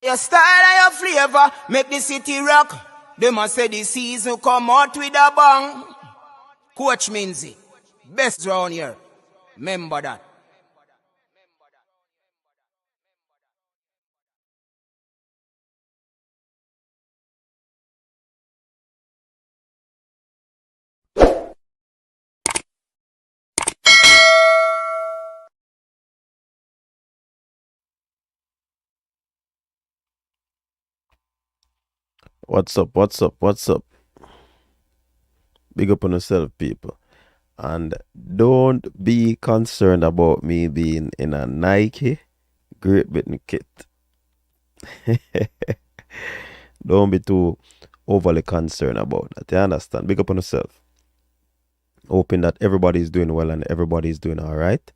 Your style and your flavor make the city rock. They must say the season come out with a bang. Coach Minzy, best round here. Remember that. What's up? What's up? What's up? Big up on yourself, people. And don't be concerned about me being in a Nike Great Britain kit. Don't be too overly concerned about that. You understand? Big up on yourself. Hoping that everybody's doing well and everybody's doing all right.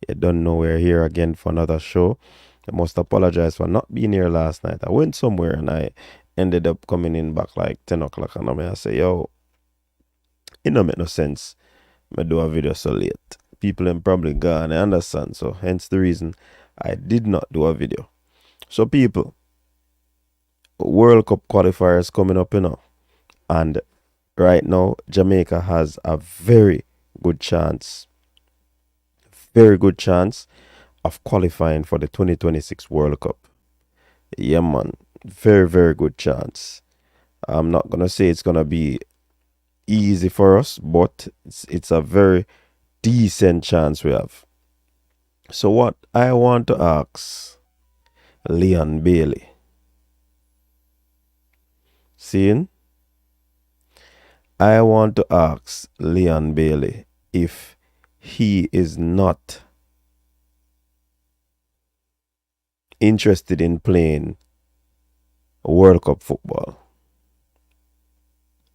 You don't know we're here again for another show. I must apologize for not being here last night. I went somewhere and I ended up coming in back like 10 o'clock. And I say, yo, it don't make no sense. I do a video so late. People are probably gone, I understand. So hence the reason I did not do a video. So people, World Cup qualifiers coming up, and right now Jamaica has a very good chance of qualifying for the 2026 World Cup. Yeah, man, very, very good chance. I'm not gonna say it's gonna be easy for us, but it's a very decent chance we have. So what I want to ask Leon Bailey, I want to ask Leon Bailey if he is not interested in playing World Cup football.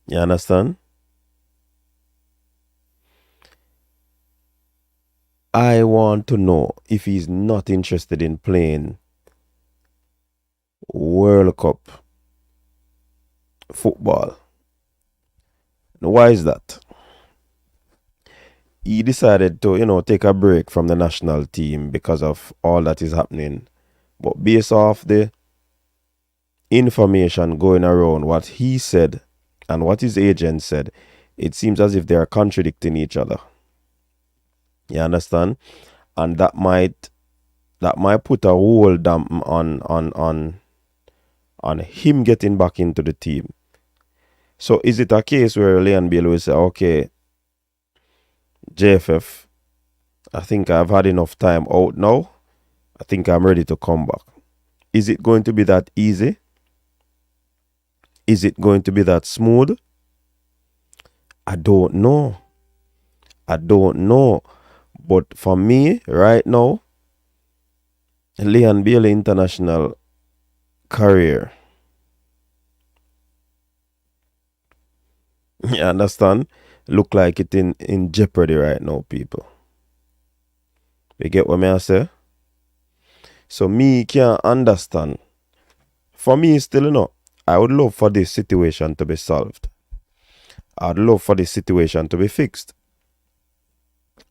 You understand? I want to know if he's not interested in playing World Cup football. Now, why is that? He decided to, take a break from the national team because of all that is happening. But based off the information going around, what he said and what his agent said, it seems as if they are contradicting each other. You understand? And that might put a hold on him getting back into the team. So is it a case where Leon Bailey will say, okay, JFF, I think I've had enough time out now. I think I'm ready to come back. Is it going to be that easy? Is it going to be that smooth? I don't know. But for me, right now, Leon Bailey international career, you understand? Look like it in jeopardy right now, people. You get what I say? So me can't understand. For me, still, I would love for this situation to be solved. I'd love for this situation to be fixed.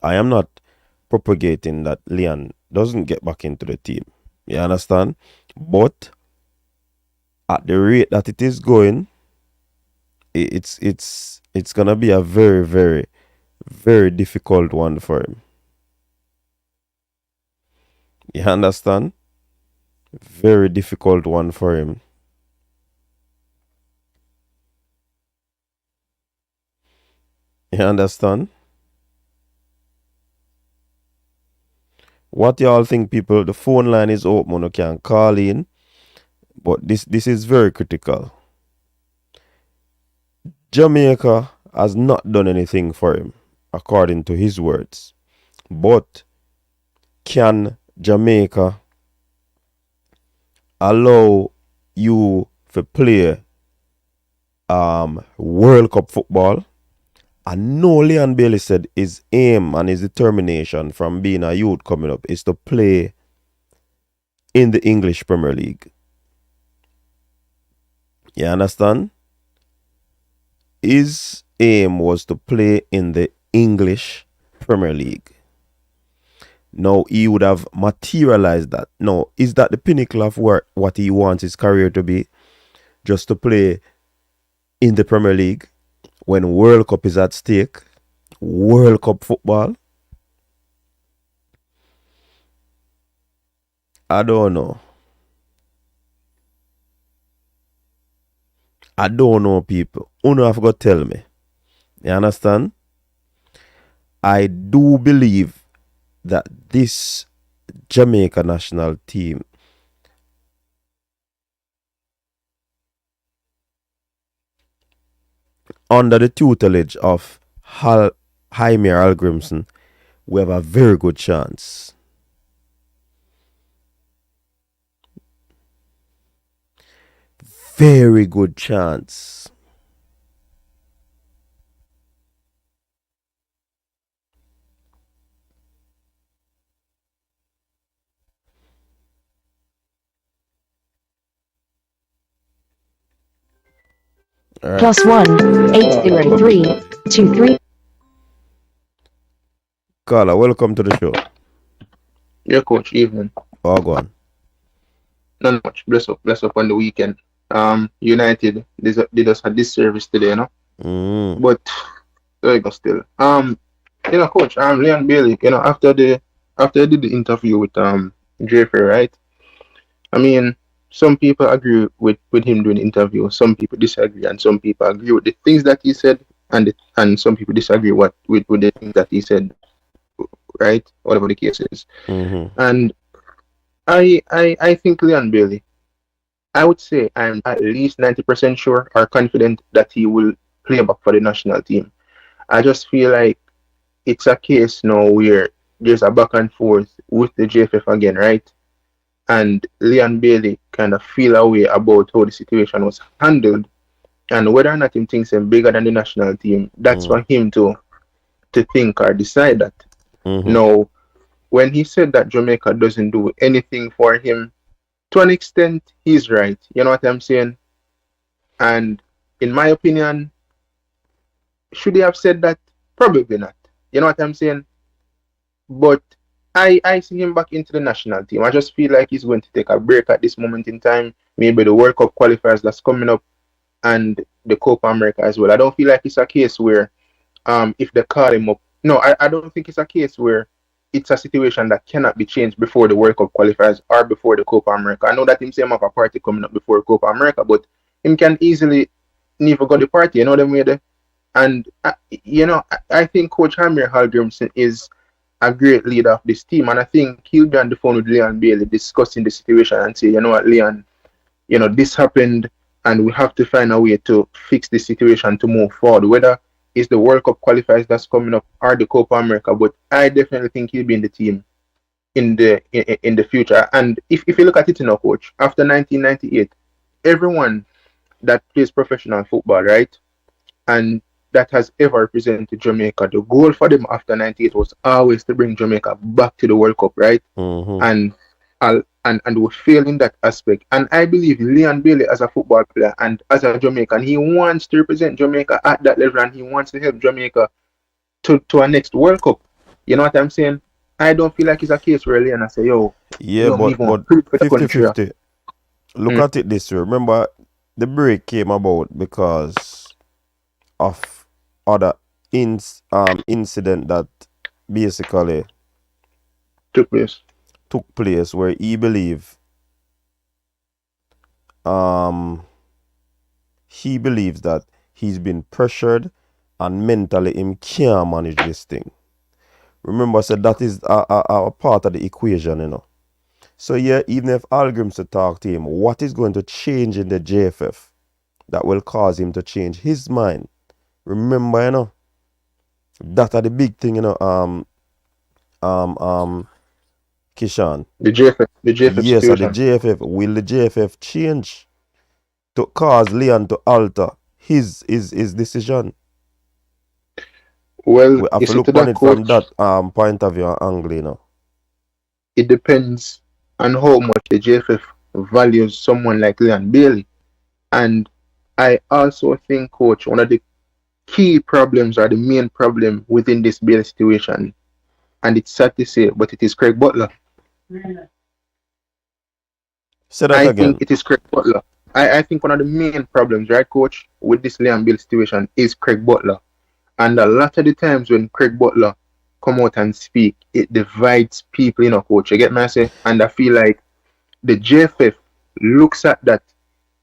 I am not propagating that Leon doesn't get back into the team. You understand? But at the rate that it is going, it's gonna be a very, very, very difficult one for him. You understand? Very difficult one for him. You understand? What y'all think, people? The phone line is open. You can call in. But this is very critical. Jamaica has not done anything for him, according to his words. But can Jamaica allow you to play World Cup football? And no, Leon Bailey said his aim and his determination from being a youth coming up is to play in the English Premier League. You understand? His aim was to play in the English Premier League. Now he would have materialized that. Now, is that the pinnacle of what he wants his career to be? Just to play in the Premier League when World Cup is at stake? World Cup football? I don't know. I don't know, people. Uno have got to tell me. You understand? I do believe that this Jamaica national team under the tutelage of Jaime Algrimson, we have a very good chance. Very good chance. Right. +1 80323. Carla, welcome to the show. Yeah, coach. Evening. Oh, go on. Not much. Bless up on the weekend. United did us a disservice today, you know. But there you go. Still, coach. Leon Bailey. After I did the interview with Jeffrey, right? I mean, some people agree with him doing the interview. Some people disagree, and some people agree with the things that he said, and some people disagree with the things that he said, right? Whatever the case is. And I think Leon Bailey, I would say I'm at least 90% sure or confident that he will play back for the national team. I just feel like it's a case now where there's a back and forth with the JFF again, right? And Leon Bailey kind of feel away about how the situation was handled and whether or not him thinks him bigger than the national team. That's for him to think or decide that. Now, when he said that Jamaica doesn't do anything for him, to an extent, he's right. You know what I'm saying? And in my opinion, should he have said that? Probably not. You know what I'm saying? But I see him back into the national team. I just feel like he's going to take a break at this moment in time. Maybe the World Cup qualifiers that's coming up and the Copa America as well. I don't feel like it's a case where if they call him up. No, I don't think it's a case where it's a situation that cannot be changed before the World Cup qualifiers or before the Copa America. I know that him say him have a party coming up before Copa America, but him can easily never go to the party, you know them way there. And I think Coach Hamir Hallgrimson is a great leader of this team, and I think he'll be on the phone with Leon Bailey discussing the situation and say, you know what, Leon, this happened and we have to find a way to fix the situation to move forward, whether it's the World Cup qualifiers that's coming up or the Copa America. But I definitely think he'll be in the team in the future. And if you look at it, coach, after 1998, everyone that plays professional football, right, and that has ever represented Jamaica, the goal for them after 98 was always to bring Jamaica back to the World Cup, right? And we fail in that aspect. And I believe Leon Bailey, as a football player and as a Jamaican, he wants to represent Jamaica at that level, and he wants to help Jamaica to our next World Cup. You know what I'm saying? I don't feel like it's a case where Leon say, but 50-50. Look at it this way. Remember, the break came about because of other incident that basically took place where he believes that he's been pressured and mentally him can't manage this thing. Remember, I said that is a part of the equation, So yeah, even if Algrimson talk to him, what is going to change in the JFF that will cause him to change his mind? Remember, that are the big thing, Kishan. The JFF yes, situation. The JFF. Will the JFF change to cause Leon to alter his decision? Well, we have to look on it from that point of view and angle, It depends on how much the JFF values someone like Leon Bailey. And I also think, coach, one of the key problems or the main problem within this Bailey situation, and it's sad to say, but it is Craig Butler. Say that I again. think it is Craig Butler. I think one of the main problems, right, coach, with this Leon Bill situation is Craig Butler. And a lot of the times when Craig Butler come out and speak, it divides people, coach. You get me, I say? And I feel like the JFF looks at that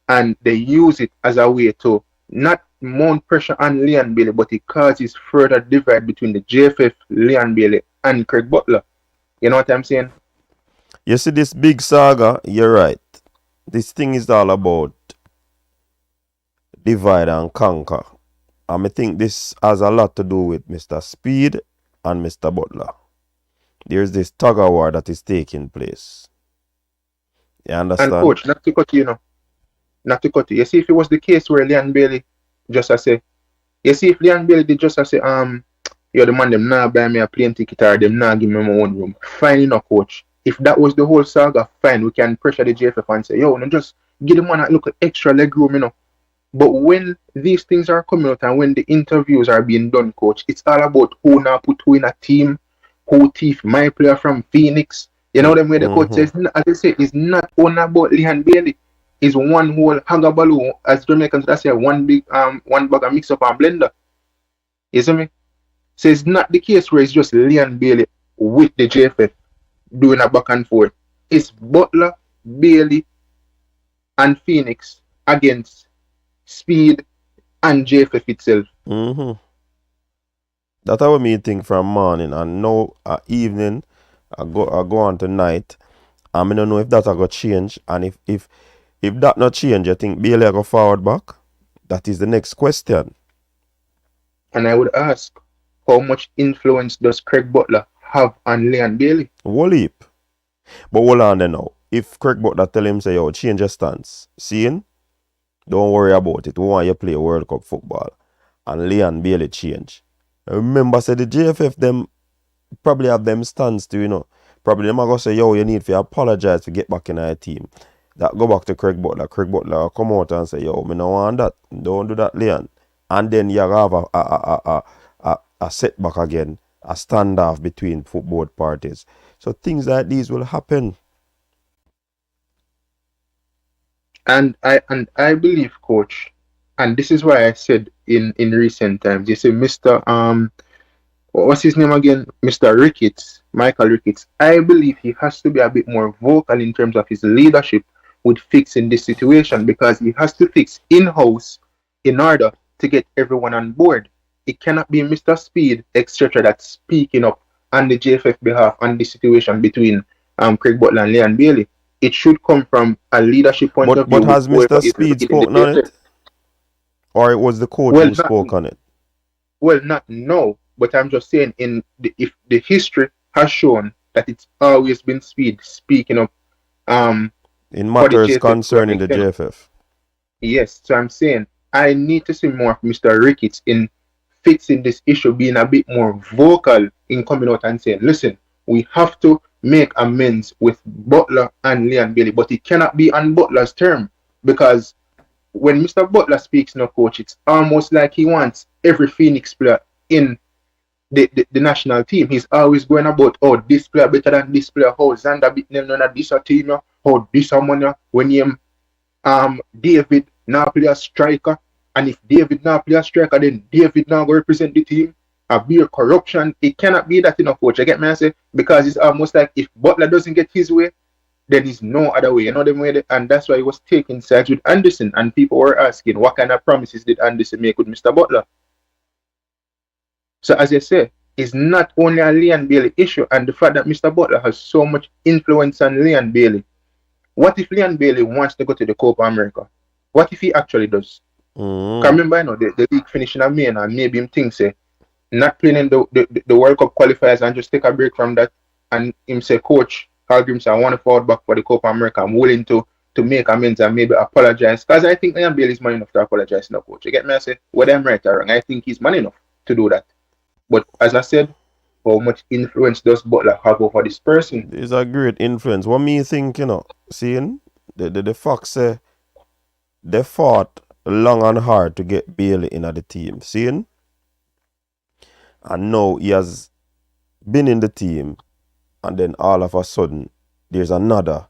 and they use it as a way to not mount pressure on Leon Bailey, but it causes further divide between the JFF, Leon Bailey, and Craig Butler. You know what I'm saying? You see this big saga, you're right. This thing is all about divide and conquer. And I think this has a lot to do with Mr. Speed and Mr. Butler. There's this tug of war that is taking place. You understand? And coach, not to cut you, not to cut you. You see, if it was the case where Leon Bailey just say, you see, if Leon Bailey did just say, you're the man, them now buy me a plane ticket or them now give me my own room. Fine, coach. If that was the whole saga, fine, we can pressure the JFF and say, yo, no, just give the man a look at extra leg room, But when these things are coming out and when the interviews are being done, coach, it's all about who now put who in a team, who thief my player from Phoenix. You know them way the coach says, as I say, it's not only about Leon Bailey. It's one whole hagabaloo, as Jamaicans that say, one bag of mix up and blender. You see me? So it's not the case where it's just Leon Bailey with the JFF doing a back and forth. It's Butler, Bailey, and Phoenix against Speed and JFF itself. That's how me think from morning and now evening I go on to night. I don't know if that I got change, and if that not change, I think Bailey go forward back. That is the next question. And I would ask, how much influence does Craig Butler have on Leon Bailey? Whole heap. But hold on there now. If Craig Butler tell him say, yo, change your stance, seeing? Don't worry about it. We want you to play World Cup football. And Leon Bailey change. Remember, say the JFF them probably have them stance too, Probably them are going to say, yo, you need to apologize to get back in our team. That go back to Craig Butler. Craig Butler come out and say, yo, me no want that. Don't do that, Leon. And then you have a setback again, a standoff between both parties. So things like these will happen. And I believe, coach, and this is why I said in recent times, you say Mr. What's his name again? Mr. Ricketts, Michael Ricketts. I believe he has to be a bit more vocal in terms of his leadership with fixing this situation, because he has to fix in-house in order to get everyone on board. It cannot be Mr. Speed, etc., that's speaking up on the JFF behalf on the situation between Craig Butler and Leon Bailey. It should come from a leadership point of view. But has Mr. Speed spoken on it? Or it was the coach who spoke on it? Well, not no, but I'm just saying if the history has shown that it's always been Speed speaking up in matters concerning the JFF. Yes, so I'm saying I need to see more of Mr. Ricketts in fixing this issue, being a bit more vocal in coming out and saying, listen, we have to make amends with Butler and Leon Bailey, but it cannot be on Butler's term, because when Mr. Butler speaks now, coach, it's almost like he wants every Phoenix player in the national team. He's always going about, oh, this player better than this player, how Xander beat them on this team, how this someone when him David now play a striker, and if David now play a striker, then David now go represent the team. A beer corruption. It cannot be that coach. I get me, I say, because it's almost like if Butler doesn't get his way, then there's no other way. You know the way, and that's why he was taking sides with Anderson, and people were asking what kind of promises did Anderson make with Mr. Butler. So as I say, it's not only a Leon Bailey issue, and the fact that Mr. Butler has so much influence on Leon Bailey. What if Leon Bailey wants to go to the Copa America? What if he actually does? Remember, the league finishing in May, and maybe him think say, not playing in the World Cup qualifiers and just take a break from that, and him say, coach, Calgrim say, I want to forward back for the Copa America. I'm willing to make amends and maybe apologize. Because I think Leon Bailey is man enough to apologize now, coach. You get me? I say, whether I'm right or wrong, I think he's man enough to do that. But as I said, how much influence does Butler have over this person? There's a great influence. What me think, seeing the Fox say they fought long and hard to get Bailey in the team. Seeing? And now he has been in the team, and then all of a sudden there's another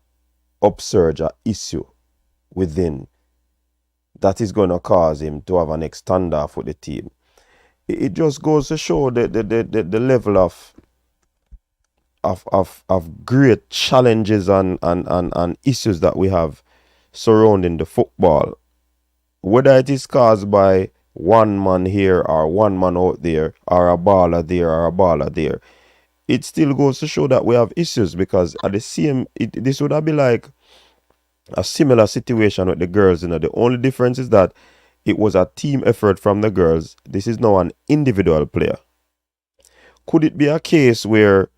upsurge or issue within that is going to cause him to have an next standoff with the team. It just goes to show the level of great challenges and issues that we have surrounding the football. Whether it is caused by one man here or one man out there or a baller there or a baller there, it still goes to show that we have issues, because at the same, this would have been like a similar situation with the girls. The only difference is that it was a team effort from the girls. This is now an individual player. Could it be a case where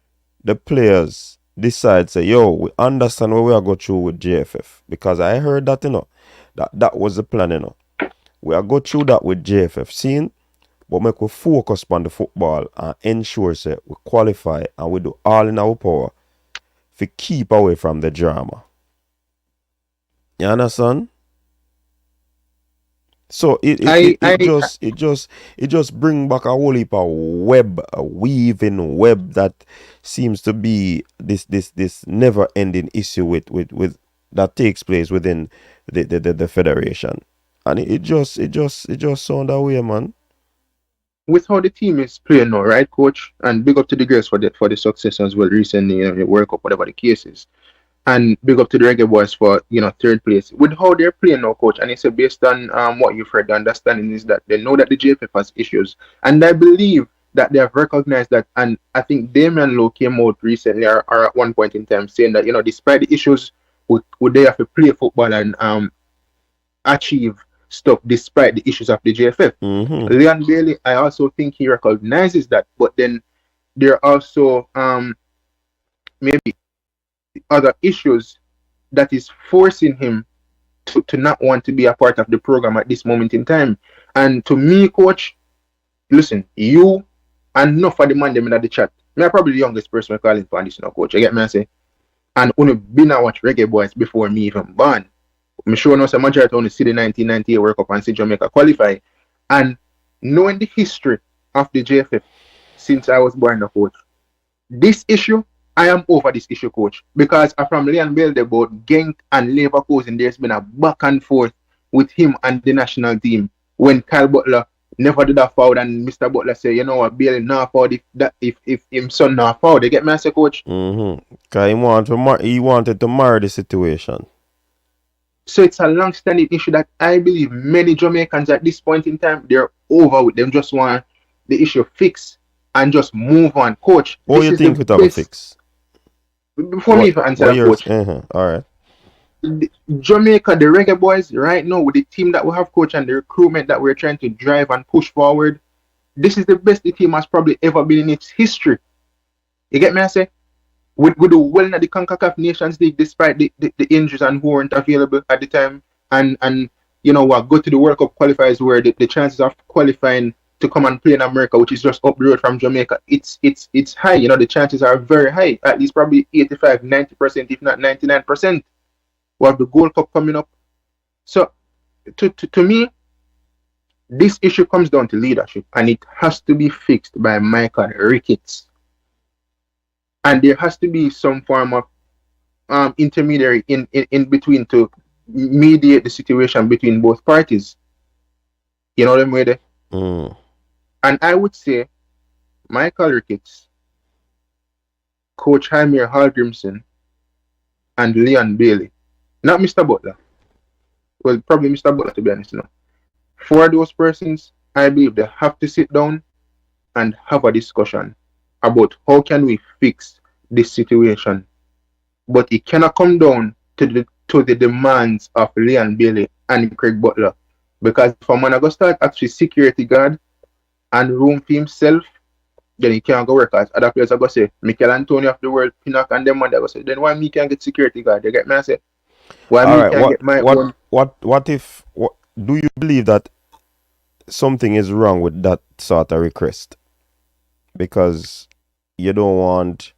the players decide, say, yo, we understand what we are going through with JFF? Because I heard that, that was the plan, We are go through that with JFF, seeing, but make we focus on the football and ensure say we qualify and we do all in our power to keep away from the drama. You understand? So it just bring back a whole heap of a weaving web that seems to be this never ending issue with that takes place within the federation. And it just sound that way, man. With how the team is playing now, right, coach? And big up to the girls for the success as well recently, the World Cup, whatever the case is. And big up to the Reggae Boyz for, third place. With how they're playing now, coach, and it's based on what you've heard, the understanding is that they know that the JFF has issues. And I believe that they have recognized that. And I think Damian Lowe came out recently or at one point in time saying that, despite the issues, would they have to play football and achieve stuff despite the issues of the JFF. Leon Bailey, I also think he recognizes that, but then there are also maybe other issues that is forcing him to not want to be a part of the program at this moment in time. And to me, coach, listen, you and enough of the man them in the chat. Me probably the youngest person calling for this now, coach. You get me? I say, and only been a watch Reggae Boyz before me even born. I'm sure no majority only see the 1998 World Cup and see Jamaica qualify. And knowing the history of the JFF since I was born, the coach, this issue, I am over this issue, coach. Because from Leon Bell about Genk and Leverkusen, there's been a back and forth with him and the national team. When Kyle Butler never did a foul and Mr. Butler say, you know what, Bailey not foul if him son not foul. They get me as a coach? Because he wanted to marry the situation. So it's a long-standing issue that I believe many Jamaicans at this point in time, they're over with them. Just want the issue fixed and just move on. Coach, what do you think we have a fix? Before me even answer that, coach. All right. Jamaica, the Reggae Boyz, right now with the team that we have, coach, and the recruitment that we're trying to drive and push forward, this is the best the team has probably ever been in its history. You get me, I say? With the well at the CONCACAF Nations League, despite the injuries and who weren't available at the time, and what, go to the World Cup qualifiers where the chances of qualifying to come and play in America, which is just up the road from Jamaica, it's high. The chances are very high, at least probably 85, 90%, if not 99%. We have the Gold Cup coming up. So to me, this issue comes down to leadership, and it has to be fixed by Michael Ricketts. And there has to be some form of intermediary in between to mediate the situation between both parties. You know what I mean? And I would say Michael Ricketts, Coach Jaime Hallgrimson, and Leon Bailey. Not Mr. Butler. Well, probably Mr. Butler, to be honest. For those persons, I believe they have to sit down and have a discussion about how can we fix this situation. But it cannot come down to the demands of Leon Bailey and Craig Butler. Because if a man go start actually security guard and room for himself, then he can't go work as other players are going to say, Michael Antonio of the world, Pinnock and them, and they go say, then why me can't get security guard? They get me, I say, why all me right, can't get my own? What do you believe that something is wrong with that sort of request? Because you don't want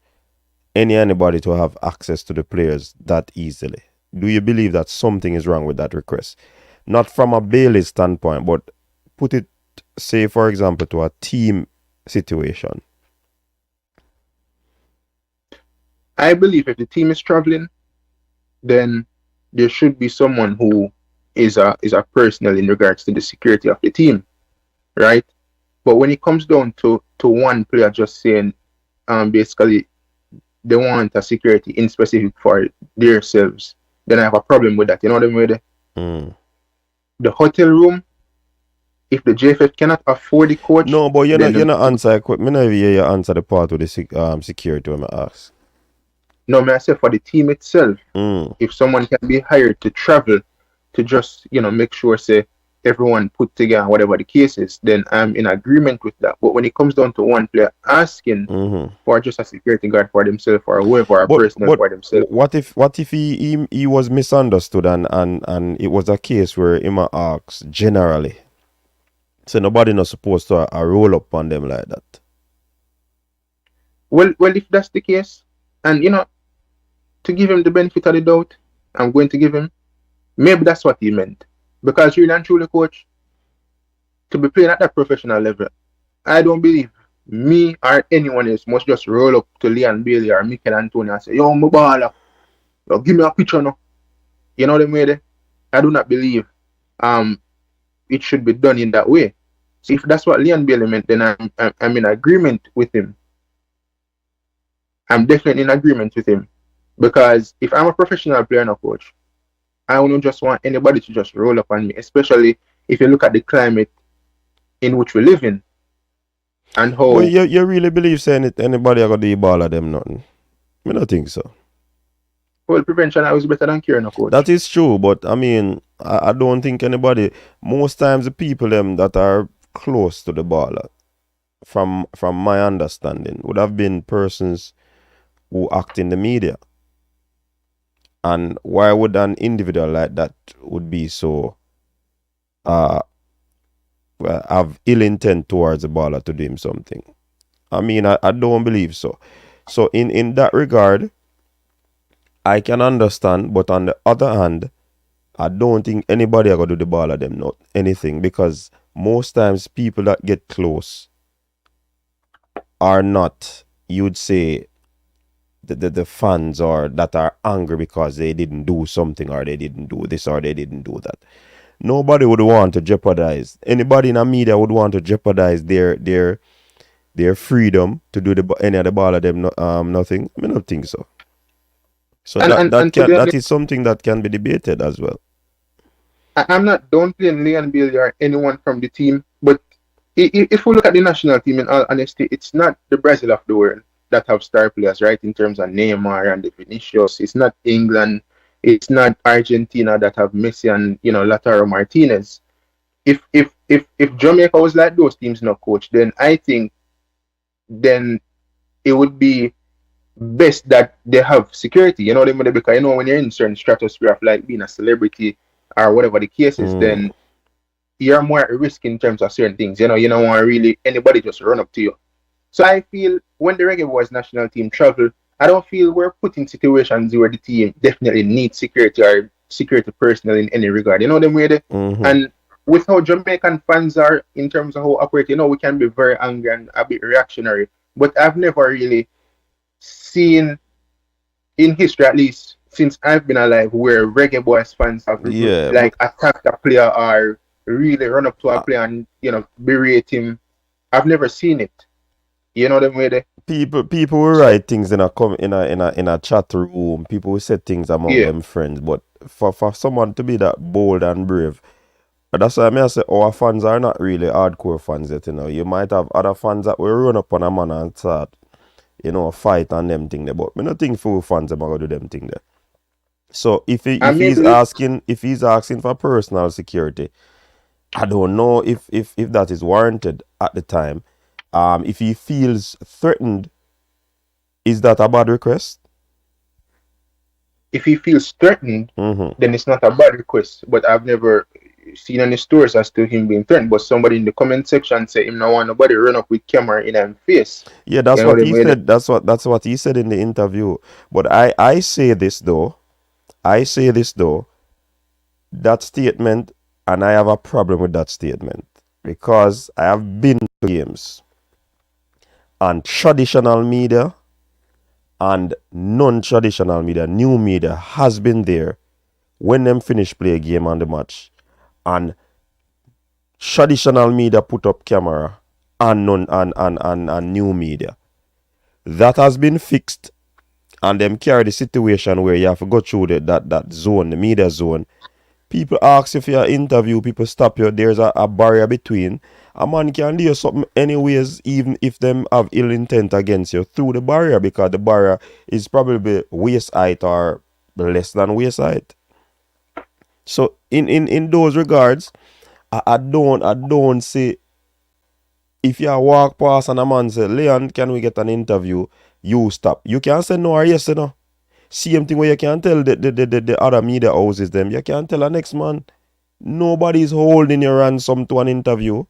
anybody to have access to the players that easily. Do you believe that something is wrong with that request? Not from a Bailey standpoint, but put it, say, for example, to a team situation. I believe if the team is traveling, then there should be someone who is a personal in regards to the security of the team, right? But when it comes down to one player just saying, basically they want a security in specific for themselves, then I have a problem with that. You know what I mean? The hotel room, if the JFF cannot afford the coach, no, but then you're not answer. Me not hear you answer the part with the security when I ask. no, man, I say for the team itself, if someone can be hired to travel to just make sure say everyone put together whatever the case is, then I'm in agreement with that. But when it comes down to one player asking for just a security guard for themselves or whoever a personal for themselves, what if he was misunderstood and it was a case where him asked generally, so nobody not supposed to roll up on them like that? Well, if that's the case, and to give him the benefit of the doubt, I'm going to give him. Maybe that's what he meant. Because really and truly, coach, to be playing at that professional level, I don't believe me or anyone else must just roll up to Leon Bailey or Mikel Antonio and say, yo, my baller, yo, give me a picture now. You know what I mean? I do not believe it should be done in that way. So if that's what Leon Bailey meant, then I'm in agreement with him. I'm definitely in agreement with him. Because if I'm a professional player and a coach, I wouldn't just want anybody to just roll up on me, especially if you look at the climate in which we live in. And how... Well, you really believe saying anybody are going to do ball of them nothing? I don't think so. Well, prevention is better than cure, no, coach. That is true, but I mean, I don't think anybody... Most times the people them that are close to the baller, from my understanding, would have been persons who act in the media. And why would an individual like that would be so have ill intent towards the baller to do him something? I mean, I don't believe so. So in that regard, I can understand, but on the other hand, I don't think anybody are gonna do the baller them not anything, because most times people that get close are not, you'd say, the fans or that are angry because they didn't do something or they didn't do this or they didn't do that. Nobody would want to jeopardize. Anybody in the media would want to jeopardize their freedom to do any of the ball of them nothing. I don't think so. So that is something that can be debated as well. I'm not downplaying Leon Bailey or anyone from the team, but if we look at the national team, in all honesty, it's not the Brazil of the world that have star players, right? In terms of Neymar and Vinicius, it's not England, it's not Argentina that have Messi and Lautaro Martinez. If Jamaica was like those teams, no, coach, then I think then it would be best that they have security. You know what I mean? Because when you're in certain stratosphere of like being a celebrity or whatever the case is, then you're more at risk in terms of certain things. You don't want really anybody just run up to you. So I feel when the Reggae Boyz national team travel, I don't feel we're put in situations where the team definitely needs security or security personnel in any regard. You know what I mean? And with how Jamaican fans are in terms of how operate, we can be very angry and a bit reactionary. But I've never really seen in history, at least since I've been alive, where Reggae Boyz fans have attacked a player or really run up to a player and berate him. I've never seen it. You know what I mean? People will write things in a chat room. People will say things among them friends. But for someone to be that bold and brave, that's why I say our fans are not really hardcore fans yet. You might have other fans that will run up on a man and start, fight on them thing there. But I don't think full fans are gonna do them thing there. So if he's asking for personal security, I don't know if that is warranted at the time. If he feels threatened, is that a bad request? If he feels threatened, then it's not a bad request. But I've never seen any stories as to him being threatened. But somebody in the comment section say him not want nobody run up with camera in his face. Yeah, that's what he said. That's what he said in the interview. But I say this though. That statement, and I have a problem with that statement, because I have been to games and traditional media and non-traditional media, new media has been there when them finish play a game on the match, and traditional media put up camera and and new media. That has been fixed, and them carry the situation where you have to go through that zone, the media zone. People ask if you interview, people stop you. There's a barrier between. A man can do something anyways, even if them have ill intent against you through the barrier, because the barrier is probably waist height or less than waist height. So in those regards, I don't say if you walk past and a man say, Leon, can we get an interview? You stop. You can't say no or yes, you know. Same thing where you can't tell the other media houses them. You can't tell the next man. Nobody's holding your ransom to an interview.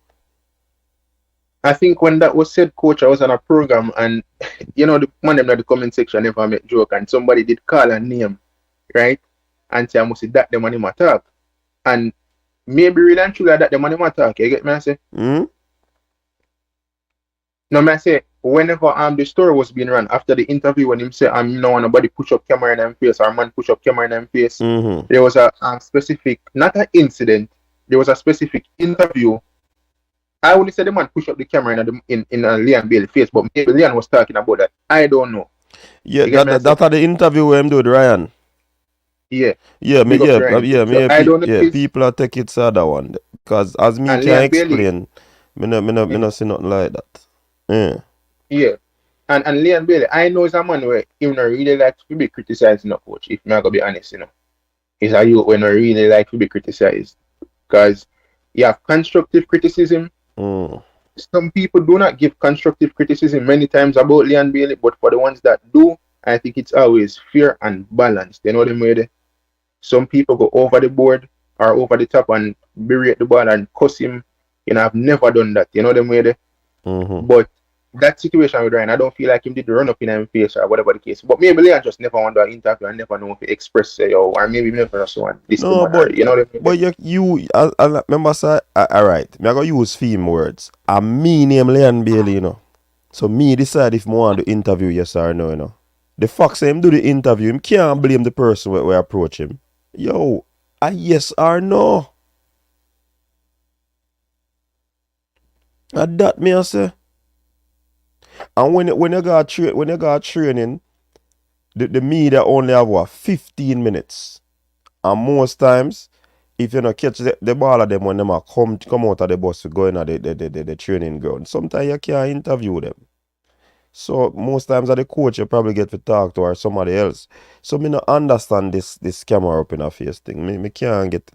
I think when that was said, coach, I was on a program, and the man in the comment section never make joke, and somebody did call a name, right? And say I must say that the money attack. And maybe really and truly that the money attack. You get me? I say? No, I say whenever the story was being run after the interview, when him say nobody push up camera in them face, or man push up camera in them face, there was a specific, not an incident, there was a specific interview. I only said the man push up the camera in Leon Bailey's face, but maybe Leon was talking about that. I don't know. Yeah, that's the interview where him do with Ryan. Yeah. Yeah, I don't know. People are take it to the other one, because as me can explain, me no see nothing like that. Yeah. And Leon Bailey, I know is a man where he not really like to be criticized, coach. If I'm gonna be honest, he's a youth when I really like to be criticized, because you have constructive criticism. Some people do not give constructive criticism many times about Leon Bailey, but for the ones that do, I think it's always fair and balanced. You know what I mean? Some people go over the board or over the top and berate the ball and cuss him. I've never done that. You know what I mean? But that situation with Ryan, I don't feel like him did run up in his face or whatever the case. But maybe Leon just never want to interview and never know if he express or maybe never just want this. No, but you know what I mean? But you I remember say alright, me I go use theme words. And me name Leon Bailey, So me decide if I want to interview yes or no, The fact say him do the interview, him can't blame the person where we approach him. Yo, a yes or no. And that me I say. And when you got training, the media only have 15 minutes. And most times, if you not catch the ball of them when them come out of the bus to go in at the training ground, sometimes you can't interview them. So most times at the coach you probably get to talk to or somebody else. So me not understand this camera up in a face thing. Me can't get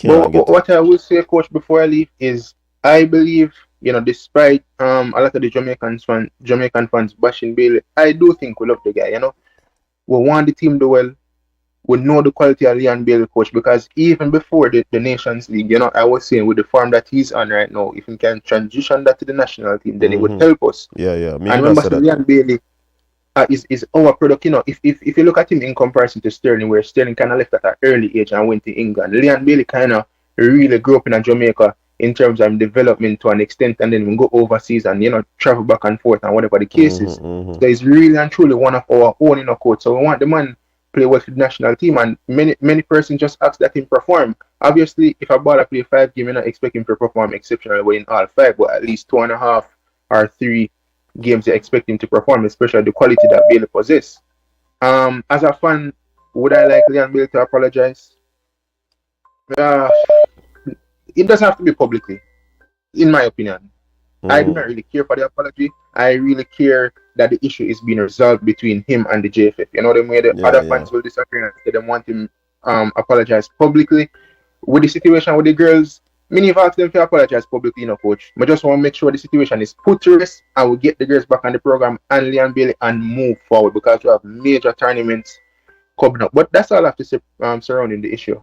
But what I will say, coach, before I leave is I believe, despite a lot of the Jamaican fans bashing Bailey, I do think we love the guy, We want the team to do well. We know the quality of Leon Bailey, coach, because even before the Nations League, I was saying with the form that he's on right now, if he can transition that to the national team, then it would help us. Yeah. And remember, Leon Bailey is our product, If you look at him in comparison to Sterling, where Sterling kind of left at an early age and went to England, Leon Bailey kind of really grew up in Jamaica in terms of development to an extent, and then we go overseas and travel back and forth and whatever the case is. So he's really and truly one of our own coach. So we want the man play well for the national team, and many persons just ask that him perform. Obviously, if a baller play 5 games, you're not expecting him to perform exceptionally well in all 5, but at least 2.5 or 3 games you expect him to perform, especially the quality that Bailey possesses. As a fan, would I like Leon Bailey to apologize? It doesn't have to be publicly, in my opinion. I do not really care for the apology. I really care that the issue is being resolved between him and the JFF. You know what I mean? The other fans will disagree and they don't want him apologize publicly. With the situation with the girls, many have asked them to apologize publicly, coach. I just want to make sure the situation is put to rest and we get the girls back on the program and Leon Bailey and move forward, because we have major tournaments coming up. But that's all I have to say surrounding the issue.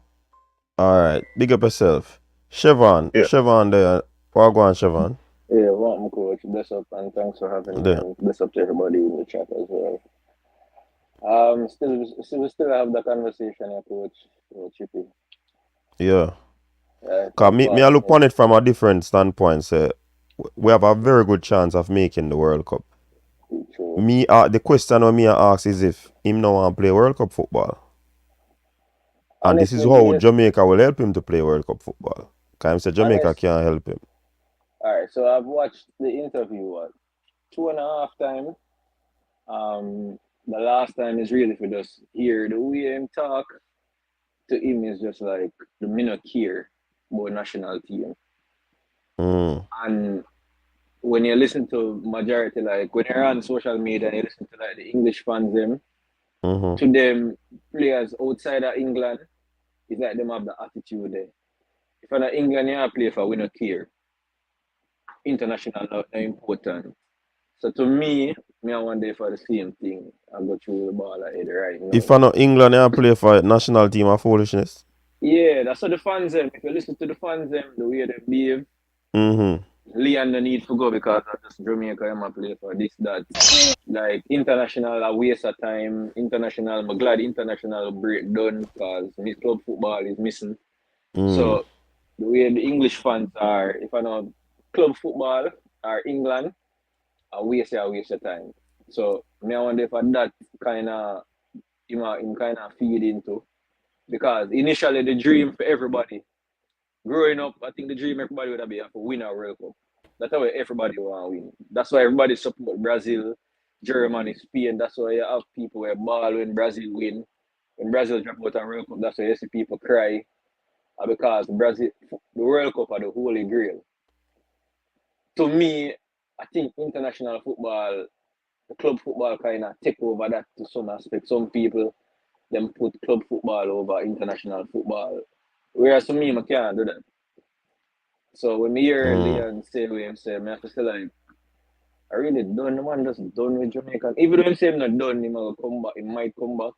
All right, big up yourself. Siobhan, Siobhan there. Wagwan, Siobhan. Yeah, welcome, coach. Bless up, and thanks for having me. And bless up to everybody in the chat as well. We still have the conversation, coach. Chippy. Yeah. Cause me I look on it from a different standpoint. Say we have a very good chance of making the World Cup. True. Me, the question on me I ask is if him now want to play World Cup football. And this is how Jamaica will help him to play World Cup football. Because he said Jamaica can't help him. Alright, so I've watched the interview 2.5 times. The last time is really for just hear the way him talk. To him is just like the minute care about national team. And when you listen to majority, like when you're on social media and you listen to like the English fans them, to them players outside of England, it's like them have the attitude there. If you're not England, you play for we not care. International not important. So to me I want there for the same thing. I go through the ball ahead right now. If I'm not England, I play for national team of foolishness. Yeah, that's what the fans them. If you listen to the fans them, the way they behave, Leon the need to go because of just Jamaica I play for this, that. Like international a waste of time. International, I'm glad international break done because club football is missing. So the way the English fans are, if I know club football or England, a waste of time. So I wonder if that kind of him kind of feed into, because initially the dream for everybody growing up, I think the dream everybody would have been to win a World Cup. That's how everybody want to win. That's why everybody support Brazil, Germany, Spain. That's why you have people who ball when Brazil win. When Brazil drop out a World Cup, that's why you see people cry. Because the World Cup are the holy grail. To me, I think international football, the club football kind of take over that to some aspect. Some people, them put club football over international football. Whereas to me, I can't do that. So when me hear Leon say what him say, I have to say like, I really done, the man just done with Jamaica. Even though him say him not done, he might come back, he might come back.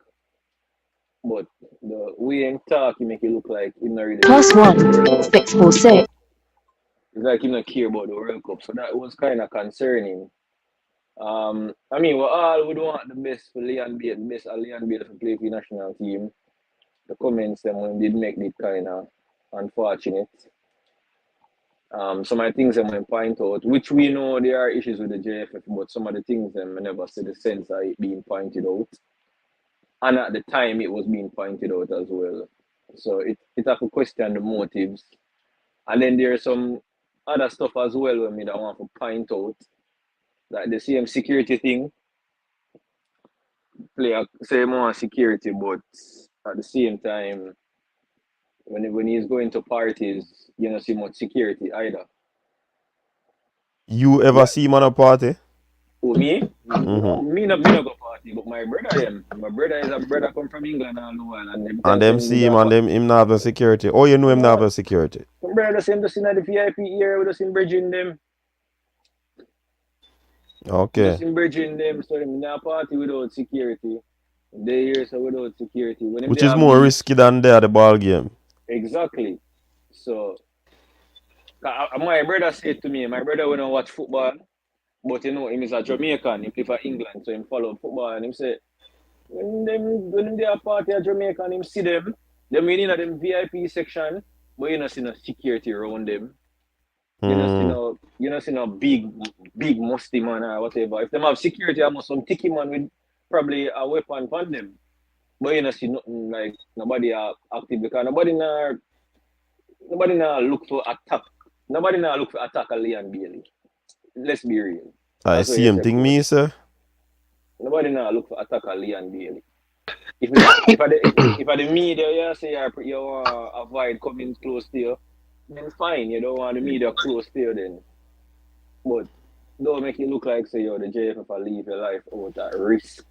But the way him talk, he make it look like he not really +1 646. it's like he not care about the World Cup. So that was kind of concerning. I mean, we all would want the best for Leon Bailey, the best of Leon Bailey to play for the national team. The comments them when did make it kind of unfortunate. Some of the things them when point out, which we know there are issues with the JFF, but some of the things them I never see the sense of it being pointed out. And at the time it was being pointed out as well. So it have to question the motives. And then there's some other stuff as well when me that want to point out. Like the same security thing. Player say more security, but at the same time, when he's going to parties, you don't see much security either. You ever see him on a party? Oh, me? No, me not go party, but my brother them. My brother is a brother come from England all the while, and them see him and him not have no security. Oh, you know him not have no security. My brother just him just in the VIP area, we just in bridging them. Okay. Just in bridging them, so him not party without security. They here so without security. Which is more risky than they at the ball game. Exactly. So my brother said to me, my brother when I watch football, but you know him is a Jamaican, he play for England, so him follow football and him say when they are party at Jamaica and him see them in them VIP section, but you know see no security around them. You know see no big musty man or whatever. If them have security, almost some ticky man with probably a weapon on them. But you know see nothing like nobody are active because nobody now look for attack. Nobody now look for attack a Leon Bailey. Let's be real. I see him thing me, sir. Nobody now look for attack a Leon Bailey. If I the media you say you want to avoid coming close to you, then fine, you don't want the media close to you then. But don't make it look like say you're the JFF will leave your life out at risk.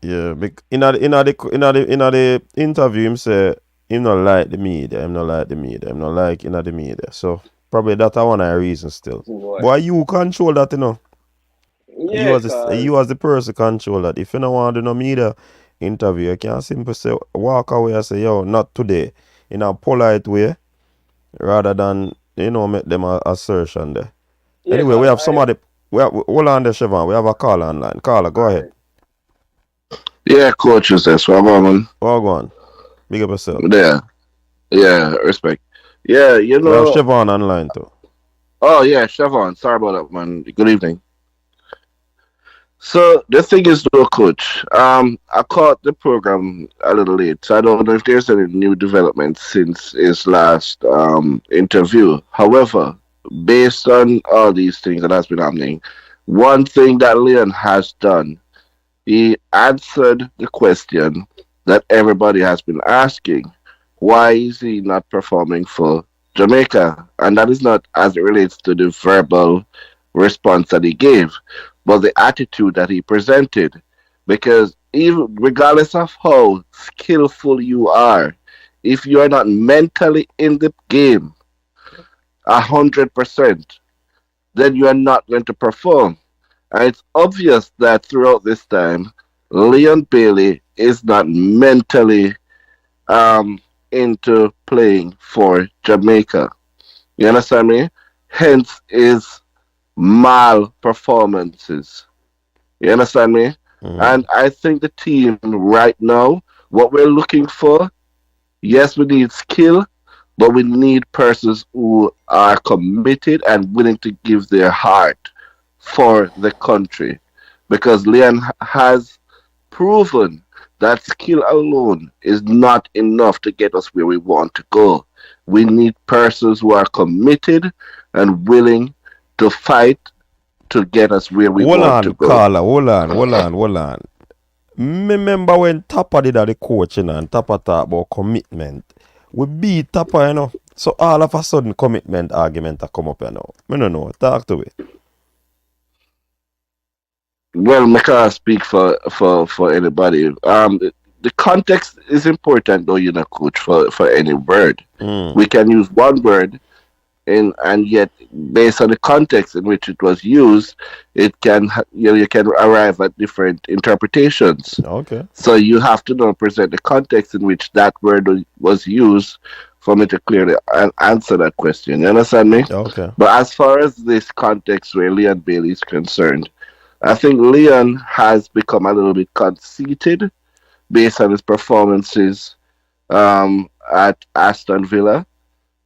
Yeah, in the interview him say him not like the media, him not like the media. So probably that's one of the reasons still. Why you control that, you know? Yeah, you as the person control that. If you don't want to do no media interview, you can simply say walk away and say, yo, not today. In a polite way, rather than, make them an assertion there. Yeah, anyway, we have somebody. Hold on there, Siobhan. We have a caller online. Caller, go ahead. Yeah, coach, is this what man? Well, go on. Big up yourself. Yeah, respect. Yeah, we have Siobhan online too. Oh yeah, Siobhan. Sorry about that, man. Good evening. So the thing is, though, coach, I caught the program a little late, so I don't know if there's any new developments since his last interview. However, based on all these things that has been happening, one thing that Leon has done, he answered the question that everybody has been asking: why is he not performing for Jamaica? And that is not as it relates to the verbal response that he gave, but the attitude that he presented. Because even regardless of how skillful you are, if you are not mentally in the game 100%, then you are not going to perform. And it's obvious that throughout this time, Leon Bailey is not mentally um, into playing for Jamaica. You understand me? Hence his mal performances. You understand me? And I think the team right now, what we're looking for, yes, we need skill, but we need persons who are committed and willing to give their heart for the country. Because Leon has proven that skill alone is not enough to get us where we want to go. We need persons who are committed and willing to fight to get us where we Hold want to on, go. Carla. Hold on. Remember when Tapper did the coaching and Tapper talk about commitment? We beat Tapper, you know. So all of a sudden commitment argument come up, you know. I don't know. Talk to me. Well, I can't speak for anybody. The context is important, though, you know, coach, for any word. We can use one word, and yet, based on the context in which it was used, it can you can arrive at different interpretations. Okay. So you have to now present the context in which that word was used for me to clearly answer that question. You understand me? Okay. But as far as this context where Leon Bailey is concerned, I think Leon has become a little bit conceited based on his performances at Aston Villa,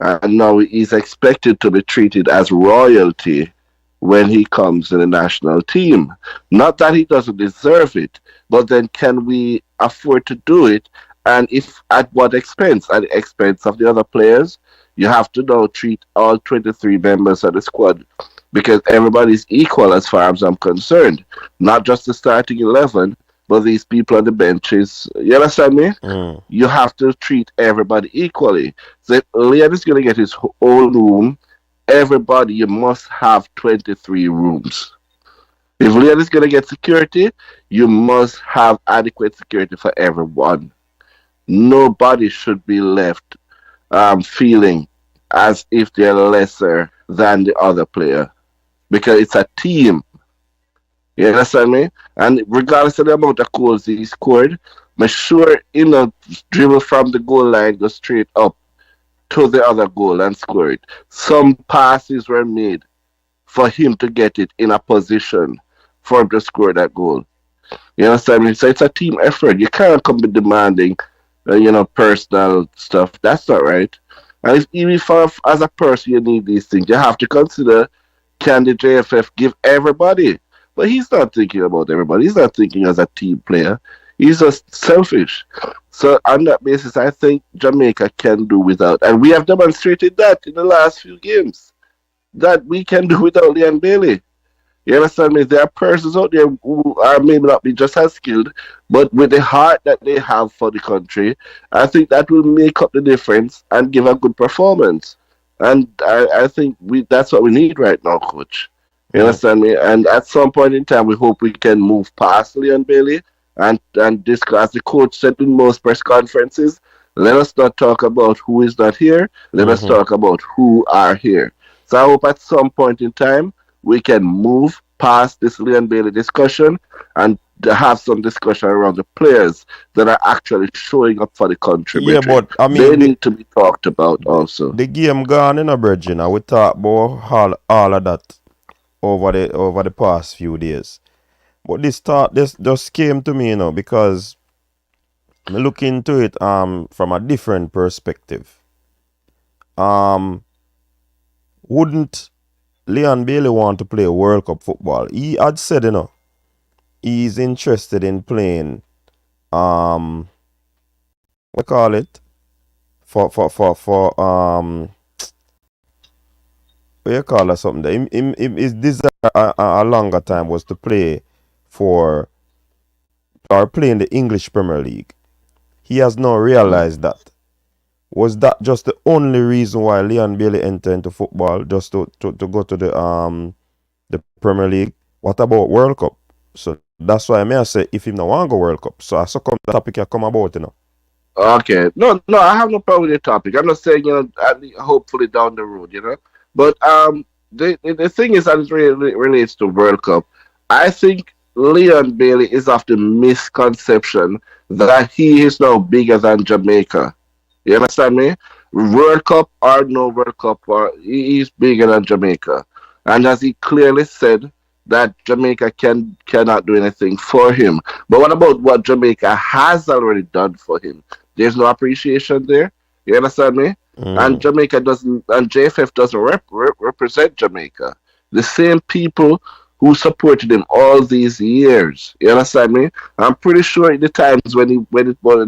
and now he's expected to be treated as royalty when he comes in the national team. Not that he doesn't deserve it, but then can we afford to do it? And if at what expense? At the expense of the other players? You have to now treat all 23 members of the squad because everybody's equal as far as I'm concerned. Not just the starting 11, but these people on the benches. You understand me? You have to treat everybody equally. So if Leon is going to get his own room, everybody, you must have 23 rooms. If Leon is going to get security, you must have adequate security for everyone. Nobody should be left feeling as if they're lesser than the other player because it's a team. You understand me? And regardless of the amount of goals he scored, make sure you know dribble from the goal line, go straight up to the other goal and score it. Some passes were made for him to get it in a position for him to score that goal. You understand me? So it's a team effort. You can't come be demanding, personal stuff. That's not right. And if, even if as a person you need these things, you have to consider can the JFF give everybody? But he's not thinking about everybody. He's not thinking as a team player. He's just selfish. So on that basis, I think Jamaica can do without, and we have demonstrated that in the last few games that we can do without Leon Bailey. You understand me? There are persons out there who are maybe not be just as skilled, but with the heart that they have for the country, I think that will make up the difference and give a good performance. And I think that's what we need right now, coach. You understand me? And at some point in time, we hope we can move past Leon Bailey and discuss. As the coach said in most press conferences, let us not talk about who is not here. Let us talk about who are here. So I hope at some point in time we can move past this Leon Bailey discussion and have some discussion around the players that are actually showing up for the country. Yeah, Bridget. but I mean, they need to be talked about also. The game gone in a bridge, you know. We talk about all of that over the past few days. But this just came to me, you know, because I look into it from a different perspective. Wouldn't Leon Bailey want to play World Cup football? He had said, you know, he's interested in playing what call it? For what you call it something? His desire a longer time was to play for or play in the English Premier League. He has now realized that. Was that just the only reason why Leon Bailey entered into football, just to go to the Premier League? What about World Cup? So that's why I may say if him no want go World Cup. So I saw come the topic you come about, you know. Okay. No, I have no problem with the topic. I'm not saying, hopefully down the road, But the thing is that it really relates to World Cup. I think Leon Bailey is of the misconception that he is now bigger than Jamaica. You understand me? World Cup or no World Cup, or he is bigger than Jamaica. And as he clearly said, that Jamaica cannot do anything for him. But what about what Jamaica has already done for him? There's no appreciation there. You understand me? And Jamaica doesn't, and JFF doesn't represent Jamaica. The same people who supported him all these years. You understand me? I'm pretty sure in the times when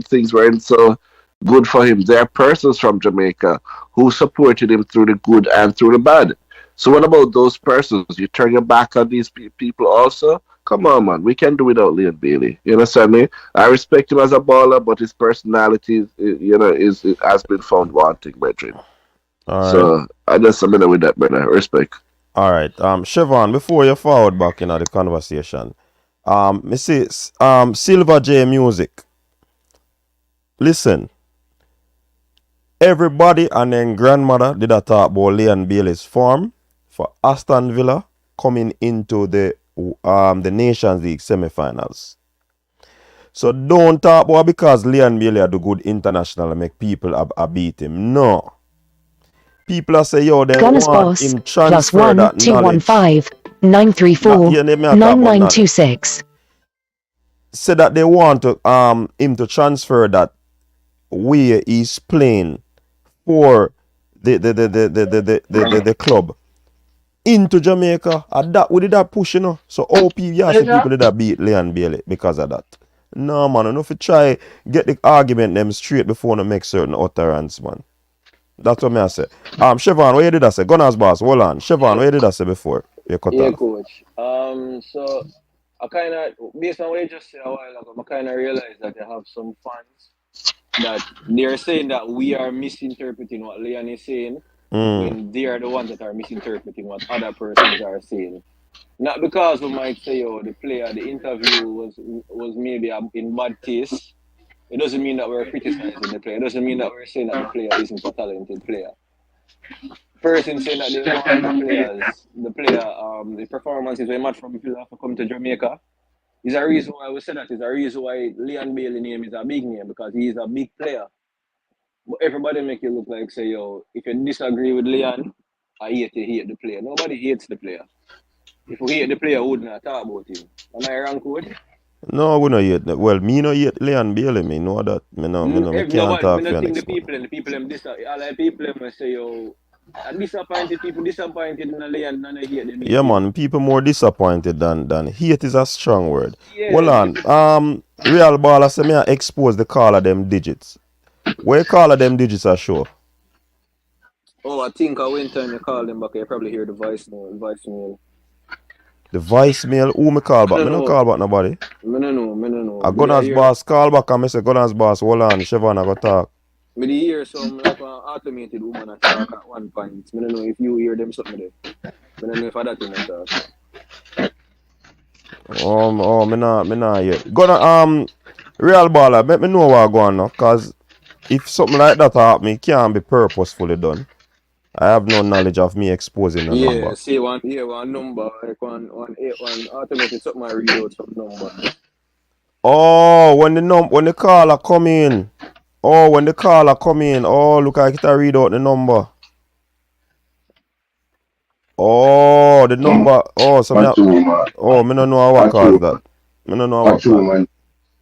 things weren't so good for him, there are persons from Jamaica who supported him through the good and through the bad. So what about those persons? You turn your back on these people also? Come on, man. We can do without Leon Bailey. You understand me? I respect him as a baller, but his personality, has been found wanting, brethren. So I just submit with that, brother. Respect. All right. Siobhan, before you forward back into the conversation, me see Silver J Music. Listen. Everybody and then grandmother did a talk about Leon Bailey's form for Aston Villa coming into the Nations League semi-finals. So don't talk about because Leon Bailey do good international and make people beat him. No. People are say, yo, they Gunners want boss, him transfer +1 that 215 934 9926. Say that they want to him to transfer that way he's playing for the club into Jamaica, and that we did that push, you know. So all people did that beat Leon Bailey because of that. No, man, enough to try get the argument them straight before they make certain utterance, man. That's what I say. Siobhan, what you did I say? Gunners boss, hold on. Siobhan, what you did I say before? You cut off. Coach. So I kind of, based on what you just said a while ago, I kind of realized that I have some fans that they're saying that we are misinterpreting what Leon is saying when they are the ones that are misinterpreting what other persons are saying. Not because we might say, the interview was maybe in bad taste. It doesn't mean that we're criticizing the player. It doesn't mean that we're saying that the player isn't a talented player. Person saying that they want the performances very much from people have to come to Jamaica. Is a reason why we say that. Is a reason why Leon Bailey name is a big name, because he is a big player. But everybody make it look like, say, if you disagree with Leon, I hate the player. Nobody hates the player. If we hate the player, we wouldn't talk about him. Am I wrong, coach? No, we don't hate that. Well, me no hate Leon Bailey, me know that. Me can't talk for the people all the people say, disappointed people disappointed in Leon and I hate them. Yeah, man, people more disappointed than hate is a strong word. Yeah, hold on. Real baller say me I expose the call of them digits. Where call of them digits are show? Oh, I think when time you call them back, you probably hear the voicemail. The voicemail? Who me call back? Me no call back nobody. Me no know. A Gunners boss call back and me say Gunners boss, hold on, Siobhan I go talk. Me hear some like an automated woman at talk at one point. Me don't know if you hear them something there. Me don't know if that thing at talk. Me nah hear. Gonna real baller, let me know what going on now, cause if something like that happen, it can't be purposefully done. I have no knowledge of me exposing a number. Yeah, see one number, like one automated something I read out some number. Oh, when the caller come in. Oh, when the caller come in. Oh, look like it I read out the number. Oh, the number. Oh, so me don't know how I call that. Me don't know how I call that.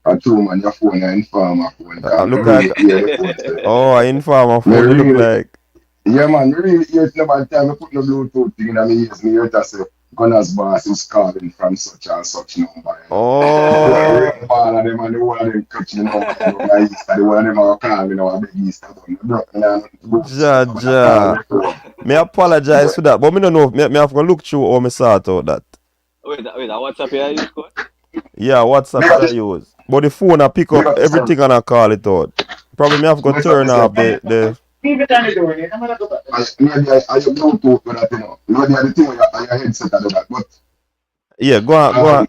I told man your phone an informer phone. Look like an informer phone it look like. Yeah man, really hear nobody time I put no Bluetooth thing in my ears, me hear that say Gunners boss is calling from such and such number. Oh. All of them and the one of them catching number in the east. And the one of them are calling our big east. Ja. Me apologize for that, but me don't know. Me have to look through how me sort out that. Wait, WhatsApp here you use, coach? Yeah, WhatsApp I use. But the phone I pick up everything and I call it out. Probably me have to turn off the Maybe I have Bluetooth for that, you know. Maybe the thing with your headset and that, but yeah, go on.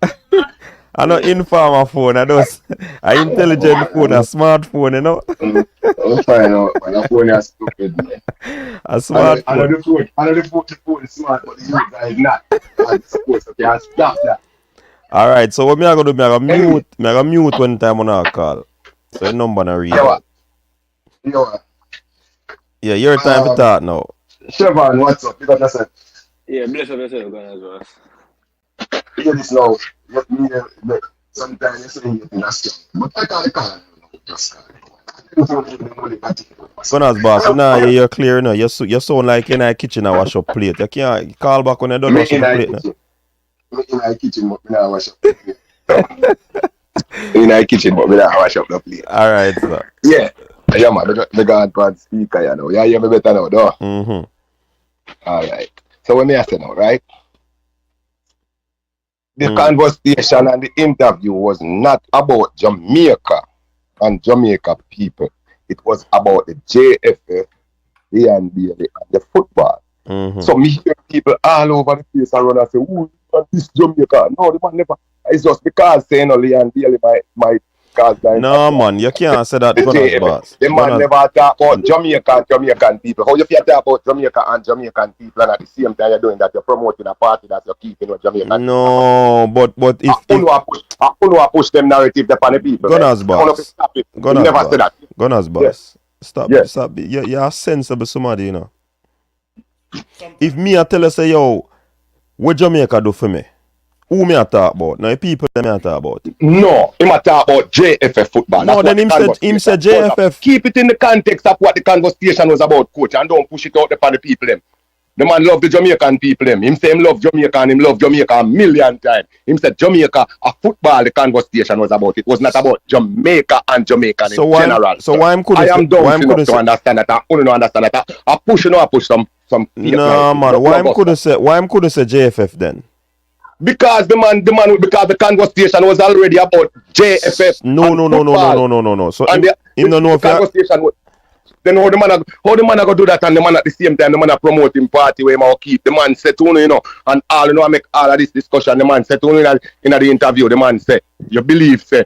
I know informer phone, I just an intelligent phone, a smartphone, you know. I'm fine now, but your phone is stupid, man. A smartphone. I know the phone is smart, but the user is not. I'm supposed to can't stop that. Alright, so what me I gonna do, me I gonna mute one time on our call. So the number na read. Yeah, your time to talk now. Chevron, what's up? Because I said, yeah, bless up yourself, guys. Well. Hear this now. Sometimes you say you think that's but I can't call it. Just Gunners boss, nah, you're clear now. You sound like in the kitchen and wash up plate. You can't call back when you don't wash up plate now. In the kitchen, but we don't wash up the plate. In the kitchen, but we don't wash up the plate. Alright, sir. Yeah. Yeah, man, the God speaker, you know. Yeah, you hear me better now, though. Alright. So when I say now, right? The conversation and the interview was not about Jamaica and Jamaica people. It was about the JFF, the NBA, and the football. So me hear people all over the place around and say, "Who is this Jamaica?" No, the man never. It's just because saying only and Bailey might cause that. No, man, you can't say that, Gunners boss. The man never talk about Jamaican people. How you feel talk about Jamaica and Jamaican people, and at the same time you're doing that, you're promoting a party that you're keeping with Jamaican. No, but if I push them narrative upon the people. Gunners boss. Never say that. Gunners boss. Yes. Stop. Yes. Stop. You're a sensible somebody, you know. If me I tell you say, yo, what Jamaica do for me? Who me I talk about? Now people me I talk about. No, him I talk about JFF football. No, then him said JFF. Keep it in the context of what the conversation was about, coach, and don't push it out upon the people them. The man love the Jamaican people them. Him say him love Jamaica and him love Jamaica a million times. Him said Jamaica, a football the conversation was about. It was not about Jamaica and Jamaican in general. So why I am down enough to understand that. I don't understand that. I push some no man, why him couldn't say JFF then? Because the conversation was already about JFF. No. So him don't know if conversation was. Then how the man go do that, and the man at the same time the man promote him party where him all keep the man said to you know, and all you know I make all of this discussion. The man said to you in the interview, the man said, you believe say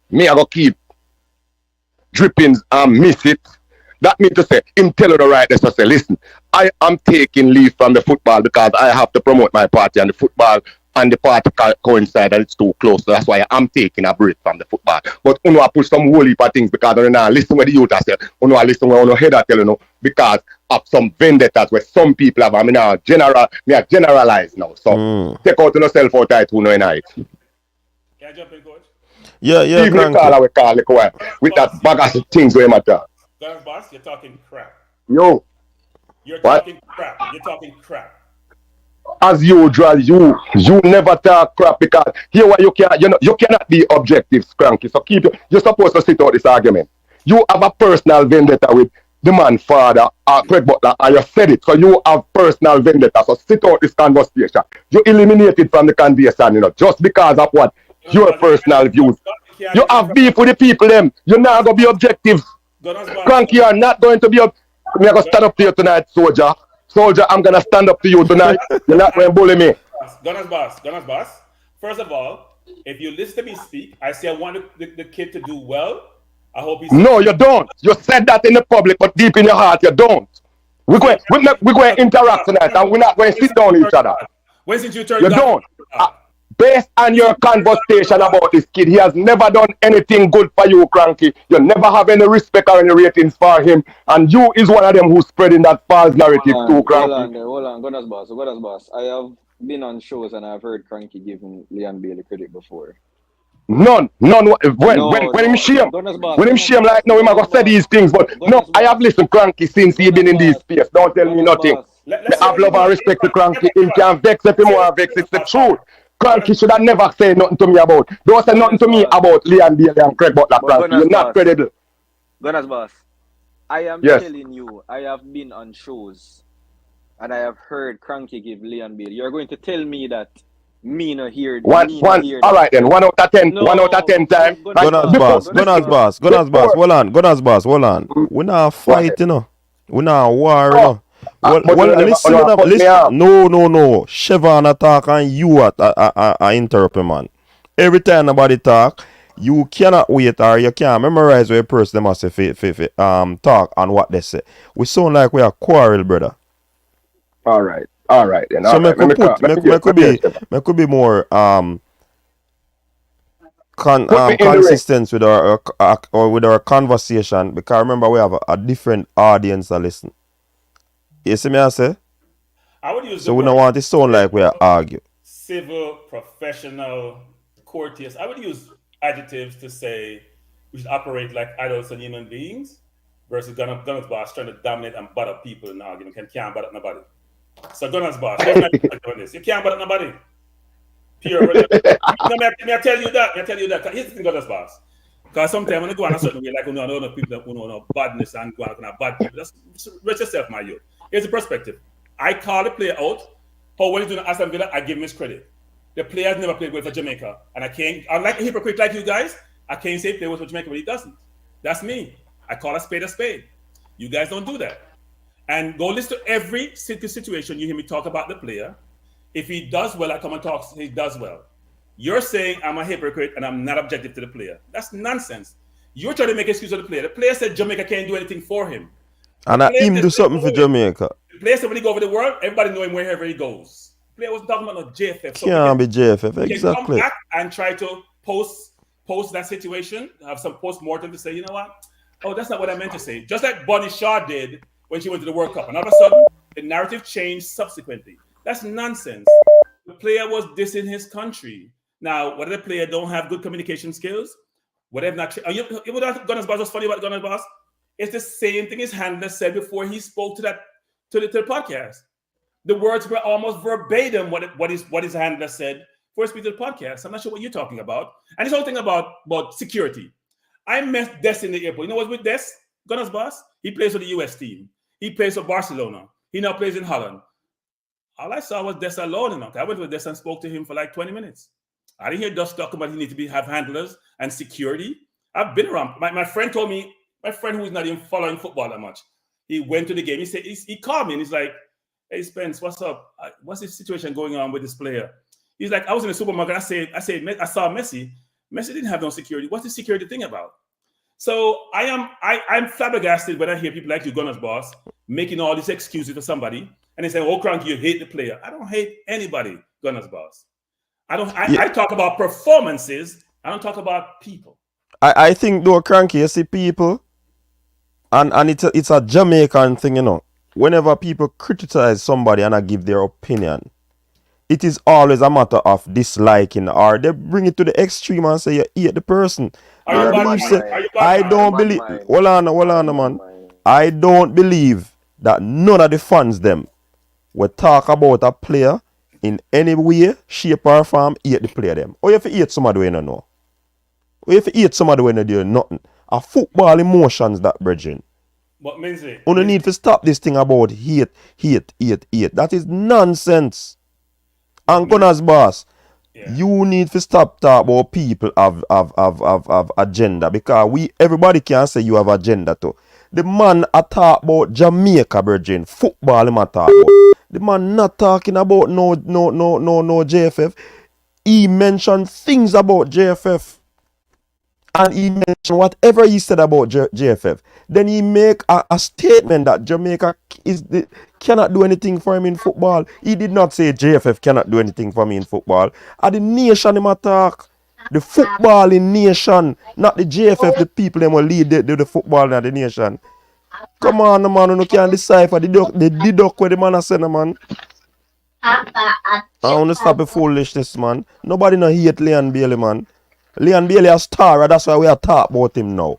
me I go keep drippings and miss it. That means to say him tell you the right to say, listen, I am taking leave from the football because I have to promote my party, and the football and the party coincide and it's too close. So that's why I'm taking a break from the football. But you know I push some whole heap of things because you know listen what the youth say. You know I listen what you head tell you know because of some vendettas where some people have. I mean generalize now. So take out yourself out of it who know in it. Can I jump in, coach? Yeah. Even the caller we call with that bag of things where matter. Gunners boss, you're talking crap. Yo. You're talking crap. As usual, you never talk crap because here why you cannot be objective, Cranky. So you're supposed to sit out this argument. You have a personal vendetta with the man father, Craig Butler, and you said it. So you have personal vendetta. So sit out this conversation. You eliminate it from the conversation, you know, just because of what your personal views. You have beef with the people them. You're not gonna be objective. Cranky, you're not going to be I'm gonna stand up to you tonight, soldier. Soldier, I'm gonna stand up to you tonight. You're not going to bully me. Gunners boss. First of all, if you listen to me speak, I say I want the kid to do well. I hope he's. No, you don't. You said that in the public, but deep in your heart, you don't. We're going to interact tonight, and we're not going to sit down each other. When's it your turn? You don't. Based on your conversation about this kid, he has never done anything good for you, Cranky. You never have any respect or any ratings for him. And you is one of them who's spreading that false narrative too, Cranky. Hold on, Gunners boss. I have been on shows and I've heard Cranky giving Leon Bailey credit before. None. When him shame like no, him I go say these things, but no, I have listened Cranky since he been in this space. Don't tell me nothing. Let's have love and respect to Cranky. Him can vex if him want vex. It's the truth. Cranky should have never said nothing to me about. Don't say nothing to me about Leon Bailey and Craig Butler. Cranky, you're not credible. Gunners boss, I am telling you, I have been on shows and I have heard Cranky give Leon Bailey. You're going to tell me that me no hear all right then, 1 out of 10. No, 1 out of 10 times. Gunners boss, hold on. We not fight, you know. We not war, you know. Well, listen. No. Chevron attack and you interrupt him, man. Every time nobody talk, you cannot wait or you can't memorize what a person must say talk and what they say. We sound like we are quarrel, brother. All right then. So me could be more consistent with our conversation, because remember we have a different audience that listen. You see me I say? I would use so we don't want it to sound like we are arguing. Civil, professional, courteous. I would use adjectives to say we should operate like adults and human beings versus Gunners boss trying to dominate and butt up people in an argument. Can't butt up nobody. So Gunners boss, you can't butt up nobody. Pure. May I tell you that? Here's the thing, Gunners boss. Because sometimes when you go on a certain way, like you know people who know badness and go on bad people, just rest yourself, my youth. Here's the perspective. I call the player out. How when he's doing Aston Villa, I give him his credit. The player has never played well for Jamaica. And I'm like a hypocrite like you guys. I can't say play well for Jamaica, but he doesn't. That's me. I call a spade a spade. You guys don't do that. And go listen to every situation you hear me talk about the player. If he does well, I come and talk, he does well. You're saying I'm a hypocrite and I'm not objective to the player. That's nonsense. You're trying to make excuse of the player. The player said Jamaica can't do anything for him. And him do something for Jamaica. The player said when he go over the world, everybody know him wherever he goes. The player wasn't talking about no JFF. So can't be JFF, exactly. Come back and try to post that situation, have some post-mortem to say, you know what? Oh, that's not what I meant to say. Just like Bonnie Shaw did when she went to the World Cup. And all of a sudden, the narrative changed subsequently. That's nonsense. The player was dissing his country. Now, whether the player don't have good communication skills, whatever not, you know what Gunners boss was funny about Gunners boss? It's the same thing his handler said before he spoke to the podcast. The words were almost verbatim what his handler said before he spoke to the podcast. I'm not sure what you're talking about. And this whole thing about security. I met Des in the airport. You know what's with Des? Gunners boss? He plays for the US team. He plays for Barcelona. He now plays in Holland. All I saw was Des alone. I went with Des and spoke to him for like 20 minutes. I didn't hear Dust talk about he need to have handlers and security. I've been around. My friend told me, my friend who's not even following football that much, he went to the game. He said he called me and he's like, "Hey Spence, what's up? What's the situation going on with this player?" He's like, "I was in the supermarket. I saw Messi. Messi didn't have no security. What's the security thing about?" So I'm flabbergasted when I hear people like you, Gunners boss, making all these excuses for somebody, and they say, "Oh, Cranky, you hate the player." I don't hate anybody, Gunners boss. I talk about performances. I don't talk about people. I think though, Cranky, you see people, and it's a Jamaican thing, you know. Whenever people criticize somebody and I give their opinion, it is always a matter of disliking, or they bring it to the extreme and say you hate the person. I don't believe. Hold on, man. I don't believe that none of the fans them will talk about a player in any way, shape or form, hate the player them. Or if you hate somebody when you know. Or if you hate somebody when you do nothing. A football emotions that, brethren. What means it? You need to stop this thing about hate. That is nonsense. And Gunners boss, you need to stop talking about people have agenda, because everybody can say you have agenda too. The man a talk about Jamaica, brethren. Football him a talk about. The man not talking about no JFF. He mentioned things about JFF. And he mentioned whatever he said about JFF. Then he make a statement that Jamaica cannot do anything for him in football. He did not say JFF cannot do anything for me in football. And the nation him attack. The footballing nation, not the JFF, the people them will lead the football in the nation. Come on, man, you can't decipher the deduct where the man has said, man. I want to stop the foolishness, man. Nobody no hate Leon Bailey, man. Leon Bailey a star, and that's why we are talking about him now.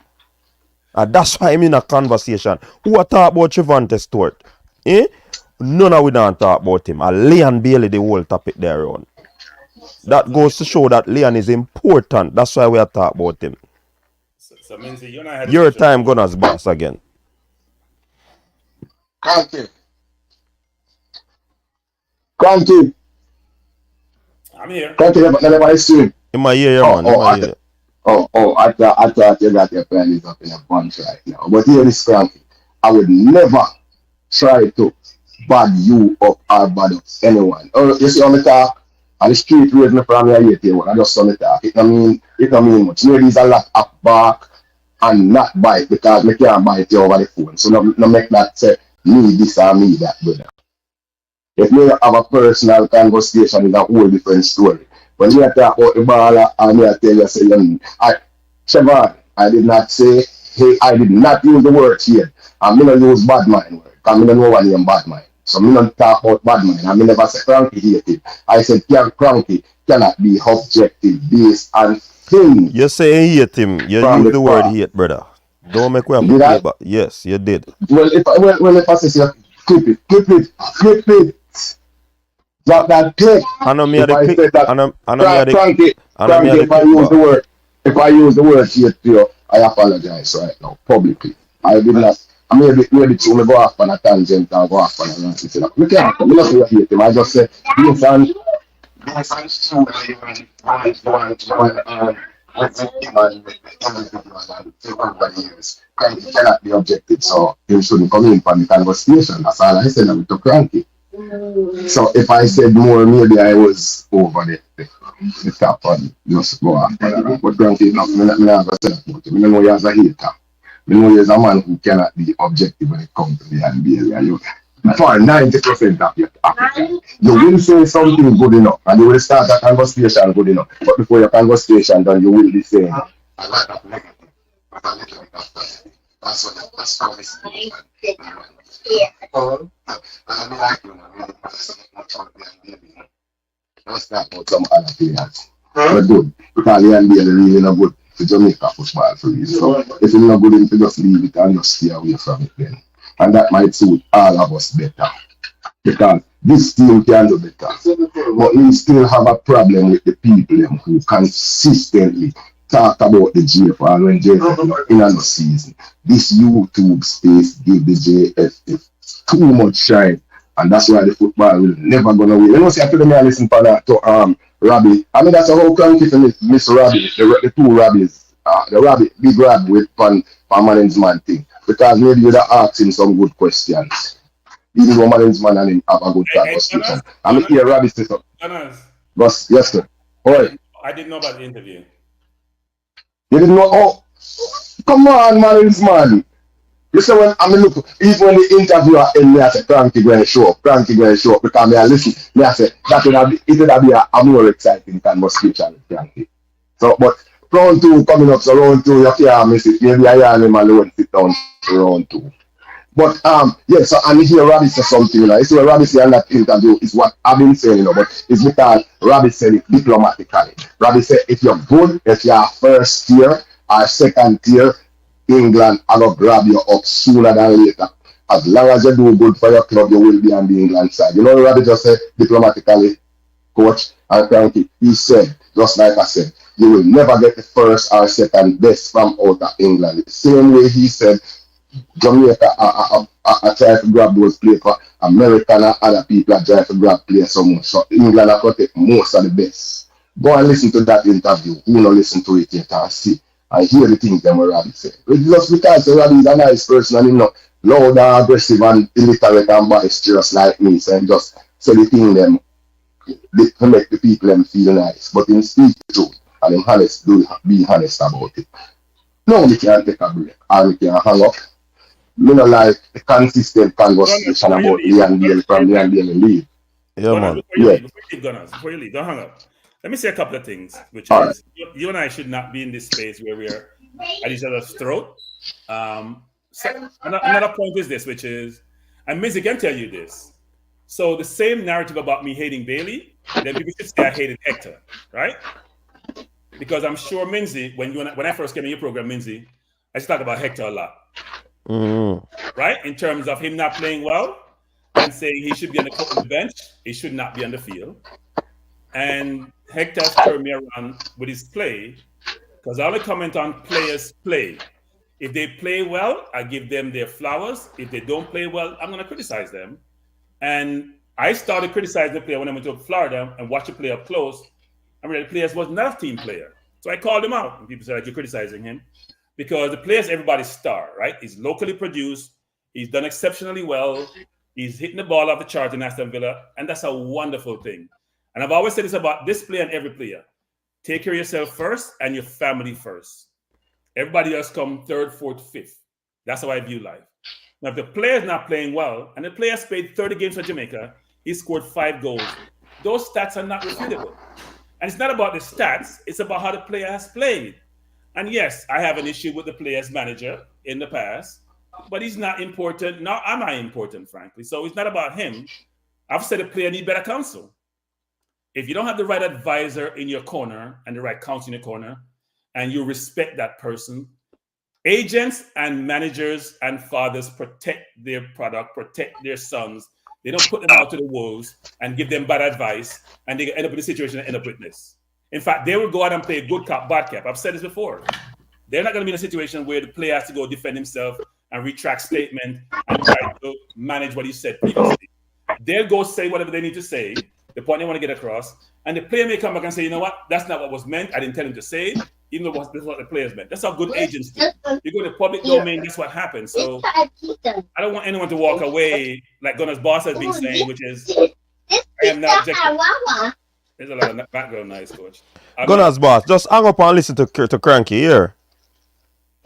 And that's why I'm in a conversation. Who are talking about Trevante Stewart? None of we don't talk about him. And Leon Bailey, the whole topic there on. That goes to show that Leon is important. That's why we are talking about him. So Minzy, you and I had your time Gunners boss again. Cranky. I'm here. Cranky, never see him. In my ear, man. I thought you got your plans up in a bunch right now. But here is Cranky. I would never try to bad you up or bad up anyone. You see how me talk? On the street road me from here here, I just saw me talk. It don't mean much. You know, these a lot of back and not bite because me can't bite you over the phone. So no make that say me this or me that, brother. If you have a personal conversation, it's a whole different story. When you talk about the baller and I tell you, say, Siobhan, I did not say, hey, I did not use the word here. And I don't use bad mind word, because I don't know what name bad mind. So I don't talk about bad mind. I never say Cranky hated. I said Cranky cannot be objective based on things. You say hate him. You use the word hate, brother. Don't make way up back. Yes, you did. Well, if I say, clip it. Drop that clip. I know me at the clip. Cranky, if I use the word hate to you, I apologize right now, publicly. I did not. I maybe to me go off on a tangent or go off on a rant. We can't come. We not say hate him. I just say, Cranky cannot be objective, so he shouldn't come in for the conversation. That's all I said with Cranky. So if I said more, maybe I was over the top and just go after that. But Cranky, no, I'm not going to say that about him. I know he has a hater. I know he is a man who cannot be objective when it comes to the NBA. For 90% of your African, you will say something good enough and you will start a conversation good enough. But before your conversation done, you will be saying a lot of negative. But a little bit of positive. That's how it's let's talk about some other players. But good, because the NBA is really not good to Jamaica football for you. So if you're not good enough to just leave it and just stay away from it then. And that might suit all of us better. Because this team can do better. But we still have a problem with the people who consistently talk about the JFL when JFL in the season. This YouTube space give the JFF too much shine. And that's why the football will never gonna win. You know, see, I told me I listen to Robbie. I mean, that's a whole Cranky for Miss Robbie, the two Robbies. The Robbie, big Rob with management thing. Because maybe you'd ask him some good questions. Even though management and him have a good conversation. I mean, here Robbie says something. Yes, sir. I didn't know about the interview. You didn't know? Oh, come on, man. You say, when I mean, look, even when the interviewer ended, me I say, Cranky going to show up, because I listen, I say, it would be a more exciting conversation with Cranky. So, but round 2 coming up, so round 2, you can't miss it. Maybe I am him alone sit down for round 2. But, yes, so, and here Robbie said something, you know, it's what Robbie said in that interview is what I've been saying, you know, but it's because Robbie said it diplomatically. Robbie said, if you're good, if you're first tier or second tier, England are going to grab you up sooner than later. As long as you do good for your club, you will be on the England side. You know what Robbie just said diplomatically, coach and Cranky? He said, just like I said, you will never get the first or second best from out of England. The same way he said, Jamaica are trying to grab those players for American and other people are trying to grab players so much. So England are going to take most of the best. Go and listen to that interview. Who not listen to it yet and see. I hear the things that Robbie said. It's just because Robbie is a nice person and he's not loud and aggressive and illiterate and boisterous like me. So he just say the thing them to make the people them feel nice. But in speak the truth and him honest, be honest about it. No, we can take a break or we can hang up. Me not like the consistent conversation about Leon Bailey from Leon Bailey leave. Yeah, man. Before you leave, don't hang up. Let me say a couple of things, which is you and I should not be in this space where we're at each other's throat. So another point is this, which is, and Mizzy can tell you this. So the same narrative about me hating Bailey, then people should say I hated Hector, right? Because I'm sure Minzy, when I first came in your program, Minzy, I used to talk about Hector a lot. Right? In terms of him not playing well. and saying he should be on the bench, he should not be on the field. And Hector's turned me around with his play, because I only comment on players' play. If they play well, I give them their flowers. If they don't play well, I'm going to criticize them. And I started criticizing the player when I went to Florida and watched the player up close. I mean, the player was not a team player. So I called him out. And people said, like, you're criticizing him. Because the player's everybody's star, right? He's locally produced. He's done exceptionally well. He's hitting the ball off the chart in Aston Villa. And that's a wonderful thing. And I've always said this about this player and every player. Take care of yourself first and your family first. Everybody else come third, fourth, fifth. That's how I view life. Now, if the player's not playing well, and the player's played 30 games for Jamaica, he scored 5 goals. Those stats are not refutable. And it's not about the stats. It's about how the player has played. And yes, I have an issue with the player's manager in the past, but he's not important. Nor am I important, frankly. So it's not about him. I've said the player needs better counsel. If you don't have the right advisor in your corner and the right counsel in your corner, and you respect that person, agents and managers and fathers protect their product, protect their sons. They don't put them out to the wolves and give them bad advice, and they end up in a situation and end up with this. In fact, they will go out and play good cop, bad cop. I've said this before. They're not going to be in a situation where the player has to go defend himself and retract statement and try to manage what he said previously. They'll go say whatever they need to say, the point they want to get across, and the player may come back and say, you know what, that's not what was meant. I didn't tell him to say it, even though that's what the players meant. That's how good agents do. You go to the public domain, that's what happens. So I don't want anyone to walk away like Gunner's boss has been saying, which is, I am not objective. There's a lot of background noise, coach. Gunner's boss, just hang up and listen to Cranky here.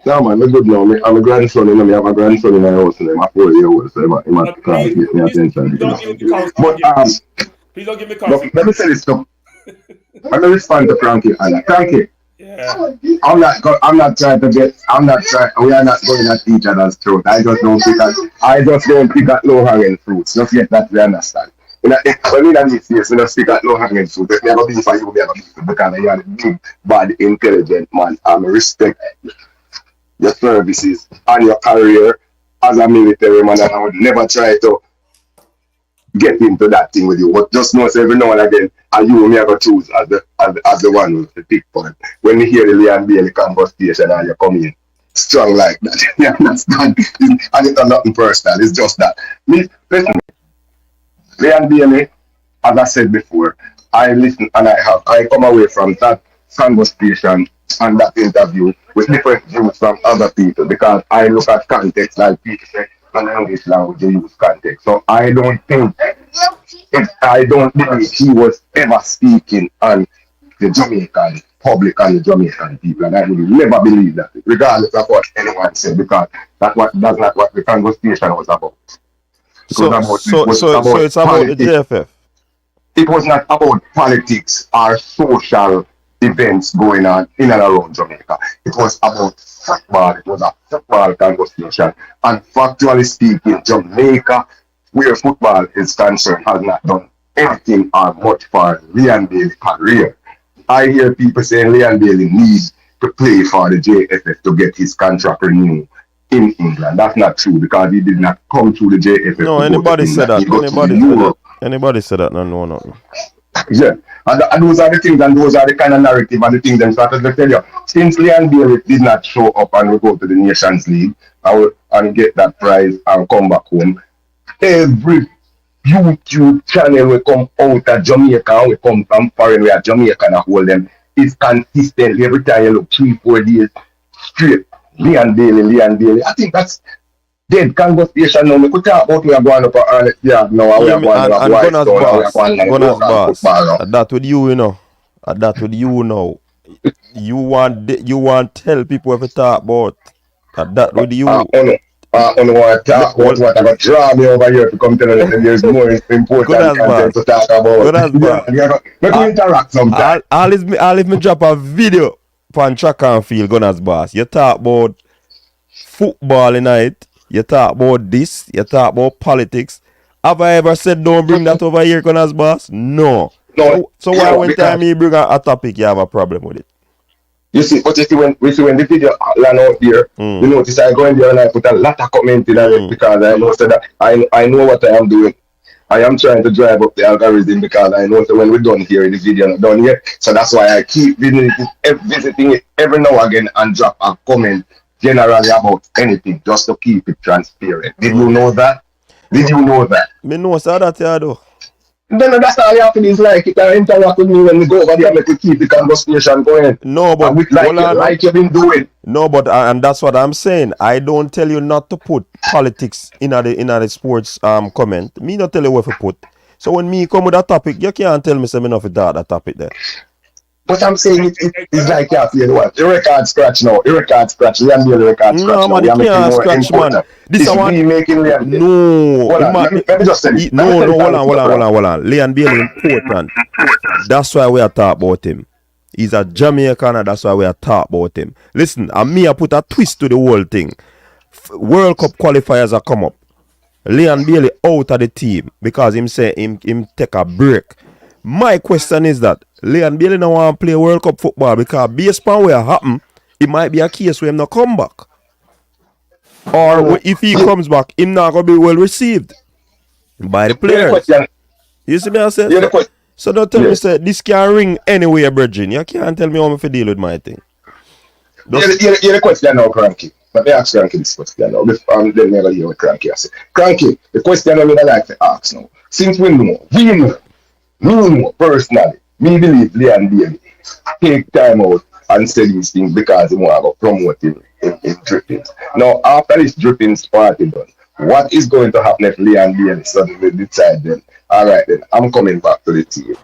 No, man, I'm good now. I'm a grandson, you know, I have a grandson in my house, and I'm a 4-year-old, so I'm a class, get me attention. Please don't give me counsel. Let me say this stuff. I'm going to respond to Frankie. Frankie, yeah. we are not going at each other's throat. I just don't pick at low-hanging fruits. Just get that we understand. When we don't need this, we don't speak at low-hanging fruits. If we have a beef for you, we have a beef because you are a big, bad, intelligent man. I respect your services and your career as a military man, and I would never try to get into that thing with you. But just know, every now and again, and you may have to choose as the one with the pick point. When you hear the Leon Bailey conversation and you come in strong like that, you understand? And it's nothing personal, it's just that. Listen, Leon Bailey, as I said before, I listen and I come away from that conversation and that interview with different views from other people, because I look at context like people say, and English language they use context. So I don't believe he was ever speaking on the Jamaican public and the Jamaican people, and I would never believe that, regardless of what anyone said, because that's not what the conversation was about. So it's about the JFF. It was not about politics or social events going on in and around Jamaica. It was about football. It was a football conversation. And factually speaking, Jamaica, where football is concerned, has not done anything or much for Leon Bailey's career. I hear people saying Leon Bailey needs to play for the JFF to get his contract renewed in England. That's not true, because he did not come through the JFF. No, anybody said that. Anybody said that. No. Yeah, and those are the things, and those are the kind of narrative and the things them started to tell you. Since Leon Bailey did not show up and we go to the Nations League and get that prize and come back home, every YouTube channel will come out of Jamaica and we come from foreign, we are Jamaica and hold them. It's consistently every time you look 3-4 days straight. Leon Bailey. I think that's dead conversation now. We could talk about we are going up on now. We are going up Gunner's boss. That with you know. That with you know. You want tell people if you talk about that with you. I don't want to talk about what I got draw me over here to come tell them there's more important content to talk about. We can interact sometimes. I'll leave me drop a video on track and field, Gunner's boss. You talk about football tonight. You talk about this, you talk about politics. Have I ever said don't bring that over here, Gunner's boss? No. So why when time you bring a topic, you have a problem with it? You see, but when the video land out there, you notice I go in there and I put a lot of comment in it, because I know that I know what I am doing. I am trying to drive up the algorithm because I know that when we're done here, the video not done yet. So that's why I keep visiting it every now and again and drop a comment generally about anything just to keep it transparent. Did you know that? Did you know that? Me know so that you do. Then that's all you have to do is like it and interact with me when we go over there make we keep the conversation going. No, but like you've been doing. No, but and that's what I'm saying. I don't tell you not to put politics in the sports comment. Me not tell you where to put. So when me come with a topic, you can't tell me something enough with that topic there. But I'm saying it's like you have to what? The record scratch now. The record scratch. We are the record scratch. No, man, you can't scratch, man. This is one. No. Let me just say it. No, hold on. Leon Bailey important. That's why we are talking about him. He's a Jamaican and that's why we are talking about him. Listen, and me I put a twist to the whole thing. World Cup qualifiers are come up. Leon Bailey out of the team because him say him take a break. My question is that Leon Bailey now want to play World Cup football because based on what happen, it might be a case where him not come back. Or if he comes back, him not gonna be well received by the players. You see me I say? So don't tell me say this can ring anywhere, Bridging. You can't tell me how to deal with my thing. You're the question now, Cranky. But they ask Cranky this question now. They'll never hear what Cranky has said. Cranky, the question I would like to ask now. Since we know personally, me believe Leon Bailey take time out and say these things because he want to promote him in drippings. Now, after this drippings party done, what is going to happen if Leon Bailey suddenly decide then, all right then, I'm coming back to the team?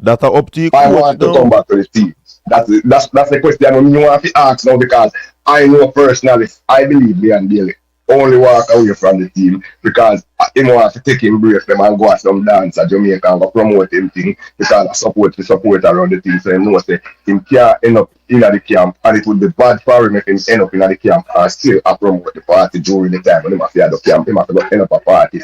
That's up to you. I want to come back to the team. That's the question you want to ask now because I know personally, I believe Leon Bailey only walk away from the team because he want to take him break them and go at some dance at Jamaica and go promote him thing because I support around the team. So he knows that him can't end up in the camp and it would be bad for him if he end up in the camp and still promote the party during the time when he must be at the camp. He must go end up a party.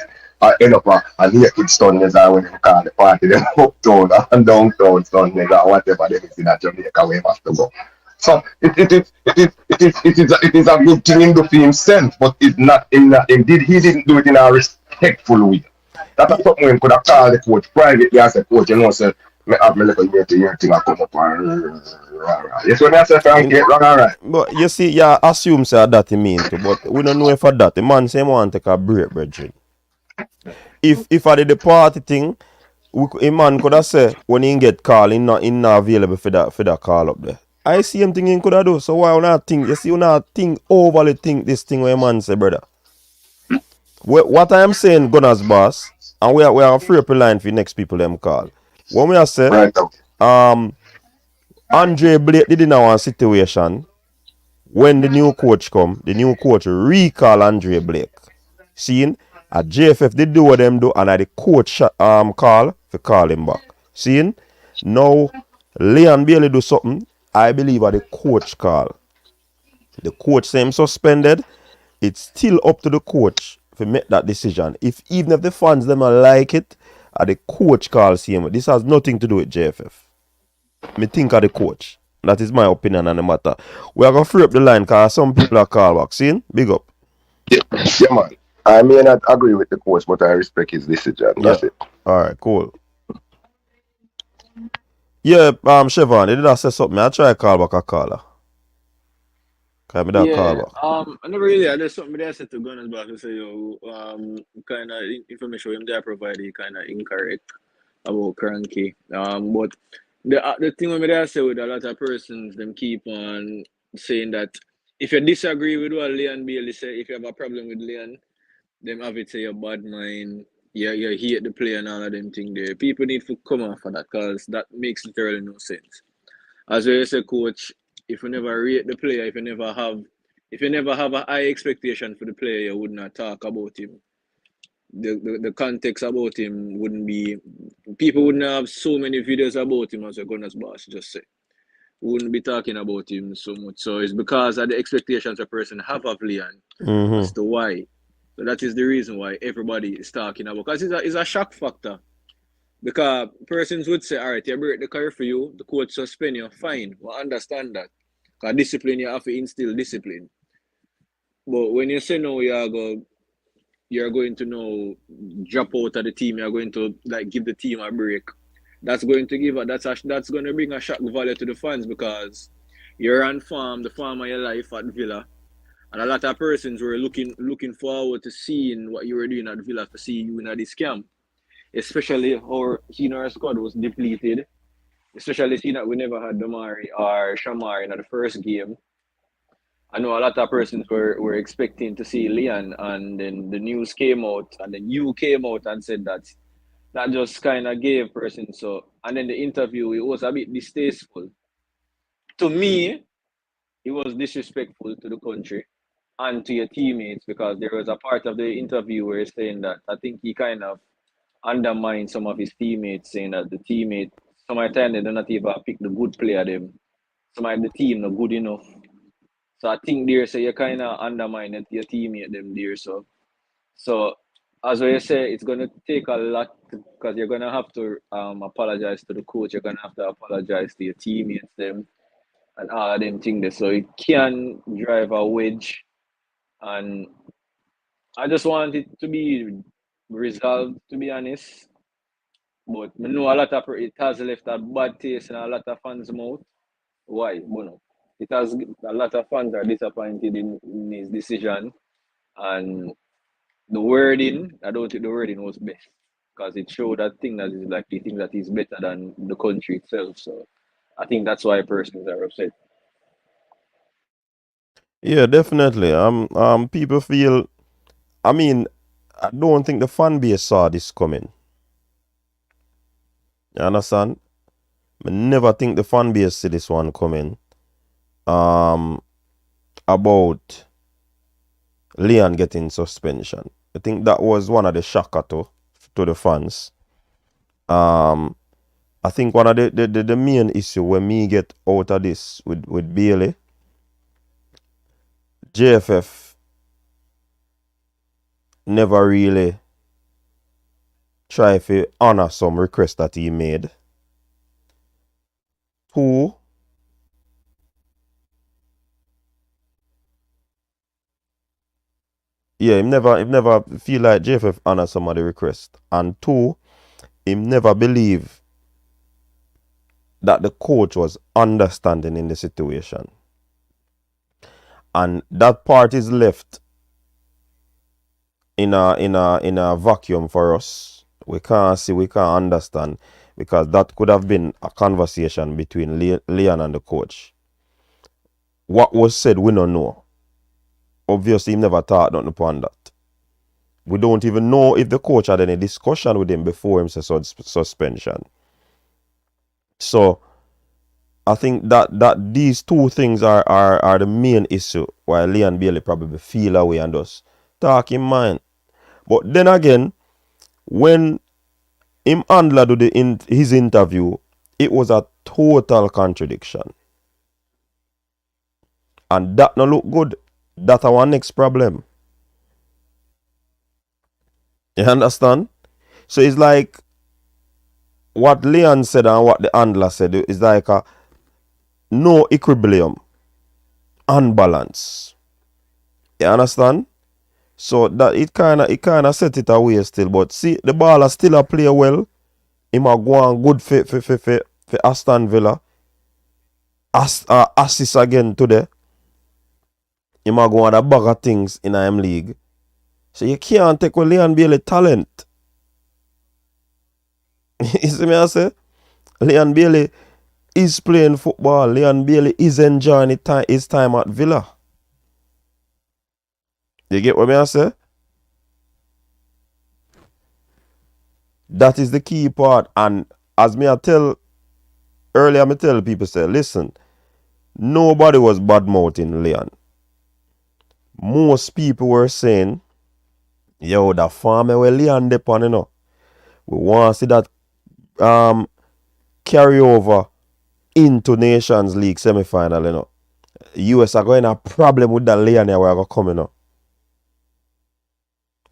End up a naked Sundays or when they call the party, them uptown and downtown Sundays or whatever they is in Jamaica where he must go. So it is a good thing in the film sense, but it's not indeed he didn't do it in a respectful way. That's something we could have called the coach privately as a coach, you know, say, I have me little year thing I come up and yes, when I say Frank get wrong, all right. But you see, yeah, assume say that he mean to, but we don't know if for that. The man say he want to take a break, Bridget. If I did the party thing, a man could have said when he get called, he not available for that call up there. I see him thinking could have do. So why not think? You see, you not think overly think this thing where man say, brother. What I am saying, Gunners boss, and we are free up a line for the next people them call. When we are saying, Andre Blake did in our situation when the new coach come, the new coach recall Andre Blake. Seeing at JFF they do what them do and at the coach call to call him back. Seeing now Leon Bailey do something. I believe at the coach call. The coach say him suspended. It's still up to the coach to make that decision. Even if the fans them like it, at the coach call see him. This has nothing to do with JFF. Me think of the coach. That is my opinion on the matter. We are gonna free up the line because some people are call back. See? Big up. Yeah, man. I may not agree with the coach, but I respect his decision. That's it. Alright, cool. Yeah, Chevron, did I say something? I try to call back a caller. Can I call back? I never really had something that I said to Gunners back to say, kind of information him they provided kind of incorrect about Cranky. But the thing with me that I say with a lot of persons, them keep on saying that if you disagree with what Leon Bailey say, if you have a problem with Leon, them have it say your bad mind. You hate the player and all of them things there. People need to come off of that because that makes literally no sense. As you say, coach, if you never rate the player, if you never have a high expectation for the player, you would not talk about him. The context about him wouldn't be, people wouldn't have so many videos about him as a Gunners boss just say. We wouldn't be talking about him so much. So it's because of the expectations a person have of Leon as to why. So that is the reason why everybody is talking about. Because it's a shock factor. Because persons would say, all right, you break the career for you, the coach suspend you, fine. We understand that. Because discipline, you have to instill discipline. But when you say no, you are go you're going to now drop out of the team. You're going to like give the team a break. That's going to that's going to bring a shock value to the fans because you're on the farm of your life at Villa, and a lot of persons were looking forward to seeing what you were doing at Villa to see you in this camp. Especially our senior squad was depleted. Especially seeing that we never had Damari or Shamar in the first game. I know a lot of persons were expecting to see Leon, and then the news came out, and then you came out and said that just kind of gave persons so. And then the interview, it was a bit distasteful. To me, it was disrespectful to the country and to your teammates because there was a part of the interview where he's saying that I think he kind of undermined some of his teammates, saying that the teammate, some of the time they don't even pick the good player them. Some of the team not good enough. So I think there, so you kind of undermine your teammate them there. So as I say, it's going to take a lot because you're going to have to apologize to the coach. You're going to have to apologize to your teammates them and all of them things. So it can drive a wedge. And I just want it to be resolved, to be honest. But I know a lot of it has left a bad taste in a lot of fans' mouth. Why? Bueno, it has a lot of fans are disappointed in his decision, and the wording. I don't think the wording was best because it showed that thing that is like he thinks that he's better than the country itself. So I think that's why persons are upset. Yeah, definitely. People feel. I mean, I don't think the fan base saw this coming. You understand? I never think the fan base see this one coming. About Leon getting suspension. I think that was one of the shocker to the fans. I think one of the main issue when me get out of this with Bailey, JFF never really try to honor some requests that he made. Two, yeah, him never feel like JFF honor some of the requests. And two, him never believe that the coach was understanding in the situation. And that part is left in a vacuum for us. We can't see, we can't understand, because that could have been a conversation between Leon and the coach. What was said, we don't know. Obviously, he never thought nothing upon that. We don't even know if the coach had any discussion with him before him suspension. So I think that these two things are the main issue why Leon Bailey probably feel away and just talk in mind. But then again, when him handler do his interview, it was a total contradiction. And that no look good. That's our next problem. You understand? So it's like what Leon said and what the handler said is like a no equilibrium, unbalance. You understand? So that it kinda set it away still. But see, the baller still a play well. Him a go on good for Aston Villa. Assist again today. Him a go on a bag of things in the league. So you can't take away Leon Bailey talent. You see me I say? Leon Bailey is playing football. Leon Bailey is enjoying his time at Villa. You get what I say? That is the key part. And as me I tell earlier, I tell people say, listen, nobody was bad-mouthing Leon. Most people were saying, yo, the farm where Leon depend, you know. We want to see that carry over into Nations League semi-final, you know. US are going to have a problem with that Leon here where I come, you know.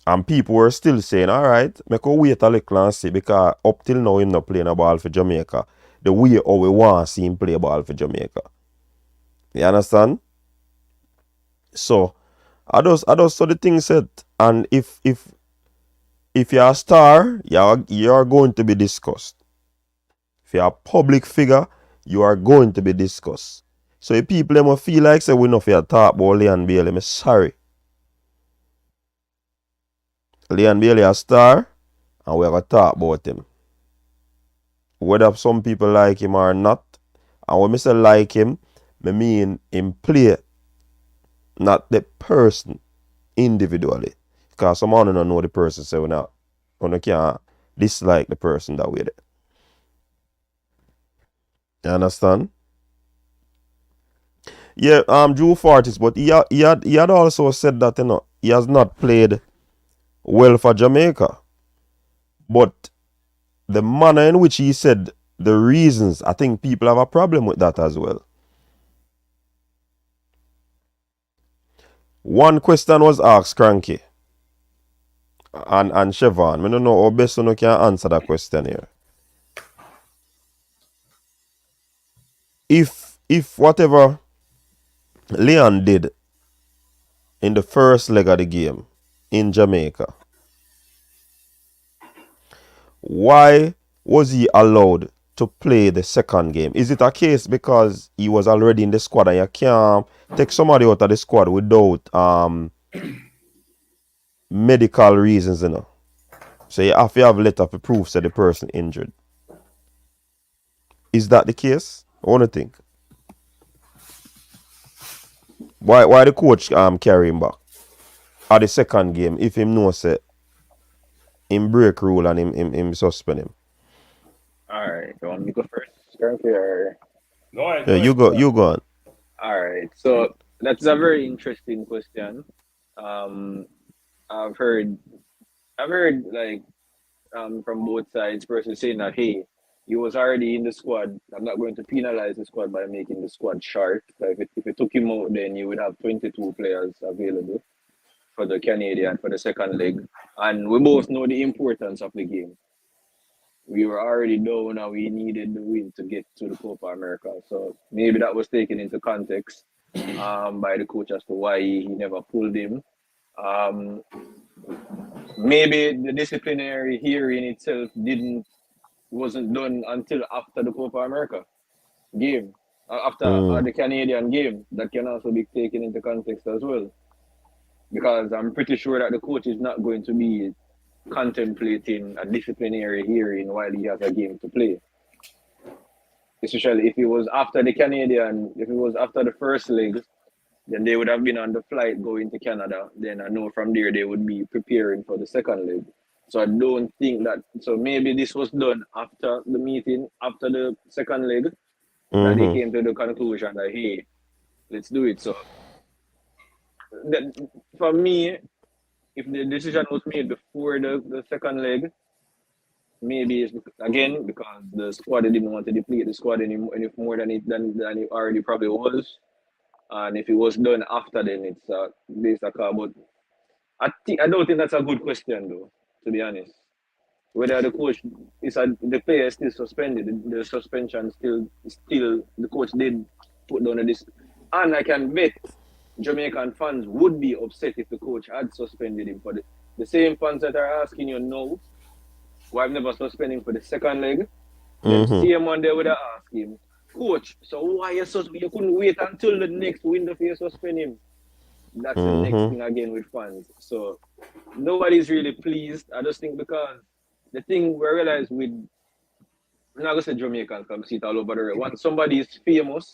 And people were still saying, all right, make us wait a little and see, because up till now him not playing a ball for Jamaica the way how we want to see him play a ball for Jamaica. You understand? So I just saw the thing said, And if you're a star, you're going to be discussed. If you're a public figure, you are going to be discussed. So if people them feel like say we know for talk about Leon Bailey, I'm sorry. Leon Bailey a star, and we're gonna talk about him. Whether some people like him or not, and when I say like him, I mean him play, not the person individually. Because someone don't know the person, so we can't dislike the person that way. You understand? Yeah, Drew Fortis, but he had also said that he has not played well for Jamaica. But the manner in which he said the reasons, I think people have a problem with that as well. One question was asked, Cranky and Siobhan. I don't know how best you can answer that question here. If whatever Leon did in the first leg of the game in Jamaica, why was he allowed to play the second game? Is it a case because he was already in the squad and you can't take somebody out of the squad without medical reasons, So you have to have a letter to prove that the person injured. Is that the case? I want to think. Why the coach carry him back at the second game if him knows that him break rule and him suspend him? Alright, you want me to go first, Skanky, or? Go ahead. Yeah, you go on. Alright, so that's a very interesting question. I've heard like from both sides, person saying that hey, he was already in the squad. I'm not going to penalize the squad by making the squad short. So if it took him out, then you would have 22 players available for the Canadian for the second leg. And we both know the importance of the game. We were already down and we needed the win to get to the Copa America. So maybe that was taken into context by the coach as to why he never pulled him. Maybe the disciplinary hearing itself wasn't done until after the Copa America game, after the Canadian game. That can also be taken into context as well, because I'm pretty sure that the coach is not going to be contemplating a disciplinary hearing while he has a game to play. Especially if it was after the Canadian, if it was after the first leg, then they would have been on the flight going to Canada. Then I know from there they would be preparing for the second leg. So I don't think that. So maybe this was done after the meeting, after the second leg, that they came to the conclusion that hey, let's do it. So for me, if the decision was made before the second leg, maybe it's again because the squad didn't want to deplete the squad any more than it already probably was. And if it was done after, then it's based on but I don't think that's a good question though, to be honest. Whether the coach the player is still suspended, the suspension still the coach did put down this, and I can bet Jamaican fans would be upset if the coach had suspended him for the same fans that are asking you now why I've never suspended him for the second leg. The same one they would have asked him, coach, so why you couldn't wait until the next window for you to suspend him? That's the next thing again with fans. So nobody's really pleased. I just think because the thing we realize with, I'm not gonna say Jamaican, because I see it all over the world. Once somebody is famous,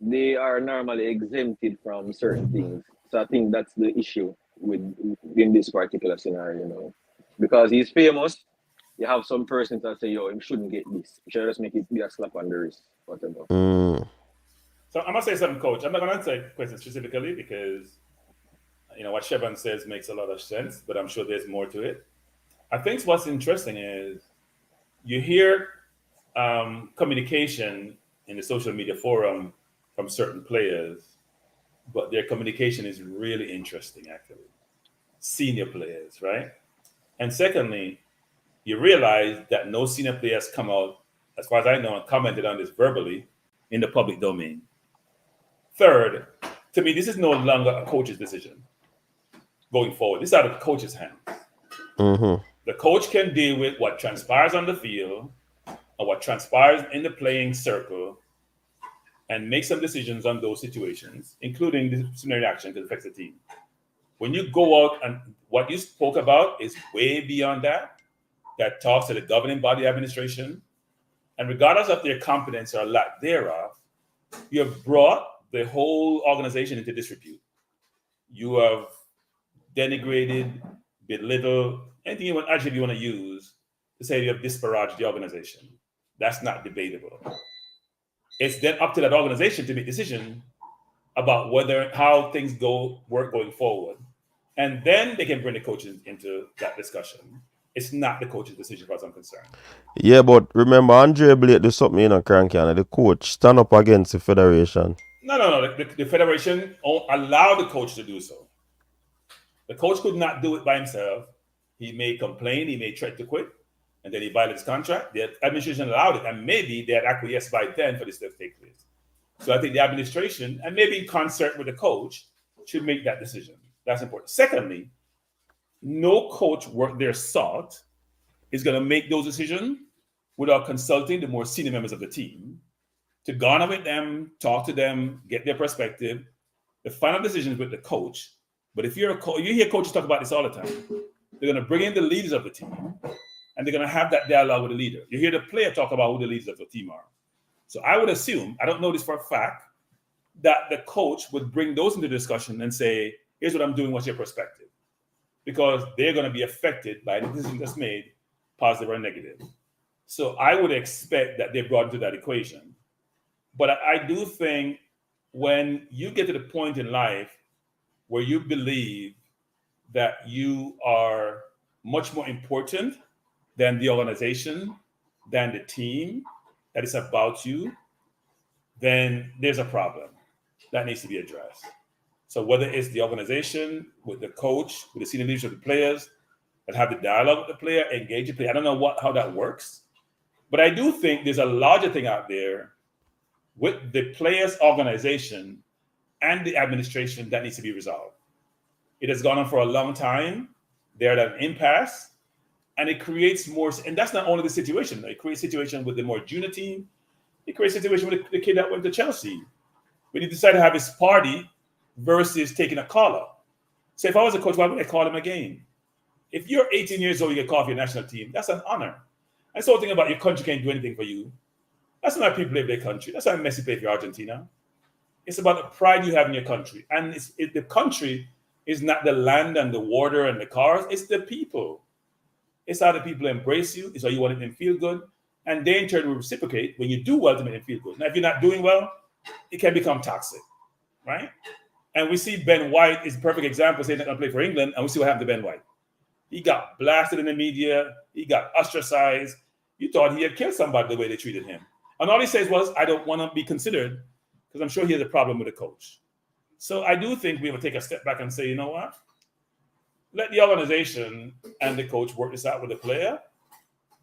they are normally exempted from certain things. So I think that's the issue in this particular scenario, because he's famous. You have some person that say, yo, he shouldn't get this. You should just make it be a slap on the wrist, whatever. So I'm going to say something, Coach. I'm not going to answer the question specifically because, what Chevron says makes a lot of sense, but I'm sure there's more to it. I think what's interesting is you hear communication in the social media forum from certain players, but their communication is really interesting, actually. Senior players, right? And secondly, you realize that no senior players come out, as far as I know, and commented on this verbally in the public domain. Third, to me, this is no longer a coach's decision. going forward. This is out of the coach's hands. The coach can deal with what transpires on the field or what transpires in the playing circle and make some decisions on those situations, including disciplinary action that affects the team. When you go out and what you spoke about is way beyond that, that talks to the governing body administration, and regardless of their competence or lack thereof, you have brought the whole organization into disrepute. You have denigrated, belittled, anything you want to use to say you have disparaged the organization. That's not debatable. It's then up to that organization to make a decision about how things work going forward. And then they can bring the coaches into that discussion. It's not the coach's decision as far as I'm concerned. Yeah, but remember, Andre Blake do something cranky, and the coach stand up against the federation. No. The federation allowed the coach to do so. The coach could not do it by himself. He may complain, he may threaten to quit, and then he violates his contract. The administration allowed it, and maybe they had acquiesced by then for this to take place. So I think the administration, and maybe in concert with the coach, should make that decision. That's important. Secondly, no coach worth their salt is going to make those decisions without consulting the more senior members of the team to garner with them, talk to them, get their perspective. The final decision is with the coach. But if you're you hear coaches talk about this all the time. They're going to bring in the leaders of the team, and they're going to have that dialogue with the leader. You hear the player talk about who the leaders of the team are. So I would assume, I don't know this for a fact, that the coach would bring those into discussion and say, here's what I'm doing, what's your perspective? Because they're going to be affected by the decision that's made, positive or negative. So I would expect that they're brought into that equation. But I do think when you get to the point in life where you believe that you are much more important than the organization, than the team, that is about you, then there's a problem that needs to be addressed. So whether it's the organization, with the coach, with the senior leadership of the players, that have the dialogue with the player, engage the player. I don't know how that works. But I do think there's a larger thing out there with the players' organization and the administration that needs to be resolved. It has gone on for a long time. They're at an impasse, and it creates more. And that's not only the situation. It creates a situation with the more junior team. It creates a situation with the kid that went to Chelsea when he decided to have his party versus taking a call-up. So if I was a coach, why would I call him a game? If you're 18 years old, you get called for your national team, that's an honor. And so think about your country can't do anything for you. That's not how people live their country. That's how Messi played for Argentina. It's about the pride you have in your country. And the country is not the land and the water and the cars. It's the people. It's how the people embrace you. It's how you want them to feel good. And they in turn will reciprocate when you do well to make them feel good. Now, if you're not doing well, it can become toxic, right? And we see Ben White is a perfect example saying that I'm going to play for England, and we see what happened to Ben White. He got blasted in the media. He got ostracized. You thought he had killed somebody the way they treated him. And all he says was, I don't want to be considered because I'm sure he has a problem with the coach. So I do think we will take a step back and say, you know what? Let the organization and the coach work this out with the player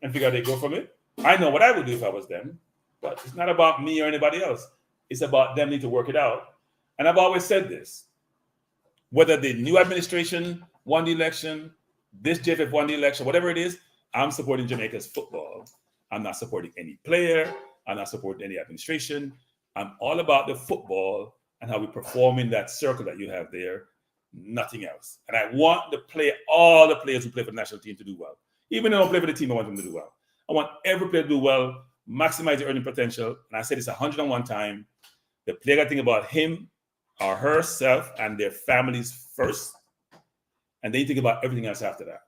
and figure out they go from it. I know what I would do if I was them, but it's not about me or anybody else. It's about them need to work it out. And I've always said this, whether the new administration won the election, this JFF won the election, whatever it is, I'm supporting Jamaica's football. I'm not supporting any player. I'm not supporting any administration. I'm all about the football and how we perform in that circle that you have there, nothing else. And I want all the players who play for the national team to do well. Even if they don't play for the team, I want them to do well. I want every player to do well, maximize their earning potential. And I said this 101 times. The player got to think about him or herself and their families first. And then you think about everything else after that.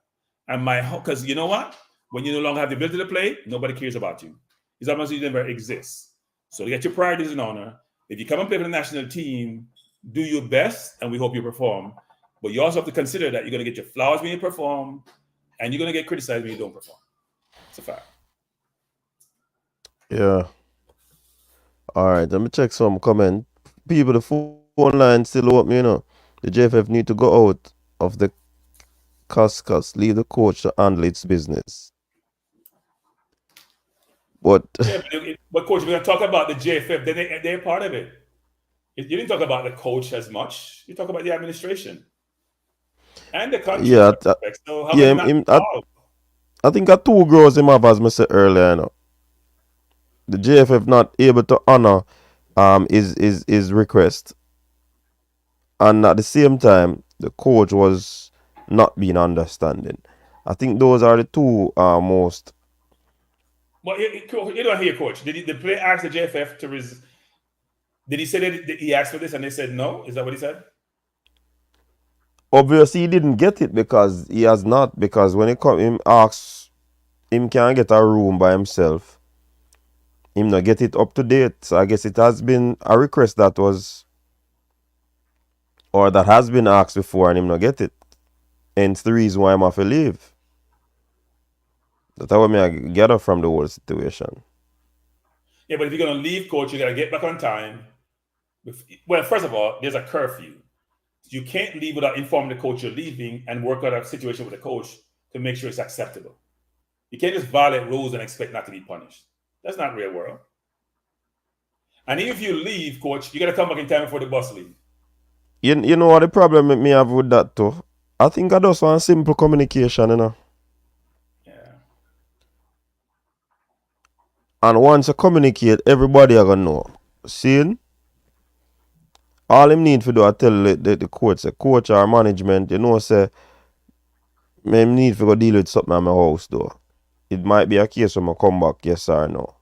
And because you know what? When you no longer have the ability to play, nobody cares about you. It's almost you never exist. So to get your priorities in honor, if you come and play for the national team, do your best, and we hope you perform. But you also have to consider that you're going to get your flowers when you perform, and you're going to get criticized when you don't perform. It's a fact. Yeah. All right, let me check some comment. People, the phone line still open, you know. The JFF need to go out of the cuss, leave the coach to handle its business. But coach, we're going to talk about the JFF. They're part of it. You didn't talk about the coach as much. You talk about the administration. And the country. Yeah, So how yeah. I think at 2 grows him have, as I said earlier. You know, the JFF not able to honor his request, and at the same time, the coach was not being understanding. I think those are the two most. Well, you don't hear, coach. Did the player ask the JFF to Did he say that he asked for this and they said no? Is that what he said? Obviously, he didn't get it because he has not. Because when him asks, him can't get a room by himself. Him not get it up to date. So I guess it has been a request that has been asked before and him not get it. Hence the reason why I'm have to leave. That's how I get up from the whole situation. Yeah, but if you're gonna leave, coach, you gotta get back on time. Well, first of all, there's a curfew. You can't leave without informing the coach you're leaving and work out a situation with the coach to make sure it's acceptable. You can't just violate rules and expect not to be punished. That's not real world. And even if you leave, coach, you got to come back in time before the bus leaves. You know what the problem with me have with that too? I think I just want simple communication, you know. Yeah. And once you communicate, everybody are going to know. See? All him need to do, I tell the coach, say, coach or management, you know, say, I need to go deal with something at my house, though. It might be a case when I come back, yes or no.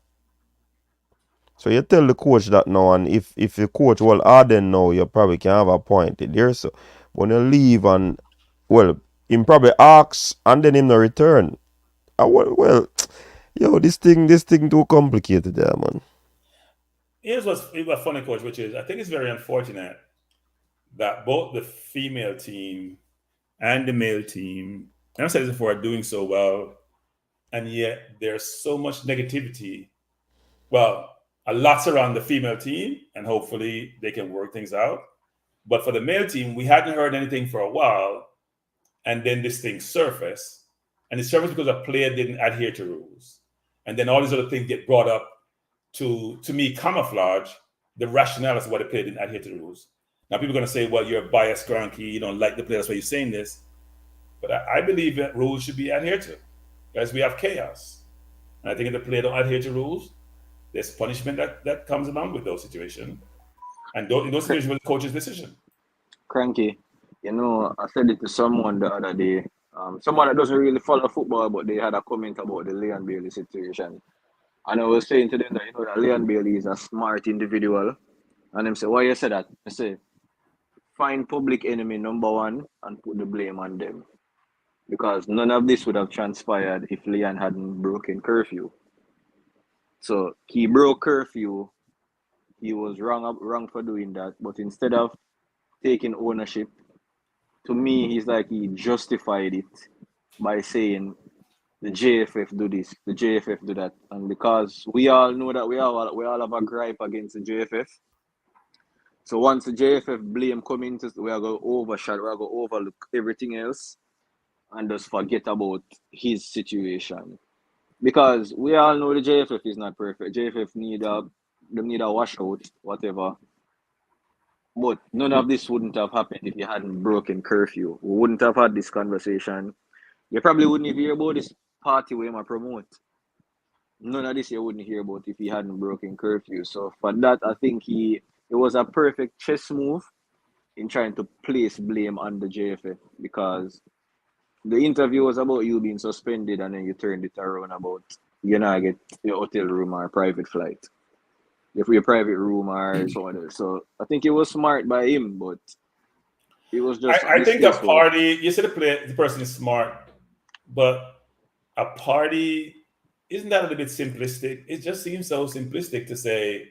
So you tell the coach that now, and if the coach will harden now, you probably can have a point there. So when you leave and, well, him probably asks and then him no return. Well, yo, this thing too complicated there, man. Here's what's funny, coach, which is I think it's very unfortunate that both the female team and the male team, and I've said this before, are doing so well, and yet there's so much negativity. Well, a lot's around the female team, and hopefully they can work things out. But for the male team, we hadn't heard anything for a while, and then this thing surfaced. And it surfaced because a player didn't adhere to rules. And then all these other things get brought up to me, camouflage the rationale as to why the player didn't adhere to the rules. Now, people are going to say, well, you're a biased cranky, you don't like the player, that's why you're saying this. But I believe that rules should be adhered to, because we have chaos. And I think if the player don't adhere to rules, there's punishment that comes along with those situations. And in those situations, was the coach's decision. Cranky, you know, I said it to someone the other day. Someone that doesn't really follow football, but they had a comment about the Leon Bailey situation. And I was saying to them that, you know, that Leon Bailey is a smart individual. And them say, why you say that? I say, find public enemy number one and put the blame on them. Because none of this would have transpired if Leon hadn't broken curfew. So he broke curfew. He was wrong for doing that. But instead of taking ownership, to me, he's like he justified it by saying the JFF do this, the JFF do that. And because we all know that we all have a gripe against the JFF. So once the JFF blame come into, we are going to overshadow, we are going to overlook everything else and just forget about his situation. Because we all know the JFF is not perfect. JFF need a washout, whatever. But none of this wouldn't have happened if you hadn't broken curfew. We wouldn't have had this conversation. You probably wouldn't even hear about this party where I promote. None of this you wouldn't hear about if he hadn't broken curfew. So for that, I think it was a perfect chess move in trying to place blame on the JFF, because the interview was about you being suspended and then you turned it around about you not get your hotel room or private flight. If your private room or so on. So I think it was smart by him, but it was just. I think a party. You said the person is smart, but a party, isn't that a little bit simplistic? It just seems so simplistic to say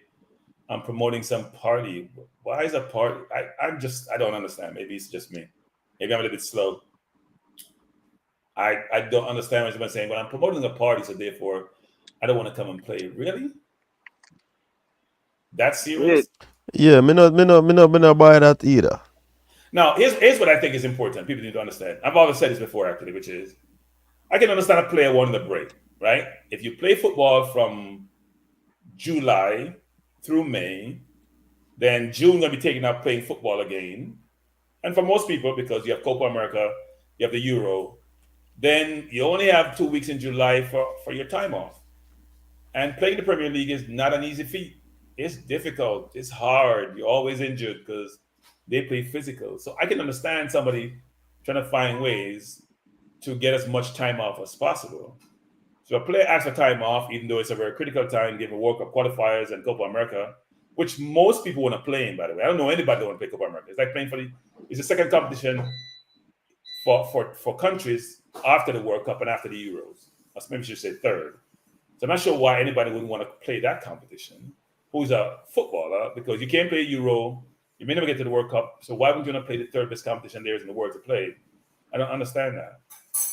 I'm promoting some party. Why is a party? I don't understand. Maybe it's just me. Maybe I'm a little bit slow. I don't understand what you're saying, but I'm promoting a party, so therefore I don't want to come and play. Really? That's serious? Yeah, me not buy that either. Now, here's what I think is important. People need to understand. I've always said this before, actually, which is I can understand a player wanting a break, right? If you play football from July through May, then June going to be taken up playing football again, And for most people, because you have Copa America, you have the Euro, then you only have 2 weeks in July for your time off. And playing the Premier League is not an easy feat. It's difficult. It's hard. You're always injured because they play physical. So I can understand somebody trying to find ways to get as much time off as possible. So a player asks for time off, even though it's a very critical time given World Cup qualifiers and Copa America, which most people want to play in, by the way. I don't know anybody that want to play Copa America. It's like playing it's the second competition for countries after the World Cup and after the Euros. Or maybe I should say third. So I'm not sure why anybody wouldn't want to play that competition who's a footballer, because you can't play Euro, you may never get to the World Cup, so why would you want to play the third best competition there is in the world to play? I don't understand that.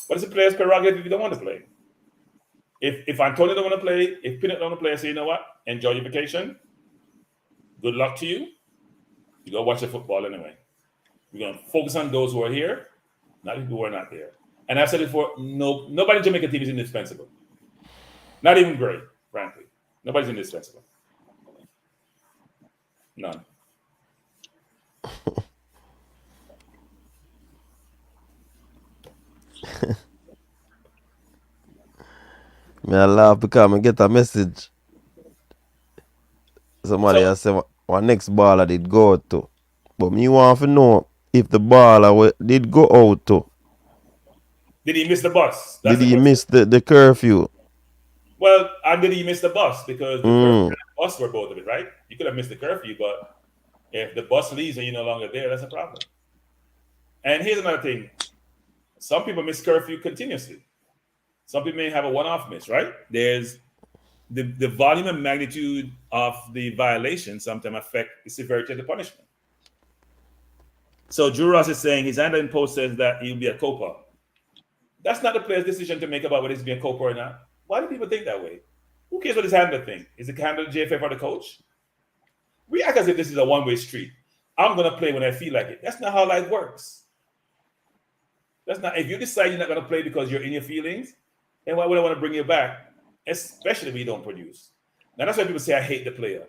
But it's a player's prerogative if you don't want to play. If Antonio don't want to play, if Pinot don't want to play, I say, you know what? Enjoy your vacation. Good luck to you. You go watch the football anyway. We're going to focus on those who are here, not people who are not there. And I've said it before, nobody in Jamaica team is indispensable. Not even great, frankly. Nobody's indispensable. None. Me I laugh because I get a message. Somebody has said what next baller did go out to. But me want to know if the baller did go out to. Did he miss the bus? Did he miss the curfew? Well, and did he miss the bus? Because the curfew and the bus were both of it, right? You could have missed the curfew, but if the bus leaves and you're no longer there, that's a problem. And here's another thing. Some people miss curfew continuously. Some people may have a one-off miss, right? There's the volume and magnitude of the violation sometimes affect the severity of the punishment. So Drew Ross is saying his handling post says that he'll be a Copa. That's not the player's decision to make about whether he's being a Copa or not. Why do people think that way? Who cares what his handler thinks? Is it handler the JFF or the coach? We act as if this is a one-way street. I'm going to play when I feel like it. That's not how life works. That's not. If you decide you're not going to play because you're in your feelings, then why would I want to bring you back? Especially if you don't produce. Now that's why people say I hate the player.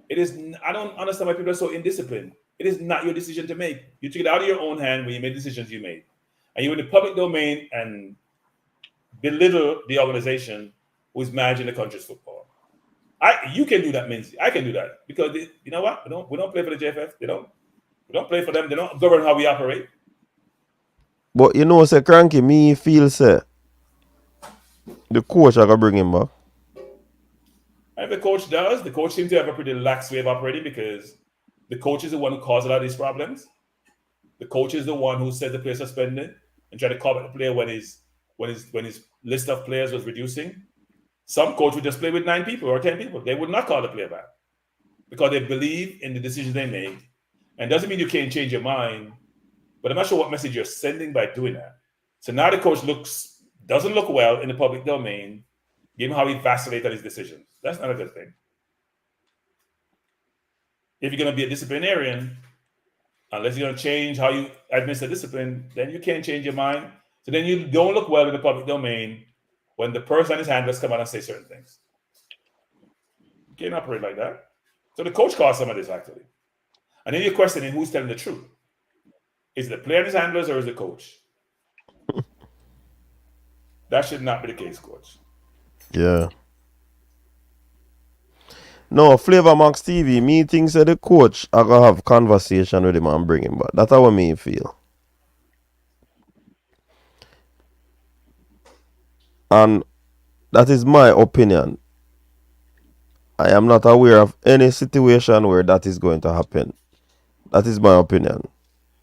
It is. I don't understand why people are so indisciplined. It is not your decision to make. You took it out of your own hand when you made decisions you made, and you're in the public domain and belittle the organization who is managing the country's football. You can do that, Minzy. I can do that because you know what? We don't play for the JFF. We don't play for them. They don't govern how we operate. But you know, say Cranky, me feel say the coach I gotta bring him back. And if the coach does, the coach seems to have a pretty lax way of operating because the coach is the one who caused a lot of these problems. The coach is the one who said the player suspended and tried to call back the player when his list of players was reducing. Some coach would just play with 9 people or 10 people. They would not call the player back because they believe in the decisions they made. And doesn't mean you can't change your mind, but I'm not sure what message you're sending by doing that. So now the coach doesn't look well in the public domain, given how he vacillated on his decisions. That's not a good thing. If you're going to be a disciplinarian, unless you're going to change how you administer discipline, then you can't change your mind. So then you don't look well in the public domain when the person and his handlers come out and say certain things. You can't operate like that. So the coach caused some of this, actually. And then you're questioning who's telling the truth. Is it the player and his handlers or is it the coach? That should not be the case, coach. Yeah. No, Flavor Max TV, me thinks that the coach I gotta have conversation with him and bring him back. That's how me feel. And that is my opinion. I am not aware of any situation where that is going to happen. That is my opinion.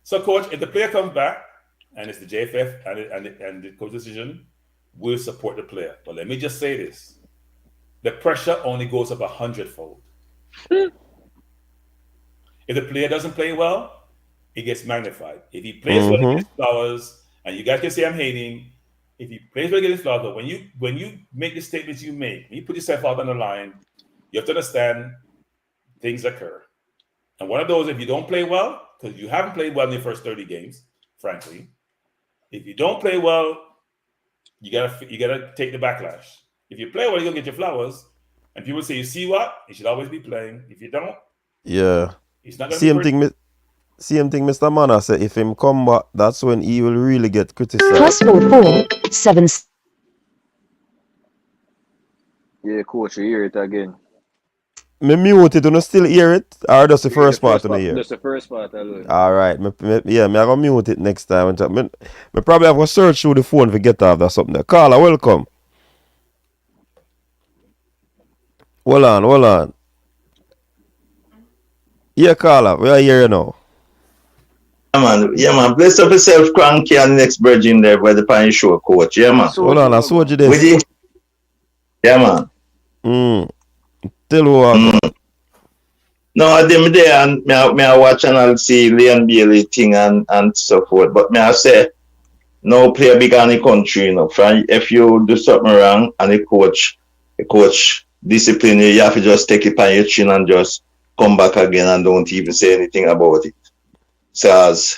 So, coach, if the player comes back and it's the JFF and the coach decision, we'll support the player. But let me just say this. The pressure only goes up 100-fold. If the player doesn't play well, it gets magnified. If he plays well against flowers, and you guys can say I'm hating, if he plays well against flowers, but when you make the statements you make, when you put yourself out on the line, you have to understand things occur. And one of those, if you don't play well, because you haven't played well in your first 30 games, frankly, if you don't play well, you gotta take the backlash. If you play well, you're gonna get your flowers. And people say, you see what? You should always be playing. If you don't, yeah. it's not gonna Same thing. Same thing Mr. Mana said, if him come back, that's when he will really get criticized. +44 7. Yeah, coach, you hear it again. Me mute it, you no still hear it? Or just the first part of the hear? Just the first part alone. Alright, me I gonna mute it next time. Me probably have to search through the phone to get off that something there. Carla, welcome. Hold on. Yeah, Carla, we are here now. Yeah, man. Bless up yourself, Cranky, and the next virgin there by the Pine Show, coach. Yeah, man. Hold on, I saw you this. Yeah, man. Tell what. No, I did there and me I watch and I'll see Leon Bailey thing and so forth. But me I say, no player big in the country, you know. If you do something wrong and the coach discipline you, you have to just take it on your chin and just come back again and don't even say anything about it. So as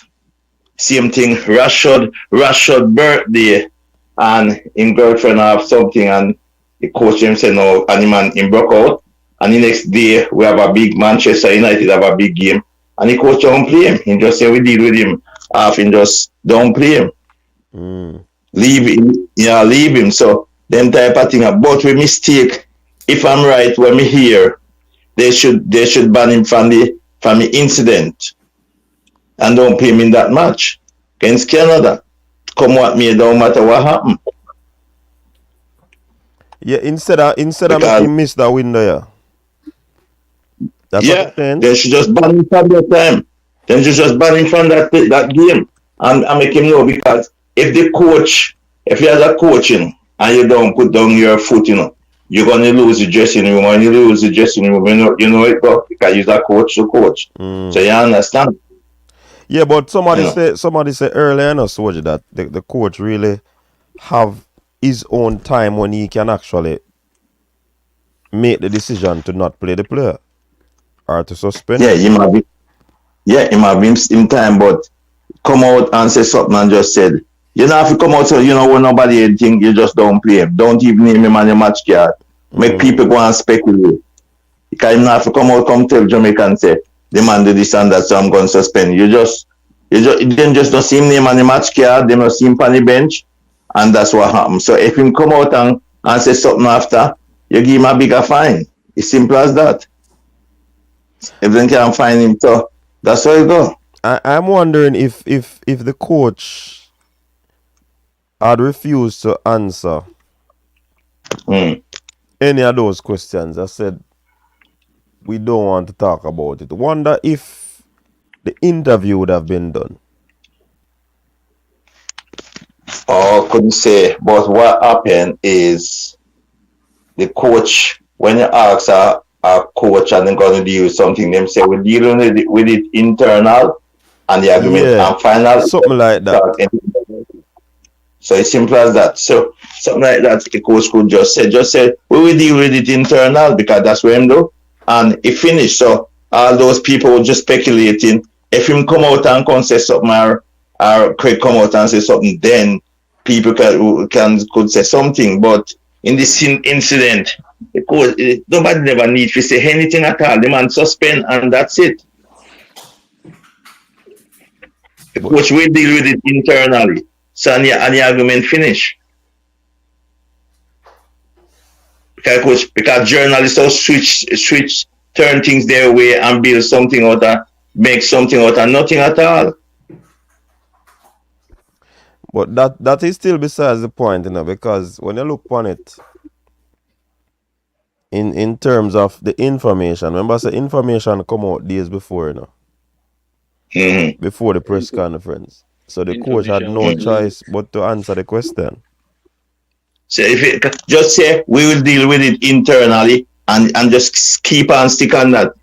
same thing, Rashad birthday and his girlfriend have something and the coach him say no and the man him broke out. And the next day, we have a big Manchester United have a big game. And the coach don't play him. He just say we deal with him. He just don't play him. Leave him. So, them type of thing. But we mistake, if I'm right, when we hear, they should ban him from the incident. And don't play him in that match. Against Canada. Come what me, don't matter what happened. Yeah, instead of making miss that window, yeah. That's they should just ban him from that time. Then just ban him from that game and make him know because if you have a coaching and you don't put down your foot, you know, you're gonna lose the dressing room. When you lose the dressing room, you know it go because you're a coach to coach. So you understand? Yeah, but somebody said earlier, Soji, that the coach really have his own time when he can actually make the decision to not play the player. Or to suspend? Yeah, he might be in time, but come out and say something and just said, you know, if you come out so you know when nobody think you just don't play him. Don't even name him on your match card. Make people go and speculate. Because you know if you come tell Jamaica and say, the man did this and that, so I'm going to suspend you. Then just don't see him name on the match card, they don't see him on the bench, and that's what happens. So if him come out and say something after, you give him a bigger fine. It's simple as that. If they can't find him, so that's how it go. I'm wondering if the coach had refused to answer any of those questions. I said we don't want to talk about it. Wonder if the interview would have been done. Oh, couldn't say. But what happened is the coach, when you ask a coach and they're going to deal with something, them say we're dealing with it internal and the agreement and final. Something like that. So it's simple as that. So something like that, the coach could just say, we will deal with it internal because that's what him do. And it finished. So all those people just speculating. If him come out and can say something or Craig come out and say something, then people could say something. But in this incident, because nobody never needs to say anything at all. The man suspend and that's it. The coach will deal with it internally. So and the argument finish. Because journalists will switch, turn things their way and build something out of, make something out of nothing at all. But that is still besides the point, you know, because when you look upon it, in terms of the information, remember I said information come out days before, you know, before the press conference. So the coach had no choice but to answer the question. So if it just say we will deal with it internally and just keep on stick on that.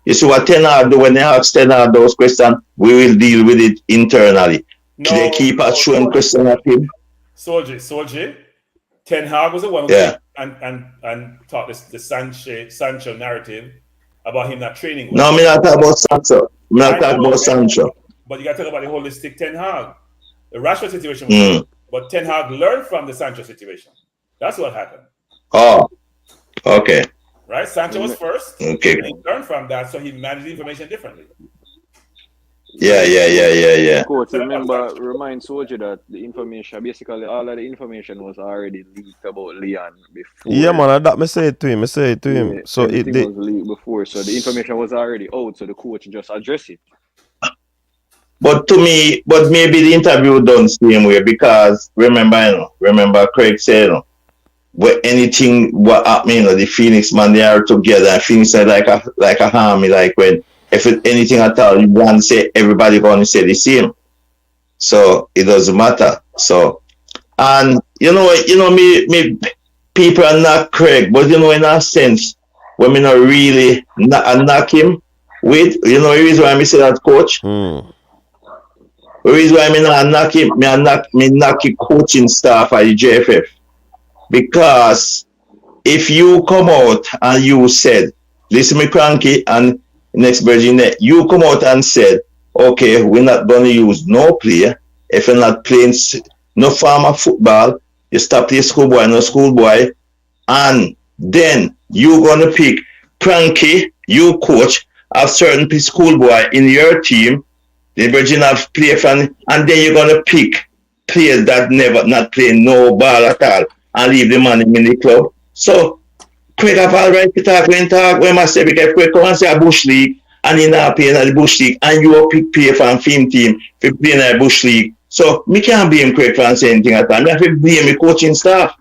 You see what Ten Hag do when they ask Ten Hag those questions, we will deal with it internally. No, they keep showing questions at him. Soldier. Ten Hag was the one who and taught the Sancho narrative about him not training well. No, I'm not talking about Sancho. I'm not talking about Sancho. But you got to talk about the holistic Ten Hag. The Rashford situation was good, but Ten Hag learned from the Sancho situation. That's what happened. Oh, okay. Right? Sancho was first. Okay. And he learned from that, so he managed the information differently. Yeah. Coach, remind Soldier that the information, basically all of the information was already leaked about Leon before. Yeah, man, that me say it to him. So everything was leaked before, so the information was already out, so the coach just addressed it. But maybe the interview done same way because remember Craig said, where anything what happening, the Phoenix man they are together, and Phoenix are like a army, like when if anything at all you want to say, everybody gonna say the same. So it doesn't matter. So and me people are not Craig, but in a sense, when me not really knock him with, the reason why I say that, coach. The reason why me not knock him, me knock the coaching staff at the JFF. Because if you come out and you said, listen me Cranky and next Virginia, you come out and said, okay, we're not going to use no player. If you're not playing no form of football, you stop playing schoolboy, and then you're going to pick Cranky, you coach, a certain schoolboy in your team, the Virginia player fan, and then you're going to pick players that never not playing no ball at all and leave the money in the club. So Craig have all right to talk when I say because Craig come and say a Bush League and he not playing at the Bush League and you pick player from film team for playing at the Bush League. So me can't blame Craig for saying anything at all. I have to blame the coaching staff.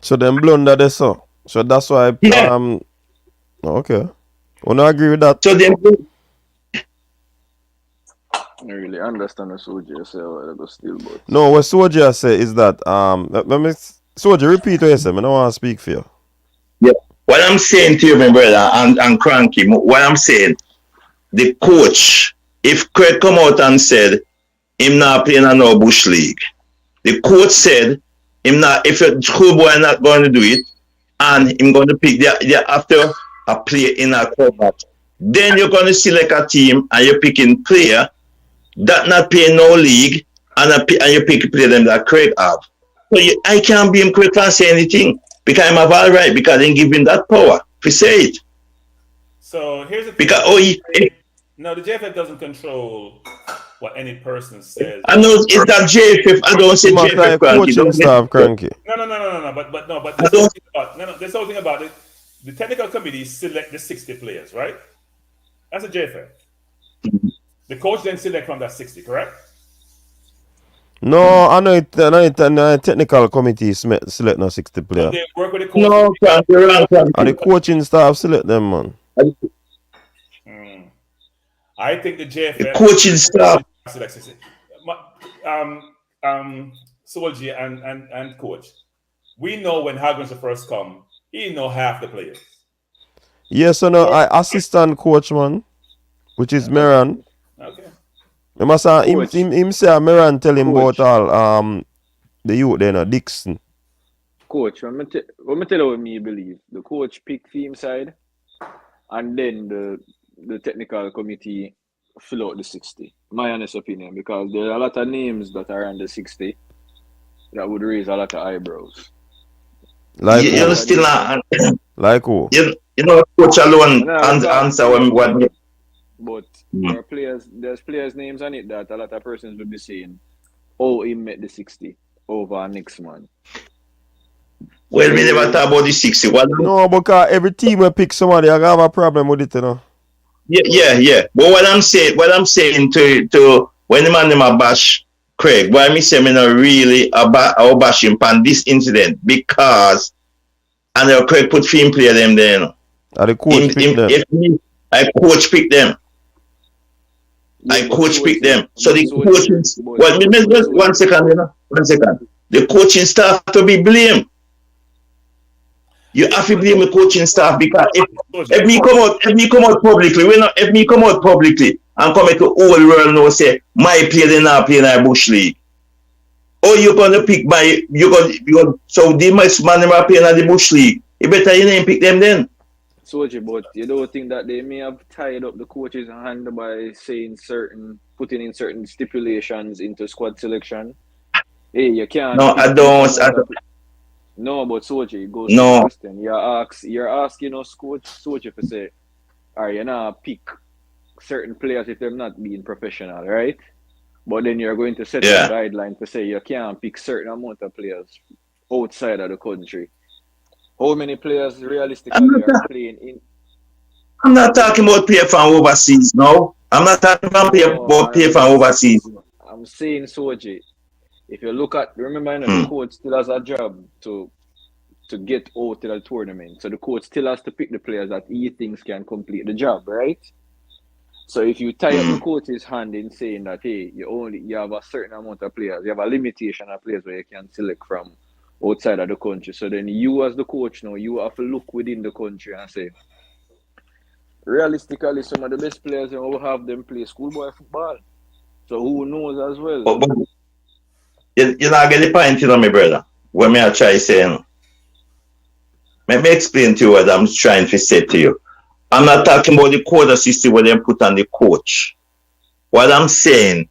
So them blunder they so that's why okay. I don't agree with that. So them I really understand what Soldier say, but no, what Soldier say is that let me Soldier repeat what you say. I don't want to speak for you. Yeah. What I'm saying to you, my brother, and Cranky, what I'm saying, the coach, if Craig come out and said him not playing in no Bush League, the coach said him not, if a schoolboy not going to do it, and him going to pick the after a player in a club, then you're going to select a team and you're picking player that not playing no league and you pick player them that Craig have. So I can't be him Craig for say anything because I'm have all right because they give him that power to say it. So here's the thing. Because no, the JFF doesn't control what any person says. I know it's that JFF. I don't say JFF Cranky. Coaching staff Cranky. No. But there's something about it. The technical committee select the 60 players, right? That's a JFF. The coach then select from that 60, correct? No, I know it. Technical committee select no 60 players. So they work with the coach. No, and the coaching staff select them, man. I think the JFF the coaching staff select 60. Soldier and coach. We know when Haggins first come, he know half the players. Yes, so no, I assistant coach, man, which is Meran. Okay. Him say Meran tell him about all the youth there, Dixon. Coach, let me tell you what me believe. The coach pick team side, and then the technical committee fill out the 60. My honest opinion, because there are a lot of names that are under 60 that would raise a lot of eyebrows. Like you still like who? You know, coach alone answer what. But there's players' names on it that a lot of persons will be saying, oh, he met the 60 over next man. Well, we never talk about the 60. No, because every team will pick somebody, I have a problem with it, you know. Yeah. But what I'm saying to when the man them bash Craig, why me say me not really bash him on this incident because and Craig put film player them there, you know. And the coach pick them. I coach pick them. I coach pick them. So the coaching one second. The coaching staff to be blamed. You have to blame the coaching staff because if me come out publicly and come to all the world now say my player not playing in Bush League. Or you're gonna pick so the most man are playing in the Bush League. You better you name pick them then. Soldier, but you don't think that they may have tied up the coach's hand by putting in certain stipulations into squad selection? Hey, you can't. No, I don't. No, but Soldier, it goes no. to the question. You're asking us, coach Soldier, to say, are you not pick certain players if they're not being professional, right? But then you're going to set a guideline to say you can't pick certain amount of players outside of the country. How many players realistically are playing in? I'm not talking about player from overseas, no. I'm not talking about player from overseas. I'm saying, Soji, if you look at, remember, the coach still has a job to get out to the tournament. So the coach still has to pick the players that he thinks can complete the job, right? So if you tie up the coach's hand in saying that, hey, you have a certain amount of players, you have a limitation of players where you can select from outside of the country. So then you as the coach now, you have to look within the country and say, realistically, some of the best players will have them play schoolboy football. So who knows as well? But you not get the point, my brother. What me I try saying? Let me explain to you what I'm trying to say to you. I'm not talking about the quota system where they put on the coach. What I'm saying,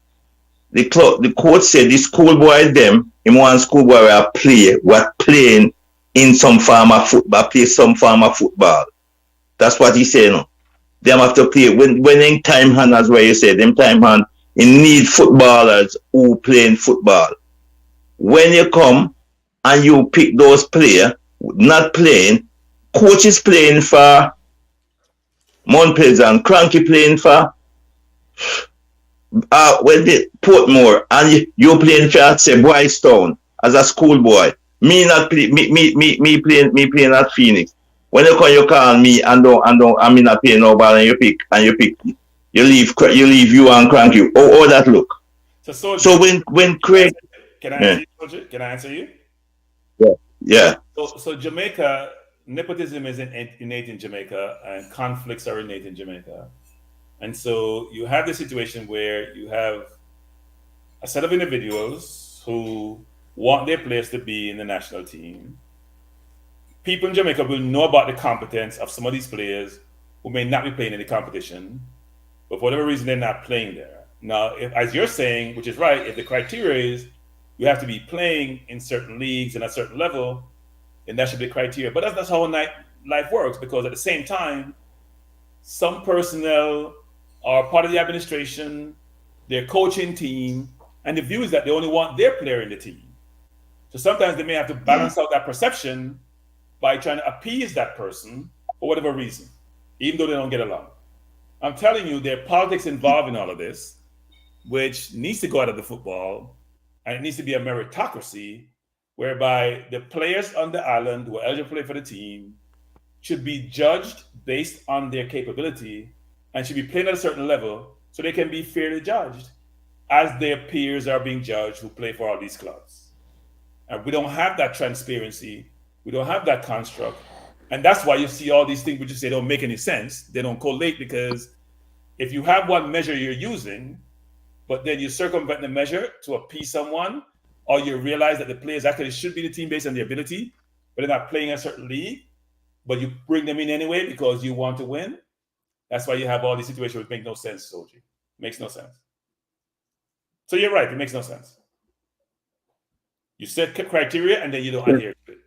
the coach said the schoolboy them, he want schoolboy will playing in some form of football, play some form of football. That's what he said. No? Them have to play when in time hand, as what you said, them time hand, you need footballers who playing football. When you come and you pick those players not playing, coach is playing for Montpellier and Cranky playing for Portmore, and you playing for say Boys Town as a schoolboy. Me not play, me playing at Phoenix. When you come, you call me and I'm not playing no ball, and you pick you leave you and Cranky. Oh, that look. So when Craig, can I answer you, Soldier? Can I answer you? Yeah. So Jamaica, nepotism is innate in Jamaica, and conflicts are innate in Jamaica. And so you have the situation where you have a set of individuals who want their players to be in the national team. People in Jamaica will know about the competence of some of these players who may not be playing in the competition, but for whatever reason, they're not playing there. Now, if, as you're saying, which is right, if the criteria is you have to be playing in certain leagues and at a certain level, then that should be the criteria. But that's how life works, because at the same time, some personnel are part of the administration, their coaching team, and the view is that they only want their player in the team. So sometimes they may have to balance out that perception by trying to appease that person for whatever reason, even though they don't get along. I'm telling you, there are politics involved in all of this, which needs to go out of the football, and it needs to be a meritocracy whereby the players on the island who are eligible to play for the team should be judged based on their capability and should be playing at a certain level so they can be fairly judged as their peers are being judged who play for all these clubs. And we don't have that transparency. We don't have that construct. And that's why you see all these things which you say don't make any sense. They don't collate, because if you have one measure you're using, but then you circumvent the measure to appease someone, or you realize that the players actually should be the team based on their ability, but they're not playing in a certain league, but you bring them in anyway because you want to win. That's why you have all these situations which make no sense, Soji. Makes no sense. So you're right, it makes no sense. You set criteria and then you don't adhere to it.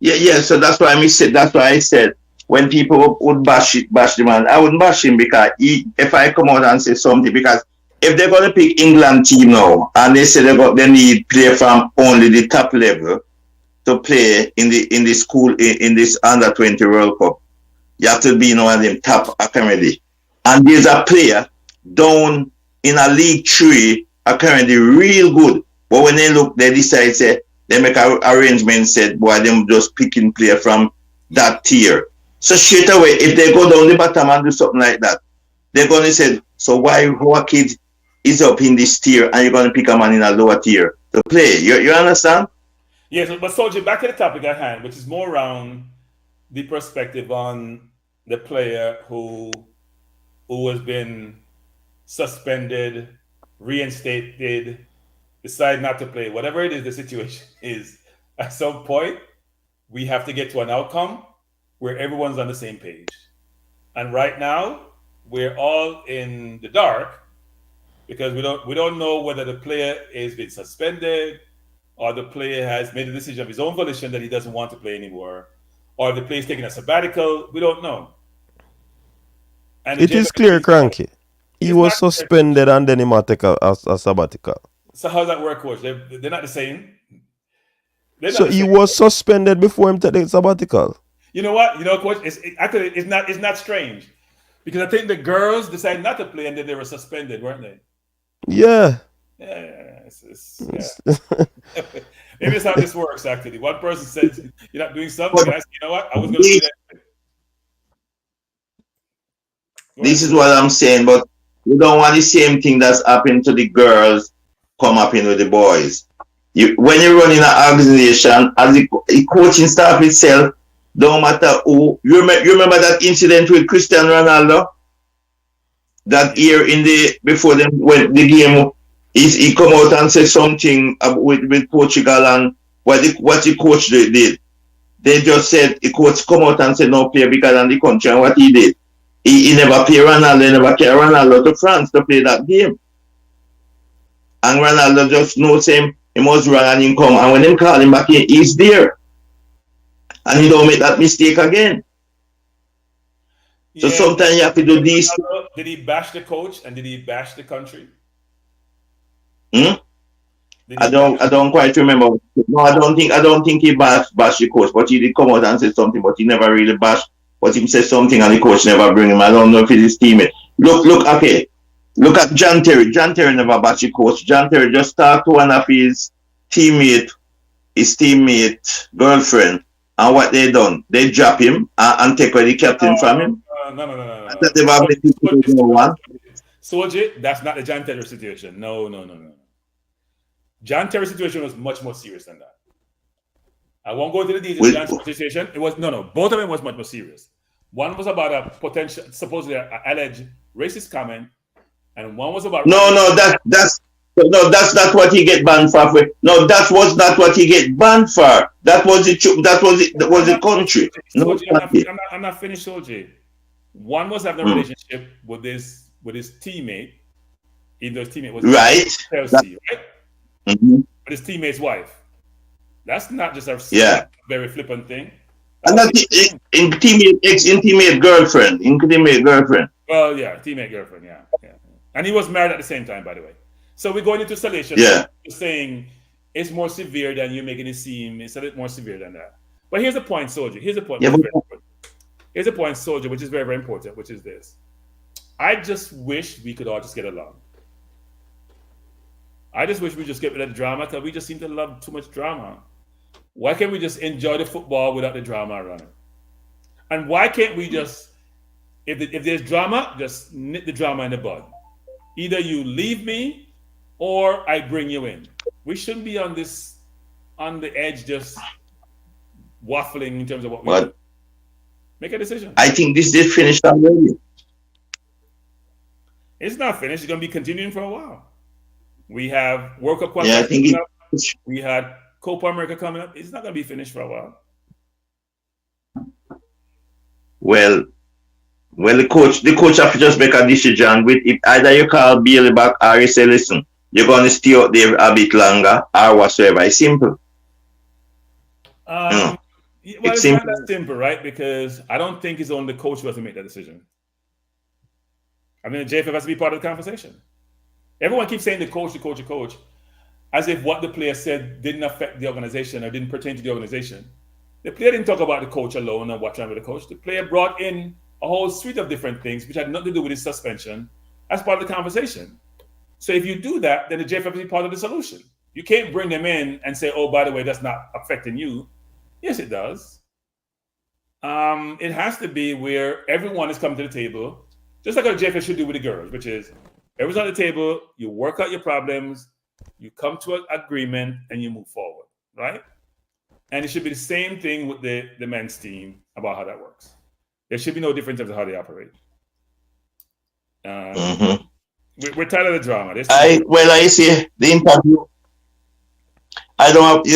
Yeah. So that's why I said when people would bash the man, I wouldn't bash him, because if I come out and say something, because if they're going to pick England team now and they say they need player from only the top level to play in the school in this under 20 World Cup, you have to be in one of them top academy. And there's a player down in a League 3 academy real good, but when they decide say they make an arrangement, said boy them just picking player from that tier. So straight away, if they go down the bottom and do something like that, they're going to say, so why our kid is up in this tier and you're going to pick a man in a lower tier to play? You understand? Yes, but Soldier, back to the topic at hand, which is more around the perspective on the player who has been suspended, reinstated, decide not to play, whatever it is the situation is. At some point, we have to get to an outcome where everyone's on the same page. And right now, we're all in the dark because we don't know whether the player has been suspended, or the player has made a decision of his own volition that he doesn't want to play anymore, or the player's taking a sabbatical. We don't know. And it is clear, Cranky. He was suspended and then he might take a sabbatical. So how does that work, coach? They're not the same. So he was suspended before him take the sabbatical. You know what? You know, coach, it's not strange. Because I think the girls decided not to play and then they were suspended, weren't they? Yeah. Yeah. Maybe that's how this works, actually. One person says you're not doing something, and I say, you know what? I was going to do that. This is what I'm saying, but we don't want the same thing that's happened to the girls come up in with the boys. When you're running an organization, as the coaching staff itself, don't matter who. You remember that incident with Cristiano Ronaldo? That year before them when the game, he come out and said something with Portugal and what the coach did. They just said the coach come out and said no player bigger than the country, and what he did, he never paid Ronaldo, he never carried Ronaldo to France to play that game. And Ronaldo just knows him, he must run and him come, and when him call him back in, he's there. And you don't make that mistake again. So sometimes you have to do this. Did he bash the coach and did he bash the country? I don't quite remember. No, I don't think he bashed the coach, but he did come out and say something, but he never really bashed. But he said something and the coach never bring him. I don't know if it's his teammate. Look, okay. Look at John Terry. John Terry never bashed the coach. John Terry just talked to one of his teammate girlfriend. And what they done? They drop him and take away the captain from him. No. Soldier, that's not the John Terry situation. No. John Terry situation was much more serious than that. I won't go into the details of John Terry situation. It was both of them was much more serious. One was about a potential, supposedly alleged racist comment, and one was about that's not what he get banned for. No, that was not what he get banned for. That was the country. No, I'm not finished, Soldier. One was having a relationship with his teammate. Either his teammate was Chelsea, right? Mm-hmm. But his teammate's wife. That's not just a very flippant thing. And that's intimate girlfriend. Well, yeah, teammate girlfriend, yeah. And he was married at the same time, by the way. So we're going into salation. Yeah. Saying it's more severe than you're making it seem. It's a bit more severe than that. But here's the point, Soldier. Here's the point. Here's the point, Soldier, which is very, very important, which is this. I just wish we could all just get along. I just wish we just get rid of the drama because we just seem to love too much drama. Why can't we just enjoy the football without the drama running? And why can't we just, if there's drama, just nip the drama in the bud. Either you leave me or I bring you in. We shouldn't be on the edge, just waffling in terms of what we do. Make a decision. I think this did finish already. It's not finished. It's going to be continuing for a while. We have World Cup qualification coming up. We had Copa America coming up. It's not going to be finished for a while. Well, the coach have to just make a decision with if either you call Bailey back or you say, listen, you're going to stay out there a bit longer or whatsoever. It's simple. It's not that simple, right? Because I don't think it's only the coach who has to make that decision. I mean, the JFF has to be part of the conversation. Everyone keeps saying the coach, as if what the player said didn't affect the organization or didn't pertain to the organization. The player didn't talk about the coach alone or what's wrong with the coach. The player brought in a whole suite of different things which had nothing to do with his suspension as part of the conversation. So if you do that, then the JFF is part of the solution. You can't bring them in and say, oh, by the way, that's not affecting you. Yes, it does. It has to be where everyone is coming to the table, just like what the JFF should do with the girls, which is everyone's on the table, you work out your problems, you come to an agreement, and you move forward, right? And it should be the same thing with the men's team about how that works. There should be no difference in terms of how they operate. We're tired of the drama. I see the interview. I don't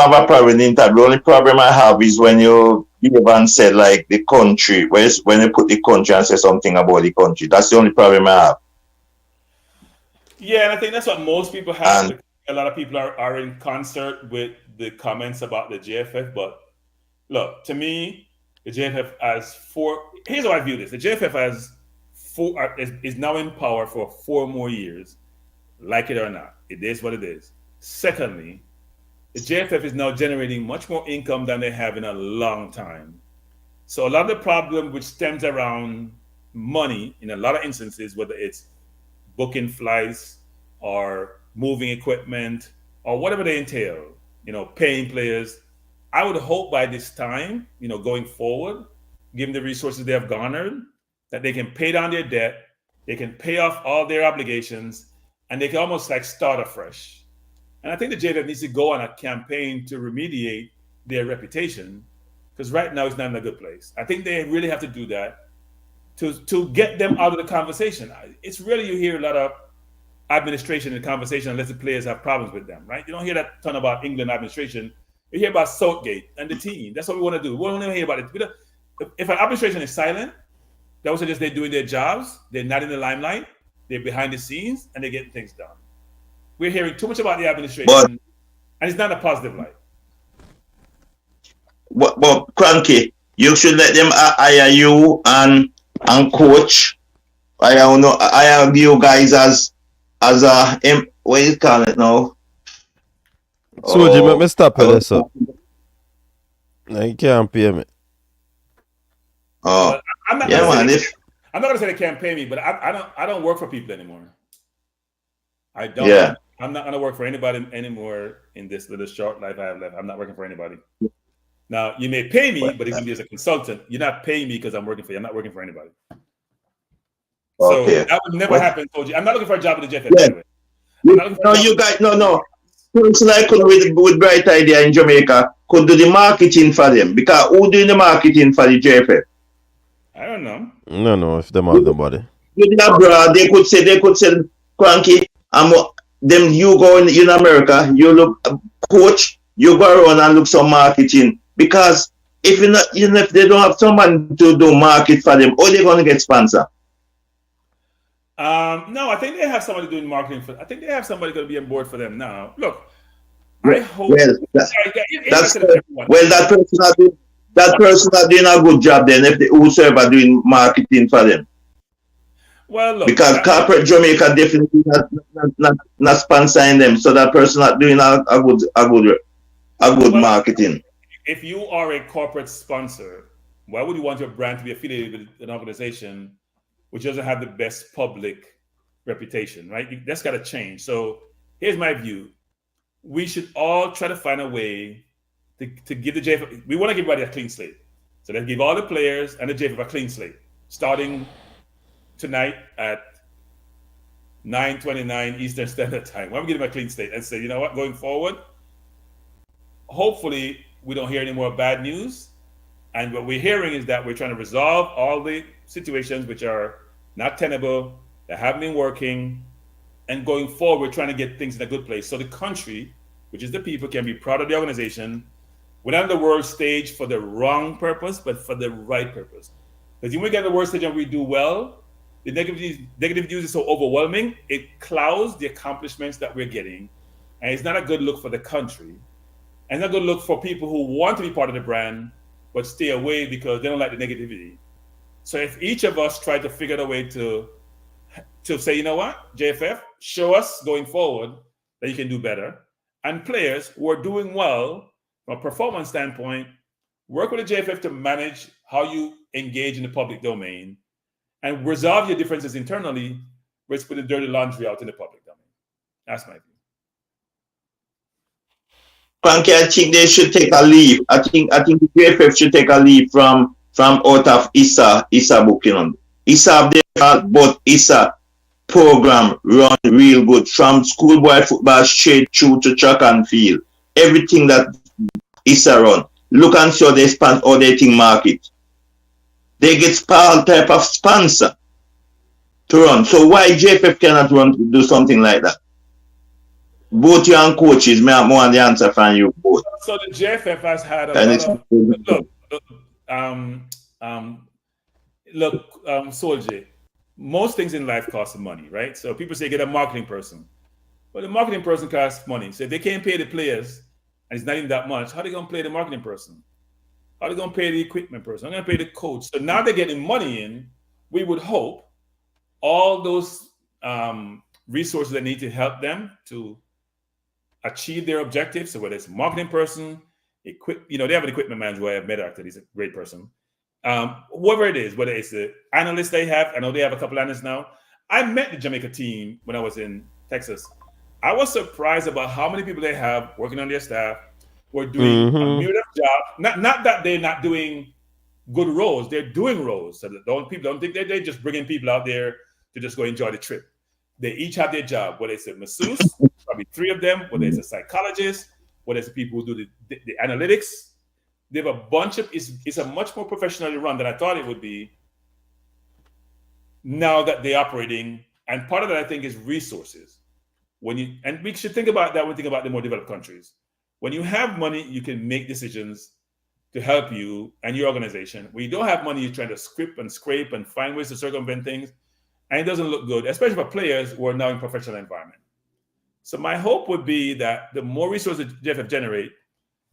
have a problem with the interview. The only problem I have is when you even said like the country, when you put the country and say something about the country. That's the only problem I have. Yeah, and I think that's what most people have. A lot of people are in concert with the comments about the JFF. But look, to me, the JFF has four. Here's how I view this: the JFF has four is now in power for 4 more years, like it or not. It is what it is. Secondly, the JFF is now generating much more income than they have in a long time. So a lot of the problem which stems around money in a lot of instances, whether it's booking flights or moving equipment or whatever they entail, paying players. I would hope by this time, going forward, given the resources they have garnered, that they can pay down their debt, they can pay off all their obligations, and they can almost like start afresh. And I think the JFF needs to go on a campaign to remediate their reputation, because right now it's not in a good place. I think they really have to do that to get them out of the conversation. It's really, you hear a lot of administration in the conversation unless the players have problems with them, right? You don't hear that ton about England administration. You hear about Southgate and the team. That's what we want to do. We don't hear about it. If an administration is silent, that would suggest they're doing their jobs, they're not in the limelight, they're behind the scenes, and they're getting things done. We're hearing too much about the administration, and it's not a positive light. But Cranky, you should let them hire you and coach. I don't know. I have you guys as a what you call it now? So Jim, let me stop you there, sir. You can't pay me. Oh, I'm not gonna say they can't pay me, but I don't work for people anymore. I don't. Yeah. I'm not gonna work for anybody anymore in this little short life I have left. I'm not working for anybody. Now you may pay me, but it's gonna be as a consultant. You're not paying me because I'm working for you. I'm not working for anybody. So that would never happen. Told you, I'm not looking for a job at the JFF anyway. No. Person I could with Bright Idea in Jamaica could do the marketing for them, because who doing the marketing for the JFF? I don't know. No, if them have nobody. They could say Cranky, them you go in America, you look coach, you go around and look some marketing, because if you're not, if they don't have someone to do market for them, or they're gonna get sponsor. No, I think they have somebody doing marketing for. I think they have somebody going to be on board for them now. Look, I hope. That person are doing a good job. Then, if the whosoever are doing marketing for them. Well, look, because corporate Jamaica definitely not sponsoring them, so that person not doing a good marketing. If you are a corporate sponsor, why would you want your brand to be affiliated with an organization which doesn't have the best public reputation, right? That's got to change. So here's my view. We should all try to find a way to give the JFF, we want to give everybody a clean slate. So let's give all the players and the JFF a clean slate, starting tonight at 9:29 Eastern Standard Time. Why don't we give them a clean slate and say, you know what, going forward, hopefully we don't hear any more bad news. And what we're hearing is that we're trying to resolve all the situations which are not tenable, that haven't been working, and going forward, we're trying to get things in a good place. So the country, which is the people, can be proud of the organization. We're not on the world stage for the wrong purpose, but for the right purpose. Because when we get on the world stage and we do well, the negative news is so overwhelming, it clouds the accomplishments that we're getting. And it's not a good look for the country. And it's not a good look for people who want to be part of the brand, but stay away because they don't like the negativity. So if each of us try to figure out a way to say, you know what, JFF, show us going forward that you can do better. And players who are doing well from a performance standpoint, work with the JFF to manage how you engage in the public domain and resolve your differences internally, versus put the dirty laundry out in the public domain. That's my view. Frankie, I think they should take a leave. I think the JFF should take a leave from out of Issa booking. Issa there, but Issa program run real good from schoolboy football straight through to track and field. Everything that Issa run. Look and see how they sponsor all their thing market. They get all type of sponsor to run. So why JFF cannot run to do something like that? Both you and coaches, may have more on the answer from you both. So the JFF has had Soldier, most things in life cost money, right? So people say get a marketing person. Well, the marketing person costs money. So if they can't pay the players, and it's not even that much, how are they going to pay the marketing person? How are they going to pay the equipment person? I'm going to pay the coach. So now they're getting money in. We would hope all those resources that need to help them to achieve their objectives. So whether it's a marketing person, they have an equipment manager who I have met after. He's a great person. Whoever it is, whether it's the analysts they have, I know they have a couple analysts now. I met the Jamaica team when I was in Texas. I was surprised about how many people they have working on their staff who are doing a myriad of jobs. Not that they're not doing good roles, they're doing roles. So people don't think they're just bringing people out there to just go enjoy the trip. They each have their job, whether it's a masseuse, probably 3 of them, whether it's a psychologist, whether it's the people who do the analytics. They have a bunch of, it's a much more professionally run than I thought it would be now that they're operating. And part of that, I think, is resources. And we should think about that when we think about the more developed countries. When you have money, you can make decisions to help you and your organization. When you don't have money, you're trying to script and scrape and find ways to circumvent things. And it doesn't look good, especially for players who are now in professional environment. So my hope would be that the more resources JFF generate,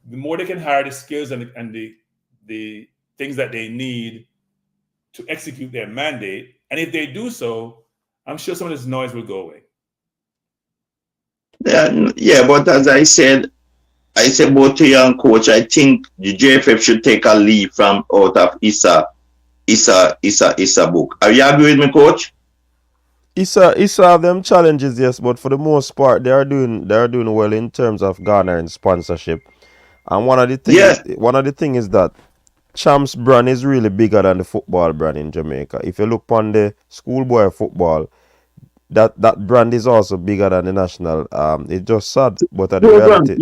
the more they can hire the skills and the things that they need to execute their mandate. And if they do so, I'm sure some of this noise will go away. Yeah, but as I said both to young coach, I think the JFF should take a leaf from out of Issa book. Are you agree with me, coach? Issa have them challenges, yes, but for the most part, they are doing well in terms of garnering sponsorship. And one of the things is that Champs brand is really bigger than the football brand in Jamaica. If you look on the schoolboy football, that brand is also bigger than the national. It's just sad, but the reality.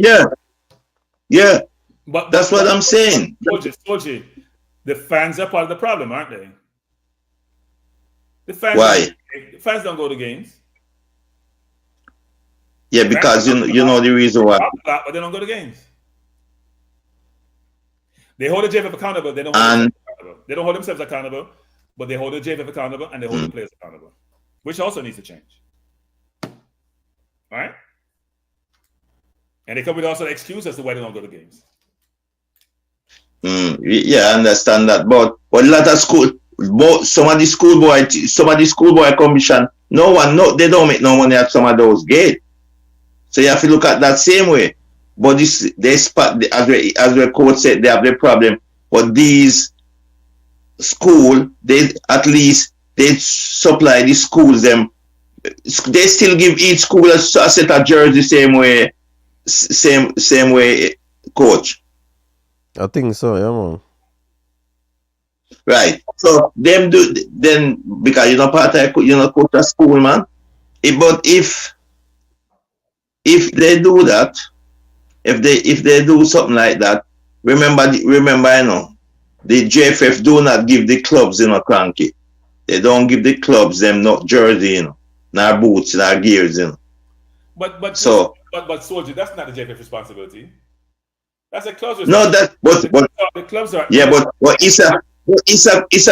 Yeah. But that's what I'm saying. Soji, the fans are part of the problem, aren't they? Why? The fans don't go to games. Yeah, because you know the reason why. But they don't go to games. They hold the JFF accountable. They don't hold themselves accountable, but they hold the JFF accountable and they hold the players accountable, which also needs to change. All right? And they come with also the excuse as to why they don't go to games. Yeah, I understand that. But a lot of some of the schoolboy commission, they don't make no money at some of those gates. So you have to look at that same way. But as the coach said, they have the problem. But these school, they supply the schools them. They still give each school a set of jersey same way, coach. I think so, yeah, man. Right. So them do then because coach a school, man. But if they do that. If they do something like that, remember, the JFF do not give the clubs, cranky. They don't give the clubs them not jersey, not boots, not gears, But Soldier, that's not the JFF responsibility. That's a club's responsibility. No, the clubs are. Yeah, but Issa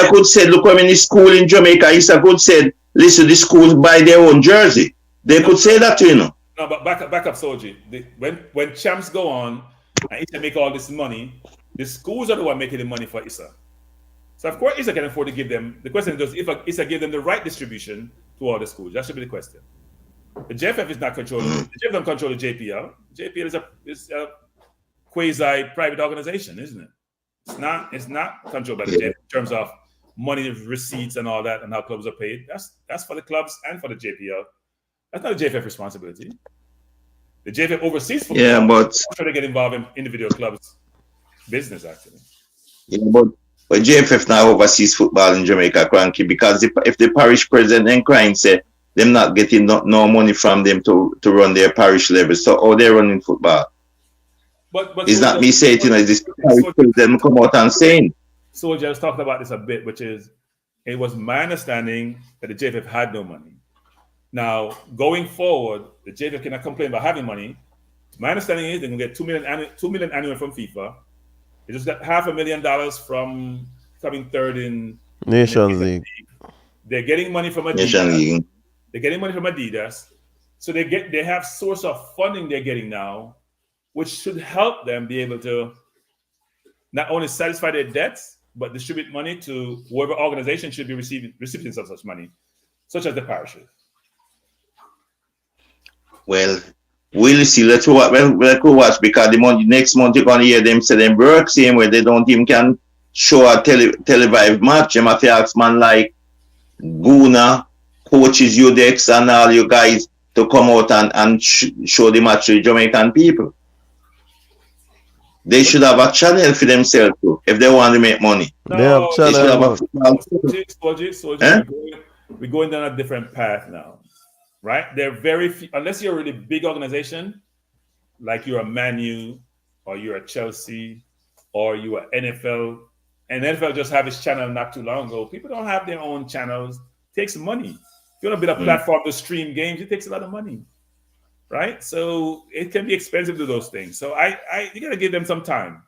could say, look, I'm in the school in Jamaica. Issa could say, listen, the schools buy their own jersey. They could say that, No, but back up, Soji. When Champs go on and Issa make all this money, the schools are the one making the money for Issa. So of course Issa can afford to give them. The question is, if Issa give them the right distribution to all the schools? That should be the question. The JFF is not controlling. The JFF don't control the JPL. JPL is a quasi-private organization, isn't it? It's not controlled by the JFF in terms of money receipts and all that and how clubs are paid. That's for the clubs and for the JPL. That's not a JFF responsibility. The JFF oversees football. Yeah, but I'm sure they get involved in individual clubs' business, actually. Yeah, but JFF now oversees football in Jamaica, cranky, because if the parish president and crying say them not getting no money from them to run their parish level, so how they running football? But it's not me saying it, this parish president come out and saying. So I was talking about this a bit, which is it was my understanding that the JFF had no money. Now, going forward, the JFF cannot complain about having money. My understanding is they're going to get $2 million annually from FIFA. They just got $500,000 from coming third in Nations League. They're getting money from Adidas. They're getting money from Adidas. So they have source of funding they're getting now, which should help them be able to not only satisfy their debts, but distribute money to whoever organization should be recipients of such money, such as the parishes. Well, we'll see. Let's watch because next month you're gonna hear them say them work same way they don't even can show a televised match. Them have to ask man like Guna, coaches, Udex, and all you guys to come out and show the match to the Jamaican people. They should have a channel for themselves too, if they want to make money. They have channel. We're going down a different path now, right? They're very few, unless you're a really big organization, like you're a Man U or you're a Chelsea or you're an NFL, and NFL just have its channel not too long ago. People don't have their own channels. It takes money. If you want to build a platform to stream games, it takes a lot of money. Right, so it can be expensive to do those things. So you gotta give them some time.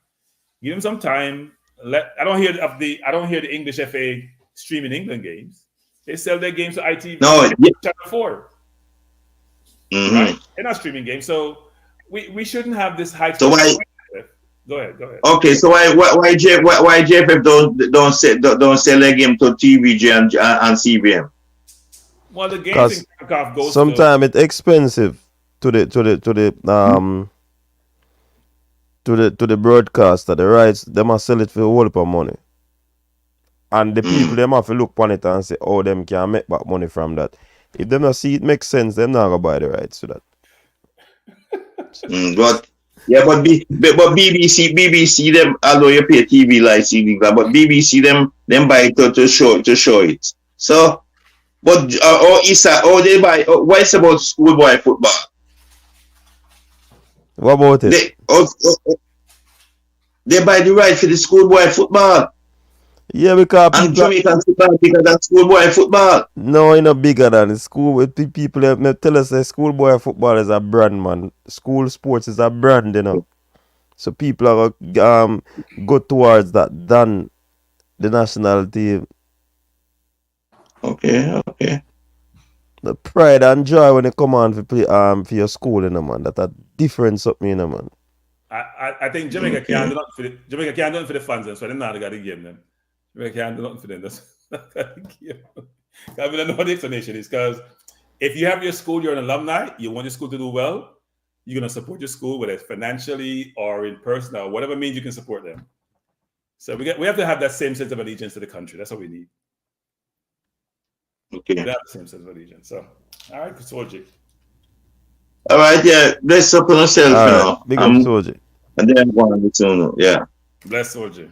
Give them some time. I don't hear the English FA streaming England games. They sell their games to ITV. No, Channel 4. Right? They're not streaming games, so we shouldn't have this high. So why? Go ahead. Okay, so why JFF don't sell their game to TVG and CBM? Well, the games in goes. Sometimes it's expensive to the broadcaster. The rights, they must sell it for a whole heap of money. And the people, them have to look on it and say, oh, them can make back money from that. If them not see it makes sense, them not gonna buy the rights to that. But BBC them, although you pay TV license, but BBC them buy it to show it. So, but they buy. What is about schoolboy football? What about it? They buy the right for the schoolboy football. Yeah, because and Jamaican football bigger than schoolboy football. No, it's not bigger than school. With people tell us that schoolboy football is a brand, man. School sports is a brand, you know. So people are go towards that than the national team. Okay. The pride and joy when they come on for play for your school, you know, man. That's a difference up me, you know, man. I think Jamaica can't do nothing for Jamaica can't do nothing for the fans, so they're not got to give them. Jamaica can't do nothing for them. That's not got to give them. I mean, I know what the explanation is, because if you have your school, you're an alumni, you want your school to do well, you're gonna support your school, whether it's financially or in person or whatever means you can support them. So we have to have that same sense of allegiance to the country. That's what we need. Okay. We have the same sense of allegiance. So, all right, Soji. All right, yeah. Bless up on yourself now. Big up Soji. And then I'm going to tune. Yeah. Bless Soji.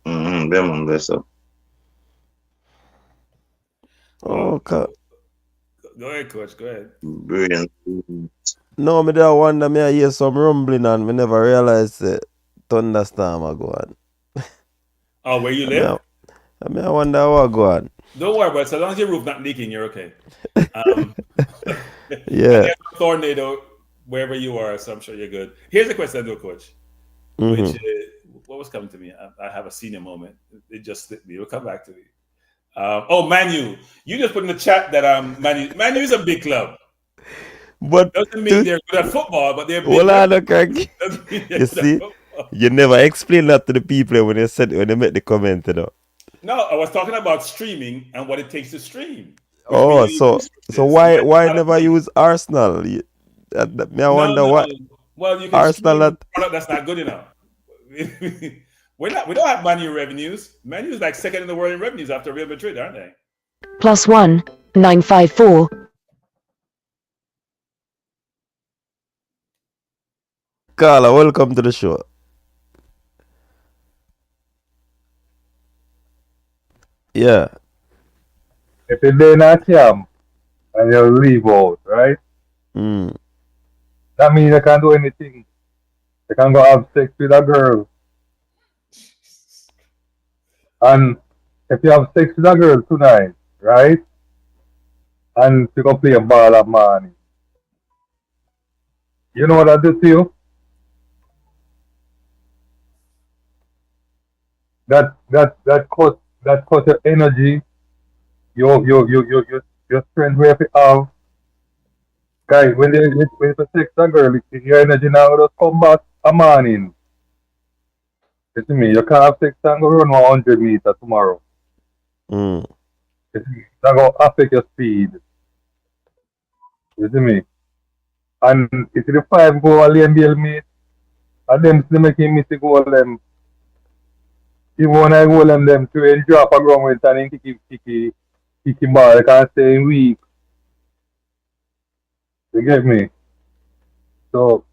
Them bless up. Okay. Go ahead, Coach. Go ahead. Brilliant. No, me da wonder, me I hear some rumbling and me never realized thunderstorm are going. Oh, where you live? I wonder what go on. Don't worry about it. So long as your roof not leaking, you're okay. Yeah. Tornado wherever you are, so I'm sure you're good. Here's a question, though, Coach. Which what was coming to me? I have a senior moment. It just slipped me. It'll come back to me. Manu. You just put in the chat that Manu is a big club. But doesn't mean they're good at football, but they're big. You see, you never explain that to the people when they make the comment, you know. No, I was talking about streaming and what it takes to stream. Oh, so why never use Arsenal? I wonder what. Well, you can Arsenal that's not good enough. We don't have Man U revenues. Man U is like second in the world in revenues after Real Madrid, aren't they? +1 954. Carla, welcome to the show. Yeah. If you're there not camp and you leave out, right? That means you can't do anything. You can go have sex with a girl. And if you have sex with a girl tonight, right? And you go play a ball of money. You know what I do to you? That cut your energy, your strength where you have. Guys, when you sex a girl, your energy now just come back a morning. You see me, you can't have sex and go run 100 meters tomorrow. Mm. You see me, that go affect your speed. You see me? And if the 5 go lane bail mate, and them still making miss the goal them. Even when I goal them to drop a ground with and kicky ball, they can't stay weak. You get me? So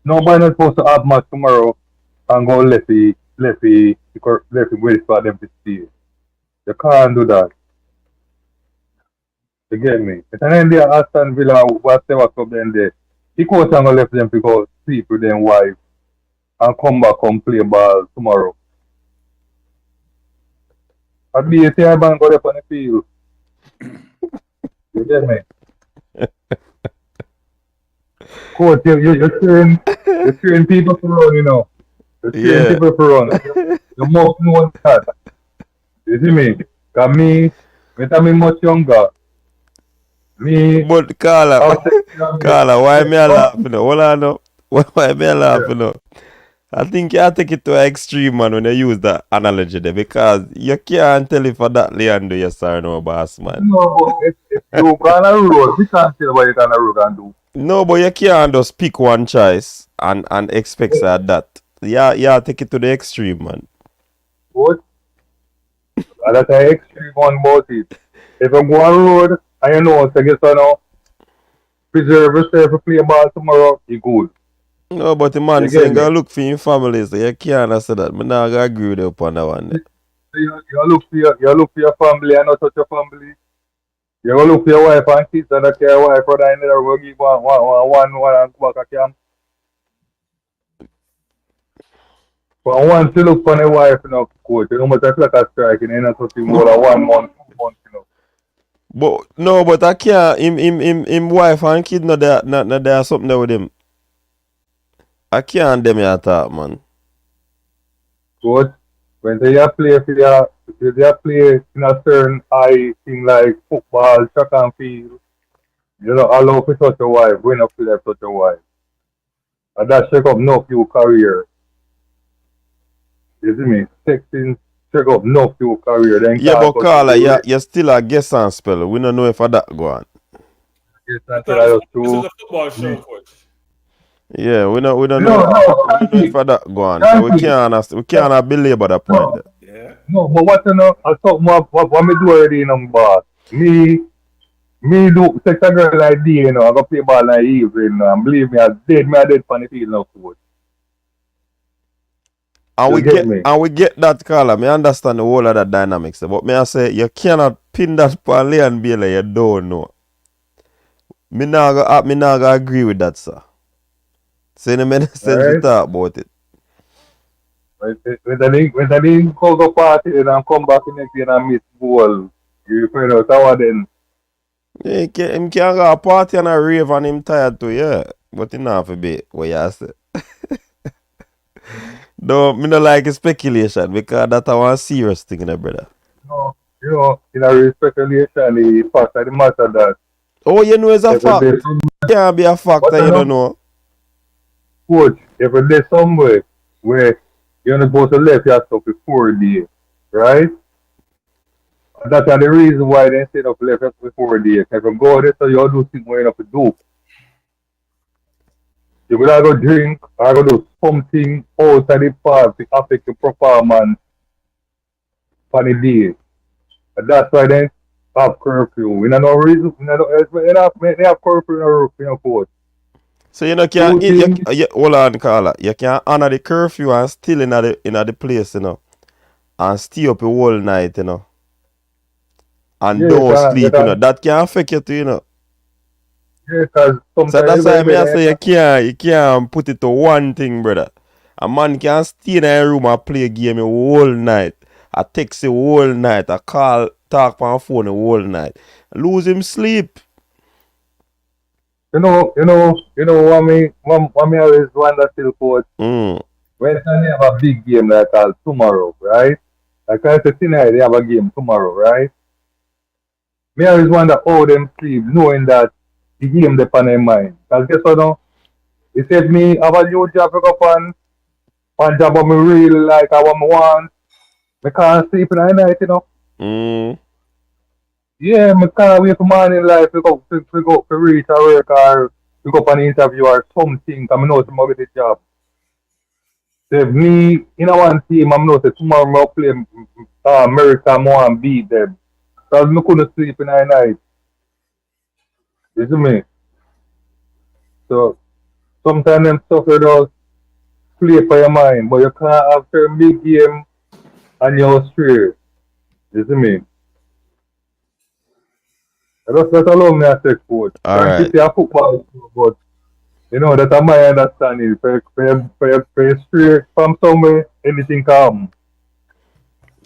nobody not supposed to have match tomorrow and go lefty wait for them to steal. You can't do that. You get me? It's an India Aston Villa whatever club then there. The coach and go left them to go sleep with them wife and come back and play ball tomorrow. I'd be a team and go up on the field. You get me? Coach, you train people to run, you know. You train people to run. You must know that. You see me? Because me much younger. But Carla, why me a laughing? Hold on now. Why me a laughing now? I think you take it to an extreme, man, when you use that analogy there, because you can't tell if for that Leandro yes or no, boss, man. No, but if you go on a road, we can't tell what you can road and do. No, but you can't just pick one choice and expect that. Yeah, take it to the extreme, man. What? That's an extreme one about it. If you go on road and you know, so you know, preserve yourself to play ball tomorrow, you good. No, but the man saying go look for your family, so you can't say that. I'm not gonna agree with you upon that one. You look for your family and not touch your family. You go look for your wife and kids and your wife brother and there will give one and go back a camp. But once you look for your wife, you know, coach, you know much like a strike and you're not touching more than 1 month, 2 months, you know. But I can't him wife and kid not there something there with him. I can't them your talk, man. But when they play in a certain high thing like football, track and field, you know, allow for touch your wife, when up to left touch your wife. And that shake up no few career. You see me? Texting shake up no few career. Then yeah, but Carla, you're still a guess and spell. We don't know if that go on. Yes, and this is a football show, coach. Yeah, we don't know if that go on. So we can't belabor that point. Yeah. No, but what you know, I thought what me do already in boss. Me do sex a girl like D, you know, I go play ball like Eve, you know, and believe me, I dead for the field now coach. And we get that, Carla. Me understand the whole of that dynamics, but me I say you cannot pin that on Leon Bailey, you don't know. Me not go agree with that, sir. So in a sense we talk about it. When the link go party and come back the next year and miss goal, you find out how then. Yeah, him can go a party and a rave and him tired too, yeah. But he not for be what you say. No, me not like speculation because that's one serious thing, brother. No, you know, in a speculation, the fact of the matter that. Oh, you know it's a fact. It can't be a fact that you don't know. Coach, if there's somewhere where you're not supposed to left yourself before the day, right? And that's the reason why they set up left yourself before the day. If you go there, so you do things where you have to do. You will go drink or go do something outside the park to affect your performance for the day. And that's why they have curfew. We don't know reason. We don't know they have curfew in your coach. So you know hold on, Carla. You can honor the curfew and still in the place, you know, and stay up the whole night, you know, and don't sleep, you know. That can affect you too, you know. Yeah, because sometimes. So that's why I say you can't put it to one thing, brother. A man can stay in a room and play a game the whole night. I text the whole night. I talk on phone the whole night. Lose him sleep. You know what me always wonder still, coach. When they have a big game like tomorrow, right? Like I said tonight they have a game tomorrow, right? Me always wonder how them sleep, knowing that the game depends on their mind. Because guess what now? It said me have a new job to go on one job what me really like, I what me want. Me can't sleep in the night, you know. Yeah, me can't wait for morning life to go to reach a work or to go for an interview or something. Cause I know tomorrow get the job. So if me in a one team, I know that tomorrow I'll play America, I want to beat them. Cause me couldn't sleep in the night. You see me? So sometimes them stuff you just play for your mind, but you can't have certain big game and you're straight. You see me? That's allow me to take coach. Thank you Alright. to a football, but you know that I my understanding. For you straight from somewhere, anything come.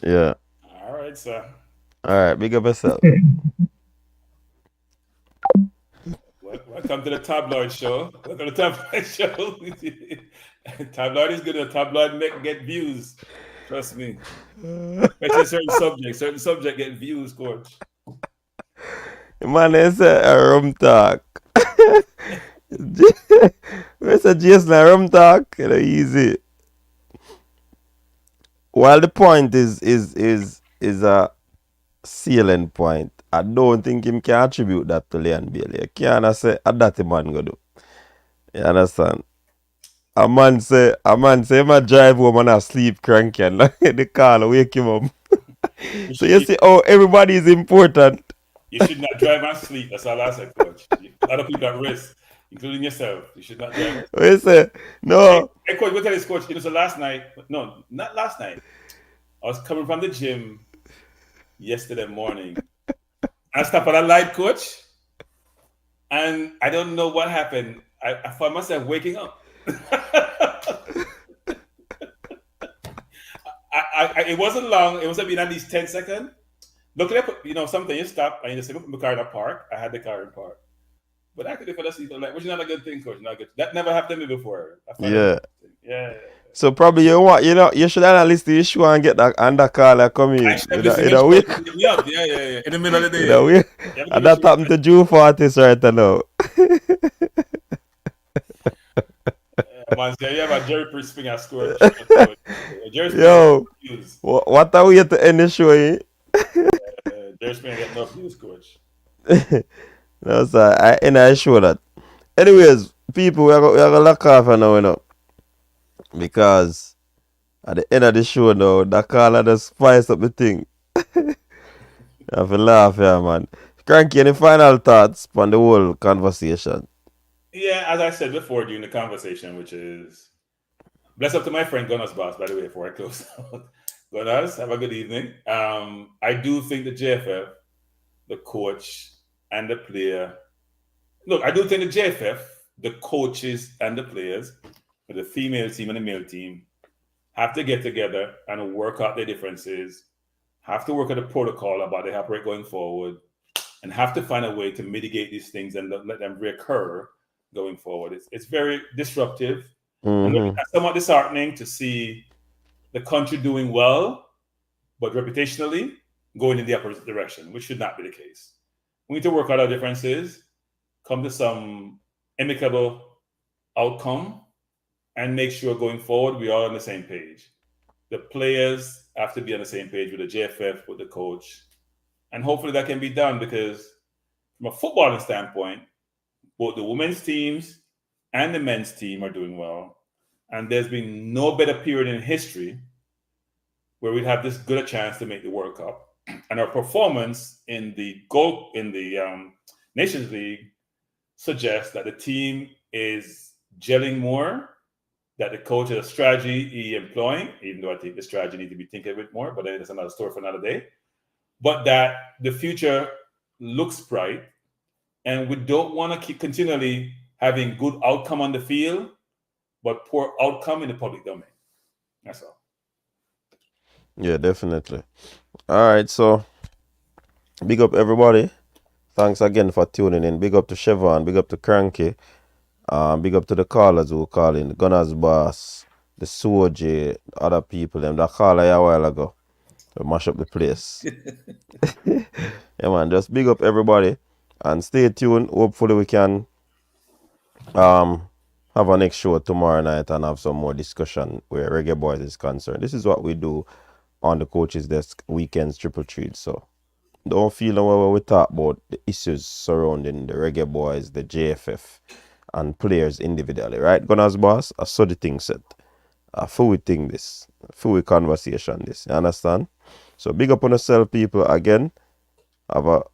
Yeah. Alright, sir. Alright, big up yourself. Welcome to the tabloid show. Welcome to the tabloid show. Tabloid is good. Tabloid get views. Trust me. Especially certain subject get views, coach. Man, it's a rum talk. Where's a Jason a rum talk? You know, easy. While the point is a salient point, I don't think him can attribute that to Leon Bailey. You can't say that man go do. You understand? A man say him a drive home and a sleep cranky and the car wake him up. So you see how everybody is important. You should not drive and sleep. That's all I said, coach. Other people at risk, including yourself. You should not drive. What you say? No. Hey coach, go tell this coach. It was last night. No, not last night. I was coming from the gym yesterday morning. I stopped at a light, coach, and I don't know what happened. I found myself waking up. It wasn't long. It was been at least 10 seconds. Luckily, something you stop and you just say, put my car in the park. I had the car in park. But I could have fell asleep, which is not a good thing, coach. Not good. That never happened to me before. Yeah. Yeah. So probably you should analyze the issue and get that under call and come in. Yeah. In the middle of the day. And that happened to Jew Fortis right now. Man, you have a Jerry Priest a score. Yo, what are we to end the show, eh? Jerry Springer get enough views, coach. No, sir. I show that. Anyways, people, we are going to lock off now, you know. Because at the end of the show now, that caller just spice up the thing. I have to laugh here, man. Cranky, any final thoughts on the whole conversation? Yeah, as I said before during the conversation, which is bless up to my friend Gunners Boss, by the way, before I close out. Gunners, have a good evening. I do think the JFF, the coach, and the player. Look, I do think the JFF, the coaches and the players, the female team and the male team, have to get together and work out their differences, have to work out a protocol about the operate going forward, and have to find a way to mitigate these things and let them reoccur going forward. It's very disruptive. And somewhat disheartening to see the country doing well, but reputationally going in the opposite direction, which should not be the case. We need to work out our differences, come to some amicable outcome, and make sure going forward we are on the same page. The players have to be on the same page with the JFF, with the coach. And hopefully that can be done because from a footballing standpoint, both the women's teams and the men's team are doing well. And there's been no better period in history where we'd have this good a chance to make the World Cup. And our performance in the Nations League suggests that the team is gelling more, that the coach has a strategy he employing, even though I think the strategy needs to be thinking a bit more, but then it's another story for another day. But that the future looks bright, and we don't want to keep continually having good outcome on the field, but poor outcome in the public domain. That's all. Yeah, definitely. All right, so big up everybody. Thanks again for tuning in. Big up to Chevron, big up to Cranky, big up to the callers who call in, the Gunners Boss, the Soji, other people, them that call a while ago. To mash up the place. Yeah, man, just big up everybody and stay tuned. Hopefully we can have have a next show tomorrow night and have some more discussion where Reggae Boyz is concerned. This is what we do on the coach's desk weekends triple treat. So don't feel no way when we talk about the issues surrounding the Reggae Boyz, the JFF, and players individually, right? Gunners boss, I saw the thing set. A full thing this, full conversation this. You understand? So big up on yourself, people. Again, have a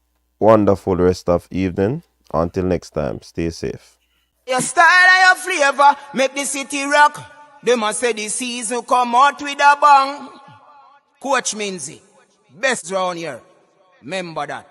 wonderful rest of evening. Until next time, stay safe. Your style and your flavor make the city rock. They must say the season come out with a bang. Coach Minzy, best round here. Remember that.